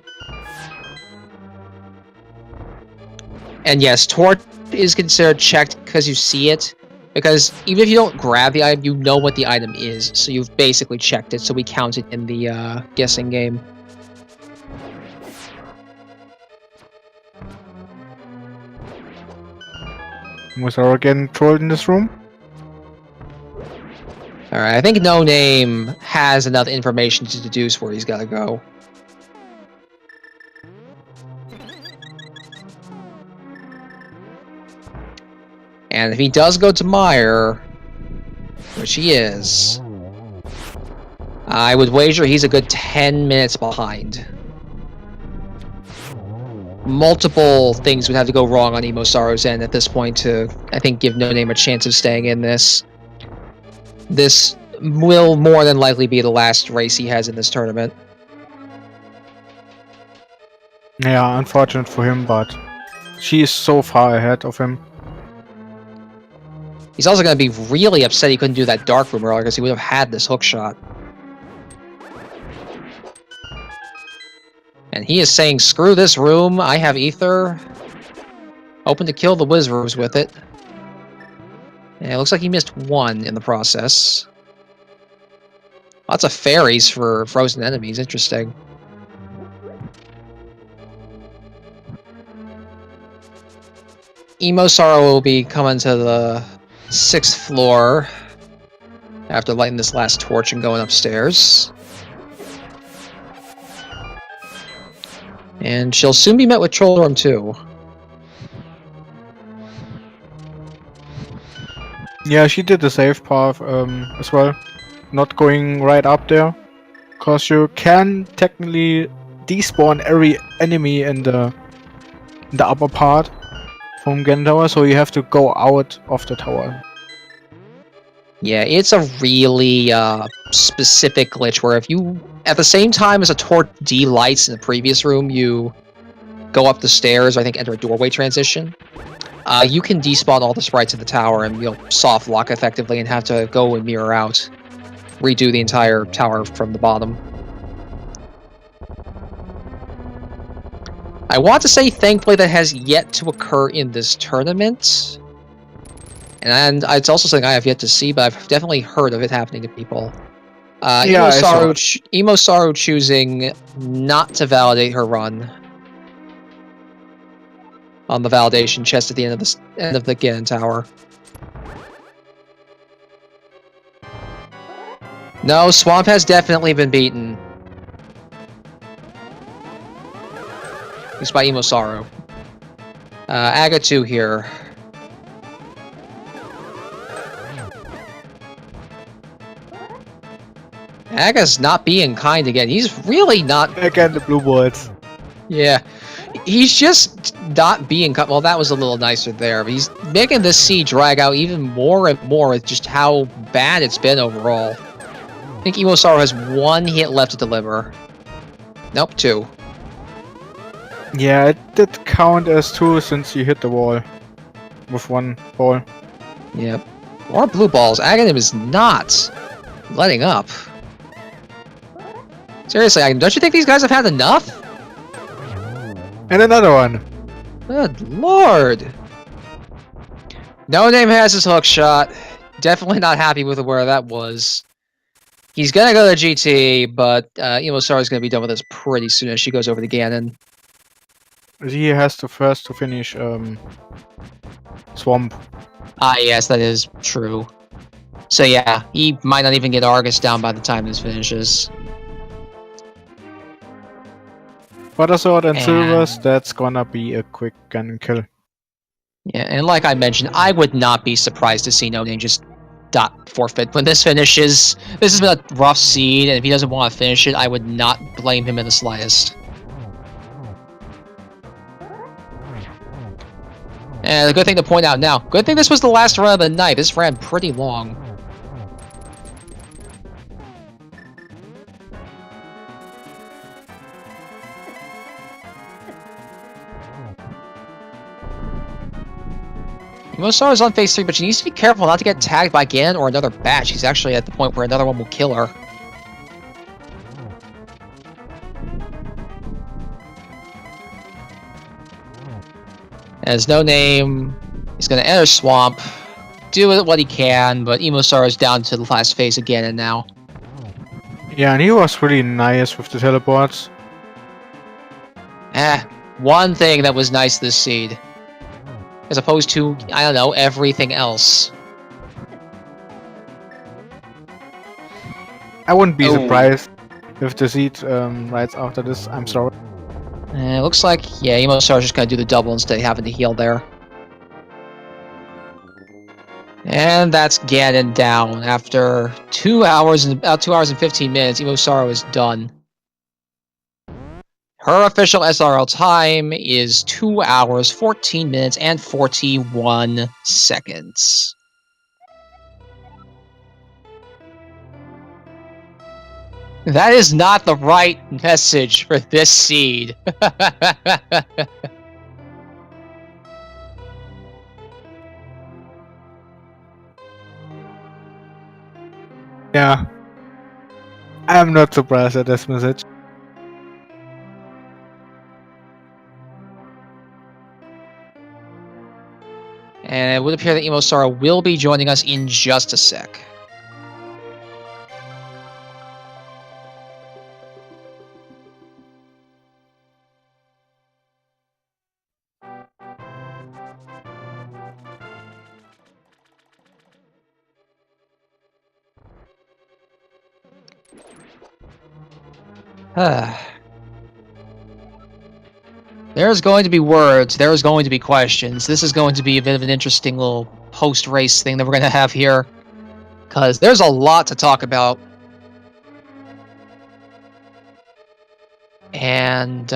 B: And yes, Torch is considered checked because you see it. Because even if you don't grab the item, you know what the item is. So you've basically checked it, so we count it in the guessing game.
A: Was Aura getting trolled in this room?
B: Alright, I think No Name has enough information to deduce where he's got to go. And if he does go to Meyer, which he is, I would wager he's a good 10 minutes behind. Multiple things would have to go wrong on EmoSaru's end at this point to, I think, give No Name a chance of staying in this. This will more than likely be the last race he has in this tournament.
A: Yeah, unfortunate for him, but she is so far ahead of him.
B: He's also going to be really upset he couldn't do that dark room earlier because he would have had this hook shot. And he is saying, screw this room, I have ether. Open to kill the Wizards with it. And it looks like he missed 1 in the process. Lots of fairies for frozen enemies, interesting. EmoSaru will be coming to the 6th floor after lighting this last torch and going upstairs. And she'll soon be met with Troll Room 2.
A: Yeah, she did the safe path as well. Not going right up there. Because you can technically despawn every enemy in the upper part from Gen Tower, so you have to go out of the tower.
B: Yeah, it's a really specific glitch where if you, at the same time as a torch D-lights in the previous room, you go up the stairs, I think enter a doorway transition, you can despawn all the sprites in the tower and you'll soft lock effectively and have to go and mirror out. Redo the entire tower from the bottom. I want to say, thankfully, that has yet to occur in this tournament. And it's also something I have yet to see, but I've definitely heard of it happening to people.
A: Yeah, I saw it.
B: EmoSaru choosing not to validate her run on the validation chest at the end of the Ganon Tower. No, Swamp has definitely been beaten. At least by EmoSaru. Agatu here. Aga's not being kind again. He's really not...
A: Again, the blue boards.
B: Yeah. He's just not being cut. Well, that was a little nicer there. But he's making this seed drag out even more and more with just how bad it's been overall. I think EmoSaru has 1 hit left to deliver. Nope, 2.
A: Yeah, it did count as 2 since you hit the wall with 1 ball.
B: Yep. More blue balls. Aghanim is not letting up. Seriously, Aghanim, don't you think these guys have had enough?
A: And another one.
B: Good lord. No Name has his hook shot. Definitely not happy with where that was. He's gonna go to GT, but EmoSaru is gonna be done with this pretty soon as she goes over to Ganon.
A: He has to first to finish Swamp.
B: Ah, yes, that is true. So yeah, he might not even get Argus down by the time this finishes.
A: Butter Sword and Silvers, that's gonna be a quick gun kill.
B: Yeah, and like I mentioned, I would not be surprised to see No Name just dot forfeit when this finishes. This has been a rough seed, and if he doesn't want to finish it, I would not blame him in the slightest. And a good thing to point out now, good thing this was the last run of the night. This ran pretty long. EmoSaru is on phase 3, but she needs to be careful not to get tagged by Ganon or another bat. She's actually at the point where another one will kill her. As No Name, he's going to enter Swamp, do what he can, but EmoSaru is down to the last phase of Ganon now.
A: Yeah, and he was really nice with the teleports.
B: One thing that was nice this seed. As opposed to, I don't know, everything else.
A: I wouldn't be surprised if the seed rides after this. I'm sorry.
B: It looks like, yeah, EmoSaru's just gonna do the double instead of having to heal there. And that's Ganon down. After about 2 hours and 15 minutes, EmoSaru is done. Her official SRL time is 2 hours, 14 minutes, and 41 seconds. That is not the right message for this seed.
A: Yeah. I'm not surprised at this message.
B: And it would appear that EmoSaru will be joining us in just a sec. There's going to be words. There's going to be questions. This is going to be a bit of an interesting little post-race thing that we're going to have here. Because there's a lot to talk about. And,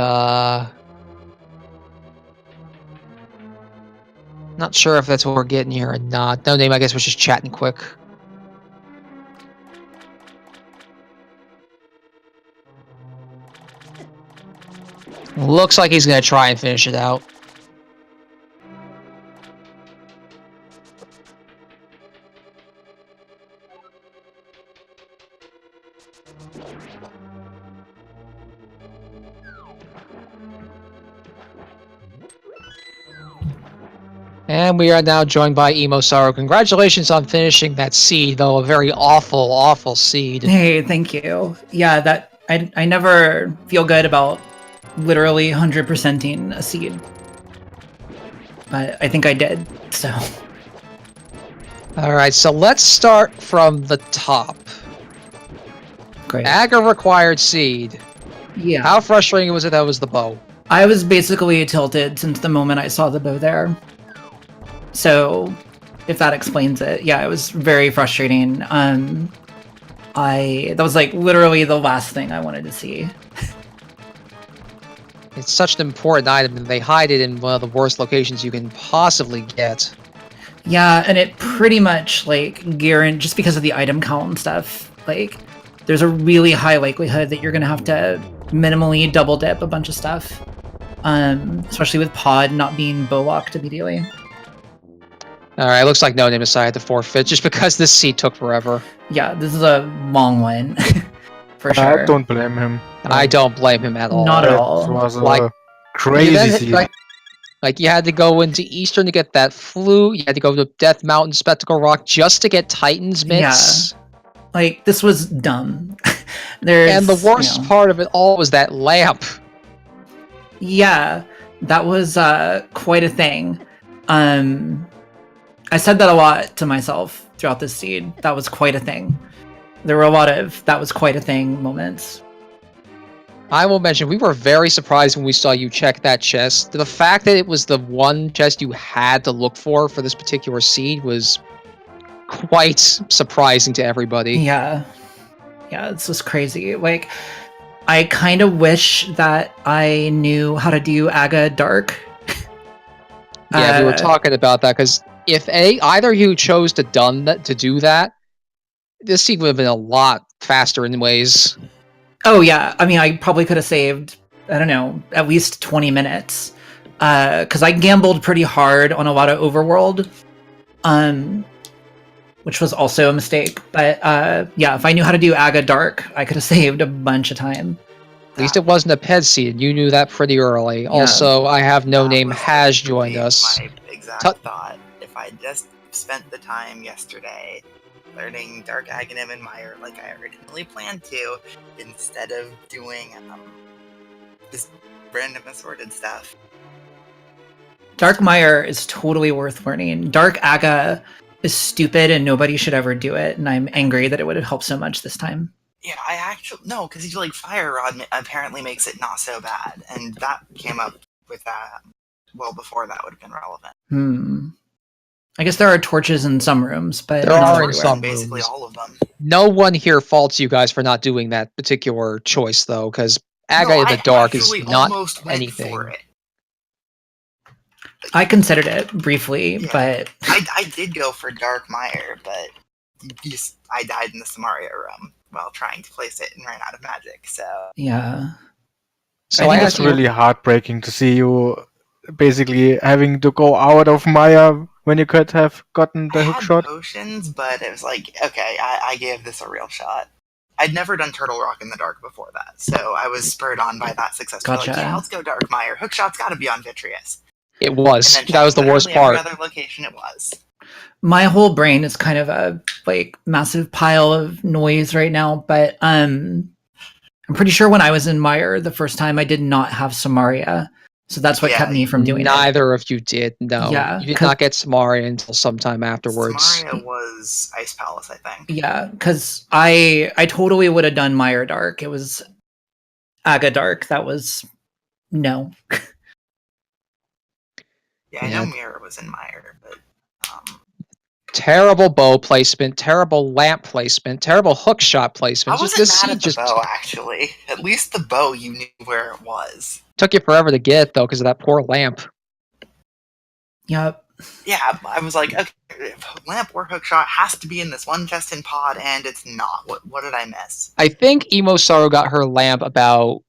B: not sure if that's what we're getting here or not. No name, I guess we're just chatting quick. Looks like he's going to try and finish it out. And we are now joined by EmoSaru. Congratulations on finishing that seed, though a very awful, awful seed.
C: Hey, thank you. Yeah, that I never feel good about literally 100%ing a seed. But I think I did, so.
B: Alright, so let's start from the top.
C: Great.
B: Aga required seed.
C: Yeah.
B: How frustrating was it that was the bow?
C: I was basically tilted since the moment I saw the bow there. So, if that explains it, yeah, it was very frustrating. That was like literally the last thing I wanted to see.
B: It's such an important item, and they hide it in one of the worst locations you can possibly get.
C: Yeah, and it pretty much like guaranteed, just because of the item count and stuff, like there's a really high likelihood that you're gonna have to minimally double dip a bunch of stuff. Especially with pod not being bow locked immediately.
B: Alright, looks like No Name decided to forfeit just because this seed took forever.
C: Yeah, this is a long one. For sure.
A: I don't blame him.
B: I don't blame him at all.
C: Not at
A: It
C: all.
A: was a
B: Like,
A: crazy seed.
B: Like you had to go into Eastern to get that flute, you had to go to Death Mountain Spectacle Rock just to get Titan's Mitts.
C: Yeah. Like, this was dumb. There's,
B: and the worst part of it all was that lamp.
C: Yeah, that was quite a thing. I said that a lot to myself throughout this seed. That was quite a thing. There were a lot of that was quite a thing moments.
B: I will mention, we were very surprised when we saw you check that chest. The fact that it was the one chest you had to look for this particular seed was quite surprising to everybody.
C: Yeah. Yeah, this was crazy. Like, I kind of wish that I knew how to do Aga Dark.
B: Yeah, we were talking about that, because if either of you chose to do that, this seed would have been a lot faster in ways.
C: Oh yeah, I mean, I probably could have saved, I don't know, at least 20 minutes. Because I gambled pretty hard on a lot of overworld, which was also a mistake. But yeah, if I knew how to do Aga Dark, I could have saved a bunch of time.
B: At least it wasn't a ped seed, and you knew that pretty early. Yeah. Also, IHaveNoName has joined us.
D: My exact thought. If I just spent the time yesterday learning Dark Aghanim and Meyer like I originally planned to, instead of doing this random assorted stuff.
C: Dark Meyer is totally worth learning. Dark Aga is stupid and nobody should ever do it, and I'm angry that it would have helped so much this time.
D: Yeah, I actually no, because he's like Fire Rod apparently makes it not so bad, and that came up with that well before that would have been relevant.
C: I guess there are torches in some rooms, but
B: there are in some
D: basically
B: rooms.
D: All of them.
B: No one here faults you guys for not doing that particular choice, though, because Aga in the Dark is not anything.
D: For it.
C: I considered it briefly, yeah. But
D: I did go for Dark Meyer, but I died in the Samaria room while trying to place it and ran out of magic. So
C: yeah.
A: So I think it's really heartbreaking to see you basically having to go out of Maya when you could have gotten the hook shot.
D: Potions, but it was like, okay, I gave this a real shot. I'd never done Turtle Rock in the Dark before that, so I was spurred on by that success.
C: Gotcha.
D: Like, yeah, let's go Dark Meyer. Hookshot's got to be on Vitreous.
B: It was. That was the worst part.
D: Every other location it was.
C: My whole brain is kind of a massive pile of noise right now, but I'm pretty sure when I was in Meyer the first time I did not have Samaria. So that's what
D: Yeah,
C: kept me from doing it.
B: Neither of you did. No,
C: Yeah,
B: you did
C: 'cause-
B: not get Samaria until sometime afterwards.
D: Samaria was Ice Palace, I think.
C: Yeah, because I totally would have done Mire Dark. It was Aga Dark. That was no.
D: Yeah, I
B: Yeah.
D: know Mirror was in Mire, but
B: Terrible bow placement, terrible lamp placement, terrible hook shot
D: I
B: placement.
D: wasn't
B: This
D: mad
B: seed
D: at the
B: just
D: bow, actually. At least the bow, you knew where it was.
B: took you forever to get, though, because of that poor lamp.
C: Yep.
D: Yeah, I was like, okay, lamp or hookshot has to be in this one chest in pod, and it's not. What did I miss?
B: I think EmoSaru got her lamp about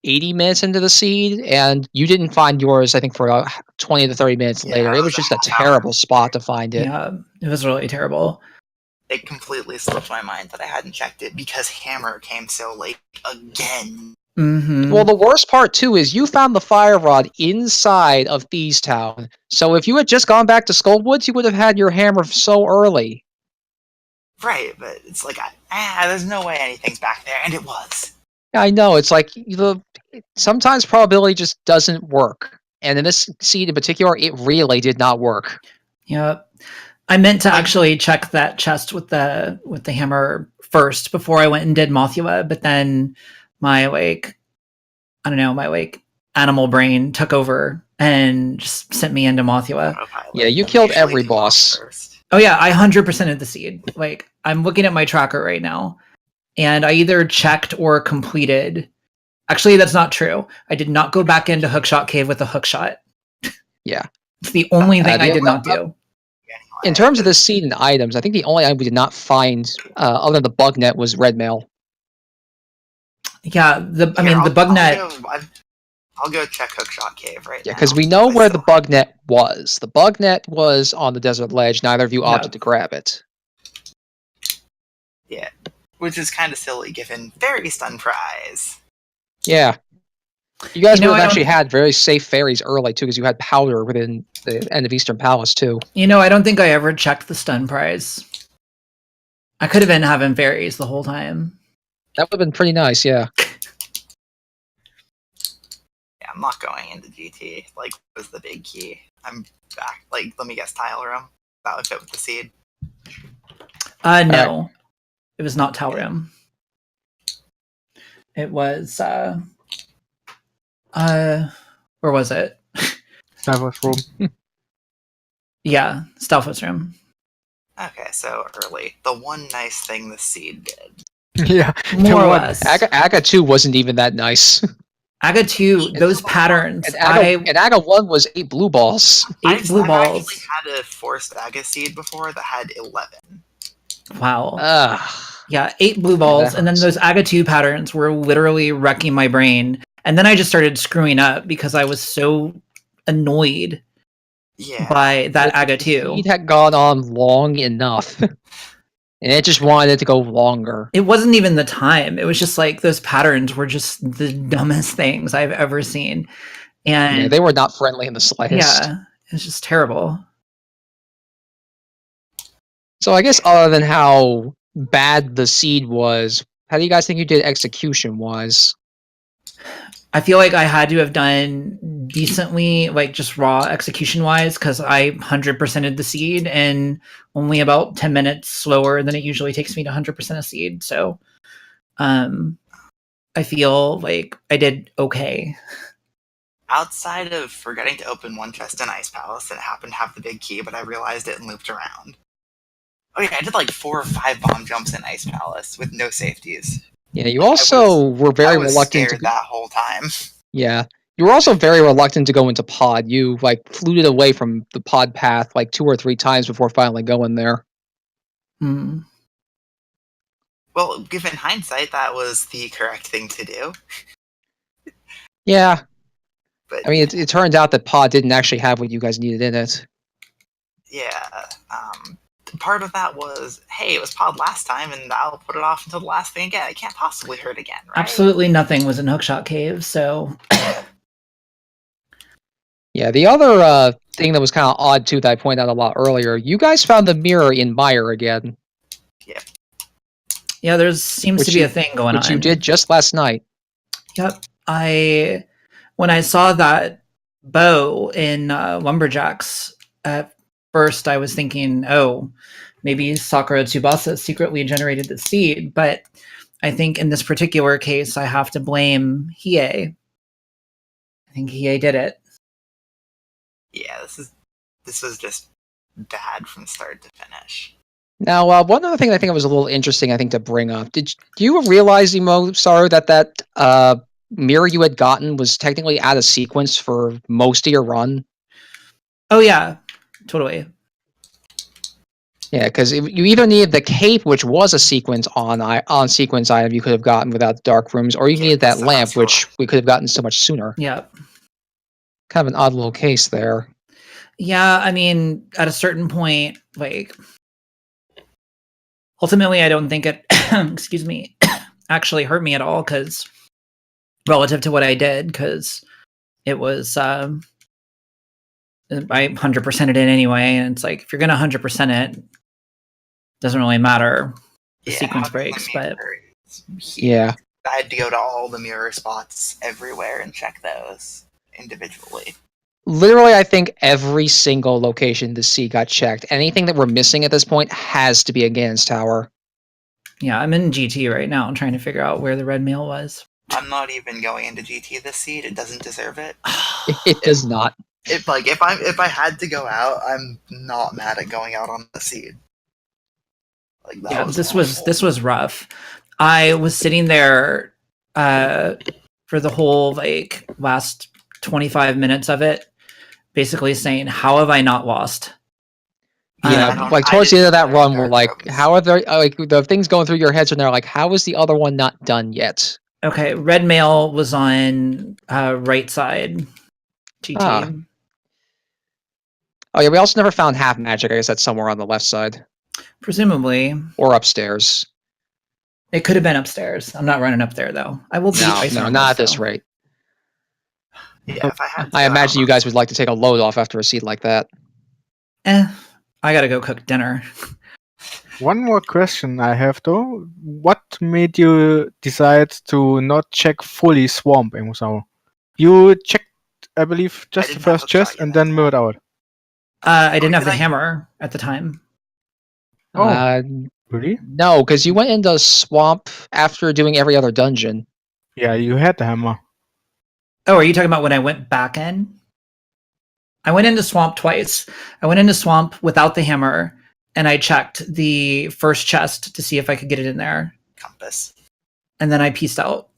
B: 80 minutes into the seed, and you didn't find yours, I think, for 20 to 30 minutes
D: Yeah,
B: later.
D: it
B: It
D: was
B: was
D: a
B: just a
D: half hour.
B: terrible spot to find it.
C: Yeah, it was really terrible.
D: It completely slipped my mind that I hadn't checked it because Hammer came so late again.
C: Mm-hmm.
B: Well, the worst part, too, is you found the fire rod inside of Thieves Town. So if you had just gone back to Skullwoods, you would have had your hammer so early.
D: Right, but it's like, there's no way anything's back there, and it was.
B: I know, it's like sometimes probability just doesn't work. And in this seed in particular, it really did not work.
C: Yep. I meant to actually check that chest with the hammer first before I went and did Mothua, but then my animal brain took over and just sent me into Mothua.
B: Yeah, you killed every boss.
C: Oh yeah, I 100%ed the seed. Like, I'm looking at my tracker right now, and I either checked or completed. Actually, that's not true. I did not go back into Hookshot Cave with a hookshot.
B: Yeah.
C: It's the only thing I did not do.
B: In terms of the seed and items, I think the only item we did not find, other than the bug net, was red mail.
C: Yeah, the bug net.
D: I'll go check Hookshot Cave right now.
B: Yeah, because we know where the bug net was. The bug net was on the desert ledge. Neither of you opted to grab it.
D: Yeah, which is kind of silly given Fairy Stun Prize.
B: Yeah. You guys would have actually had very safe fairies early, too, because you had powder within the end of Eastern Palace, too.
C: I don't think I ever checked the stun prize. I could have been having fairies the whole time.
B: That would have been pretty nice, yeah.
D: Yeah, I'm not going into GT. Like, was the big key. I'm back. Like, let me guess, tile room. That would fit with the seed.
C: No. It was not tile room. It was, where was it?
A: Stalfos room.
C: Yeah, Stalfos room.
D: Okay, so early. The one nice thing the seed did.
A: Yeah,
C: More or less.
B: Aga 2 wasn't even that nice.
C: Aga 2, those patterns.
B: And Aga 1 was 8 blue balls.
C: 8 blue balls.
D: I've actually had a forced Aga seed before that had 11.
C: Wow. Yeah, 8 blue balls, and then those Aga 2 patterns were literally wrecking my brain. And then I just started screwing up because I was so annoyed by that Aga 2.
B: It had gone on long enough. And it just wanted it to go longer.
C: It wasn't even the time. It was just like those patterns were just the dumbest things I've ever seen. And
B: yeah, they were not friendly in the slightest.
C: Yeah, it's just terrible.
B: So I guess other than how bad the seed was, how do you guys think you did execution-wise?
C: I feel like I had to have done decently, like just raw execution-wise, because I 100%ed the seed and only about 10 minutes slower than it usually takes me to 100% a seed. So I feel like I did okay.
D: Outside of forgetting to open one chest in Ice Palace, and it happened to have the big key, but I realized it and looped around. Oh yeah, I did like 4 or 5 bomb jumps in Ice Palace with no safeties.
B: Yeah, you also were very reluctant to
D: that whole time.
B: Yeah. You were also very reluctant to go into pod. You fluted away from the pod path 2 or 3 times before finally going there.
C: Mm.
D: Well, given hindsight, that was the correct thing to do.
B: Yeah.
D: But
B: I mean, it turned out that pod didn't actually have what you guys needed in it.
D: Yeah. Part of that was, hey, it was pod last time, and I'll put it off until the last thing again. It can't possibly hurt again, right?
C: Absolutely nothing was in Hookshot Cave, so...
B: Yeah, the other thing that was kind of odd, too, that I pointed out a lot earlier, you guys found the mirror in Mire again.
D: Yeah.
C: Yeah, there seems to be a thing going on.
B: Which you did just last night.
C: Yep. I when I saw that bow in Lumberjacks, at first I was thinking, oh, maybe Sakura Tsubasa secretly generated the seed, but I think in this particular case, I have to blame Hiei. I think Hiei did it.
D: Yeah, this was just bad from start to finish.
B: Now, one other thing I think was a little interesting, I think, to bring up. Do you realize, EmoSaru, that mirror you had gotten was technically out of sequence for most of your run?
C: Oh yeah, totally.
B: Yeah, because you either needed the cape, which was a sequence on sequence item you could have gotten without the dark rooms, or you needed that lamp, which we could have gotten so much sooner.
C: Yeah.
B: Kind of an odd little case there.
C: Yeah, I mean, at a certain point, like, ultimately, I don't think it, excuse me, actually hurt me at all, because relative to what I did, because it was, I 100%ed it anyway, and it's like, if you're going to 100% it, doesn't really matter. The sequence breaks, but
B: yeah.
D: I had to go to all the mirror spots everywhere and check those individually.
B: Literally, I think every single location the sea got checked. Anything that we're missing at this point has to be a Ganon's Tower.
C: Yeah, I'm in GT right now. I'm trying to figure out where the red mail was.
D: I'm not even going into GT this seed. It doesn't deserve it.
B: It does not.
D: If I had to go out, I'm not mad at going out on the seed. Like that
C: yeah,
D: was
C: this was rough. I was sitting there for the whole like last 25 minutes of it, basically saying, "How have I not lost?"
B: Yeah, like towards the end of that run, we're like, "How are there?" Like the things going through your heads are now like, "How is the other one not done yet?"
C: Okay, red mail was on right side GT.
B: Ah. Oh yeah, we also never found half magic. I guess that's somewhere on the left side,
C: presumably,
B: or upstairs.
C: It could have been upstairs. I'm not running up there though. I will.
B: No, not at this rate.
D: Yeah, if I had to
B: I imagine you guys would like to take a load off after a seed like that.
C: I gotta go cook dinner.
A: One more question I have though. What made you decide to not check fully Swamp, EmoSaru? You checked, I believe, just the first chest and then moved out.
C: I didn't have the hammer at the time.
A: Oh, really?
B: No, because you went into Swamp after doing every other dungeon.
A: Yeah, you had the hammer.
C: Oh, are you talking about when I went back in? I went into Swamp twice. I went into Swamp without the hammer, and I checked the first chest to see if I could get it in there.
D: Compass.
C: And then I pieced out.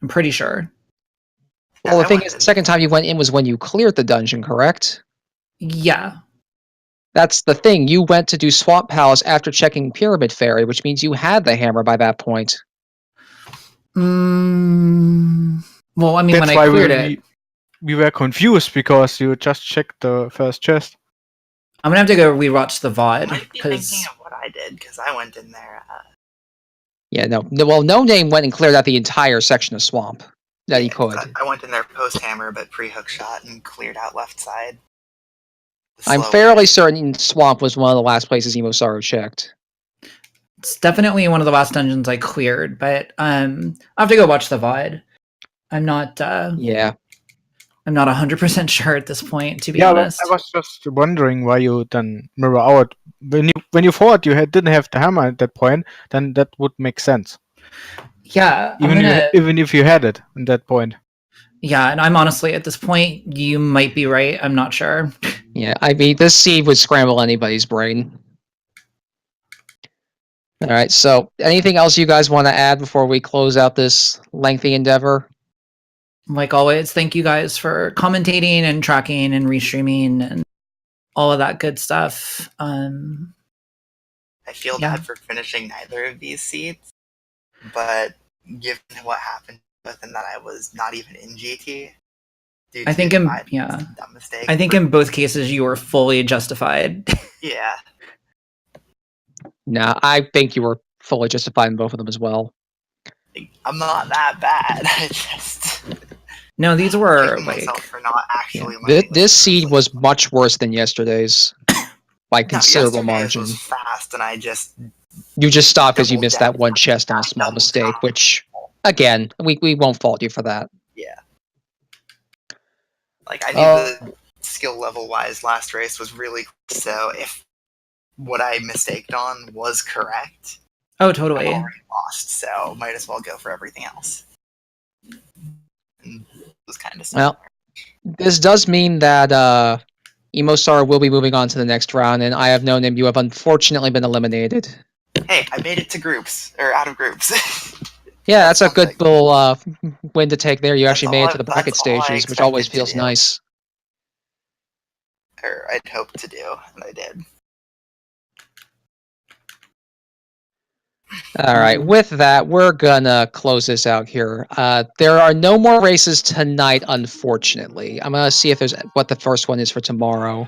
C: I'm pretty sure.
B: Well, the thing is, the second time you went in was when you cleared the dungeon, correct?
C: Yeah.
B: That's the thing. You went to do Swamp Palace after checking Pyramid Fairy, which means you had the hammer by that point.
C: Well, I mean,
A: That's
C: when
A: why
C: I cleared it,
A: we were confused because you just checked the first chest.
C: I'm gonna have to go rewatch the VOD
D: I might be
C: because
D: thinking of what I did because I went in there.
B: Yeah, no. Well, No Name went and cleared out the entire section of Swamp that he could.
D: I went in there post hammer, but pre hook shot and cleared out left side.
B: I'm fairly certain Swamp was one of the last places EmoSaru checked.
C: it's definitely one of the last dungeons I cleared. But I have to go watch the VOD. I'm not.
B: Yeah.
C: I'm not 100% sure at this point, to be
A: Yeah,
C: honest.
A: I was just wondering why you then mirror out. When you thought you didn't have the hammer at that point, then that would make sense.
C: Yeah,
A: even if you had it at that point.
C: Yeah, and I'm honestly at this point, you might be right. I'm not sure.
B: Yeah, I mean, this seed would scramble anybody's brain. All right, so anything else you guys want to add before we close out this lengthy endeavor?
C: Like always, thank you guys for commentating and tracking and restreaming and all of that good stuff.
D: I feel bad for finishing neither of these seeds, but given what happened within that, I was not even in GT.
C: I think in both cases you were fully justified.
D: Yeah.
B: Nah, I think you were fully justified in both of them as well.
D: I'm not that bad. I just
C: no, these were
D: myself for not actually.
B: This seed was much worse than yesterday's, by considerable margin.
D: Was fast, and
B: you just stopped because you missed that one chest on a small mistake, which again we won't fault you for that.
D: Yeah. Like, I knew the skill level wise last race was really close, so if what I mistaked on was correct,
C: Oh,
D: I
C: totally.
D: already lost, so might as well go for everything else. And it was kind of
B: Well, this does mean that EmoSaru will be moving on to the next round, and I have known him. You have unfortunately been eliminated.
D: Hey, I made it to groups, or out of groups.
B: Yeah, that's a
D: something.
B: good little win to take there. You
D: That's
B: actually made
D: all
B: it to the bracket
D: that's all I
B: stages, which always
D: expected to
B: feels
D: do.
B: nice.
D: Or I'd hoped to do, and I did.
B: All right, with that, we're gonna close this out here. There are no more races tonight, unfortunately. I'm gonna see if there's what the first one is for tomorrow.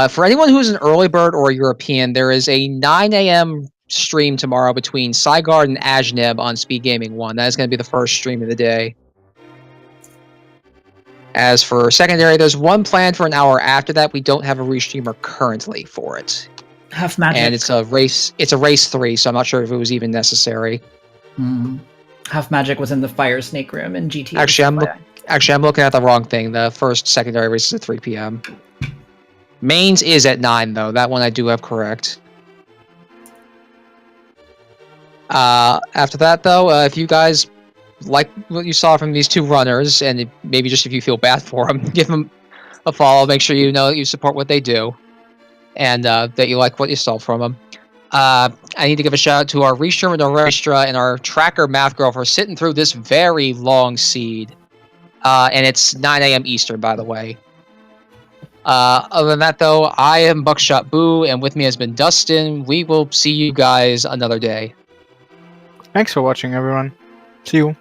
B: For anyone who's an early bird or a European, there is a 9 a.m. stream tomorrow between Sygard and Ajneb on Speed Gaming 1. That is going to be the first stream of the day. As for secondary, there's one planned for an hour after that. We don't have a restreamer currently for it.
C: Half Magic.
B: And it's a race 3, so I'm not sure if it was even necessary.
C: Half Magic was in the Fire Snake room in GTA.
B: Actually, I'm looking at the wrong thing. The first secondary race is at 3 p.m. Mains is at 9, though. That one I do have correct. After that, though, if you guys like what you saw from these two runners, and maybe just if you feel bad for them, give them a follow. Make sure you know that you support what they do, and that you like what you saw from them. I need to give a shout out to our restreamer Norestra and our tracker Math Girl for sitting through this very long seed. And it's 9 a.m. Eastern, by the way. Other than that, though, I am Buckshot Boo, and with me has been Dustin. We will see you guys another day.
A: Thanks for watching, everyone. See you.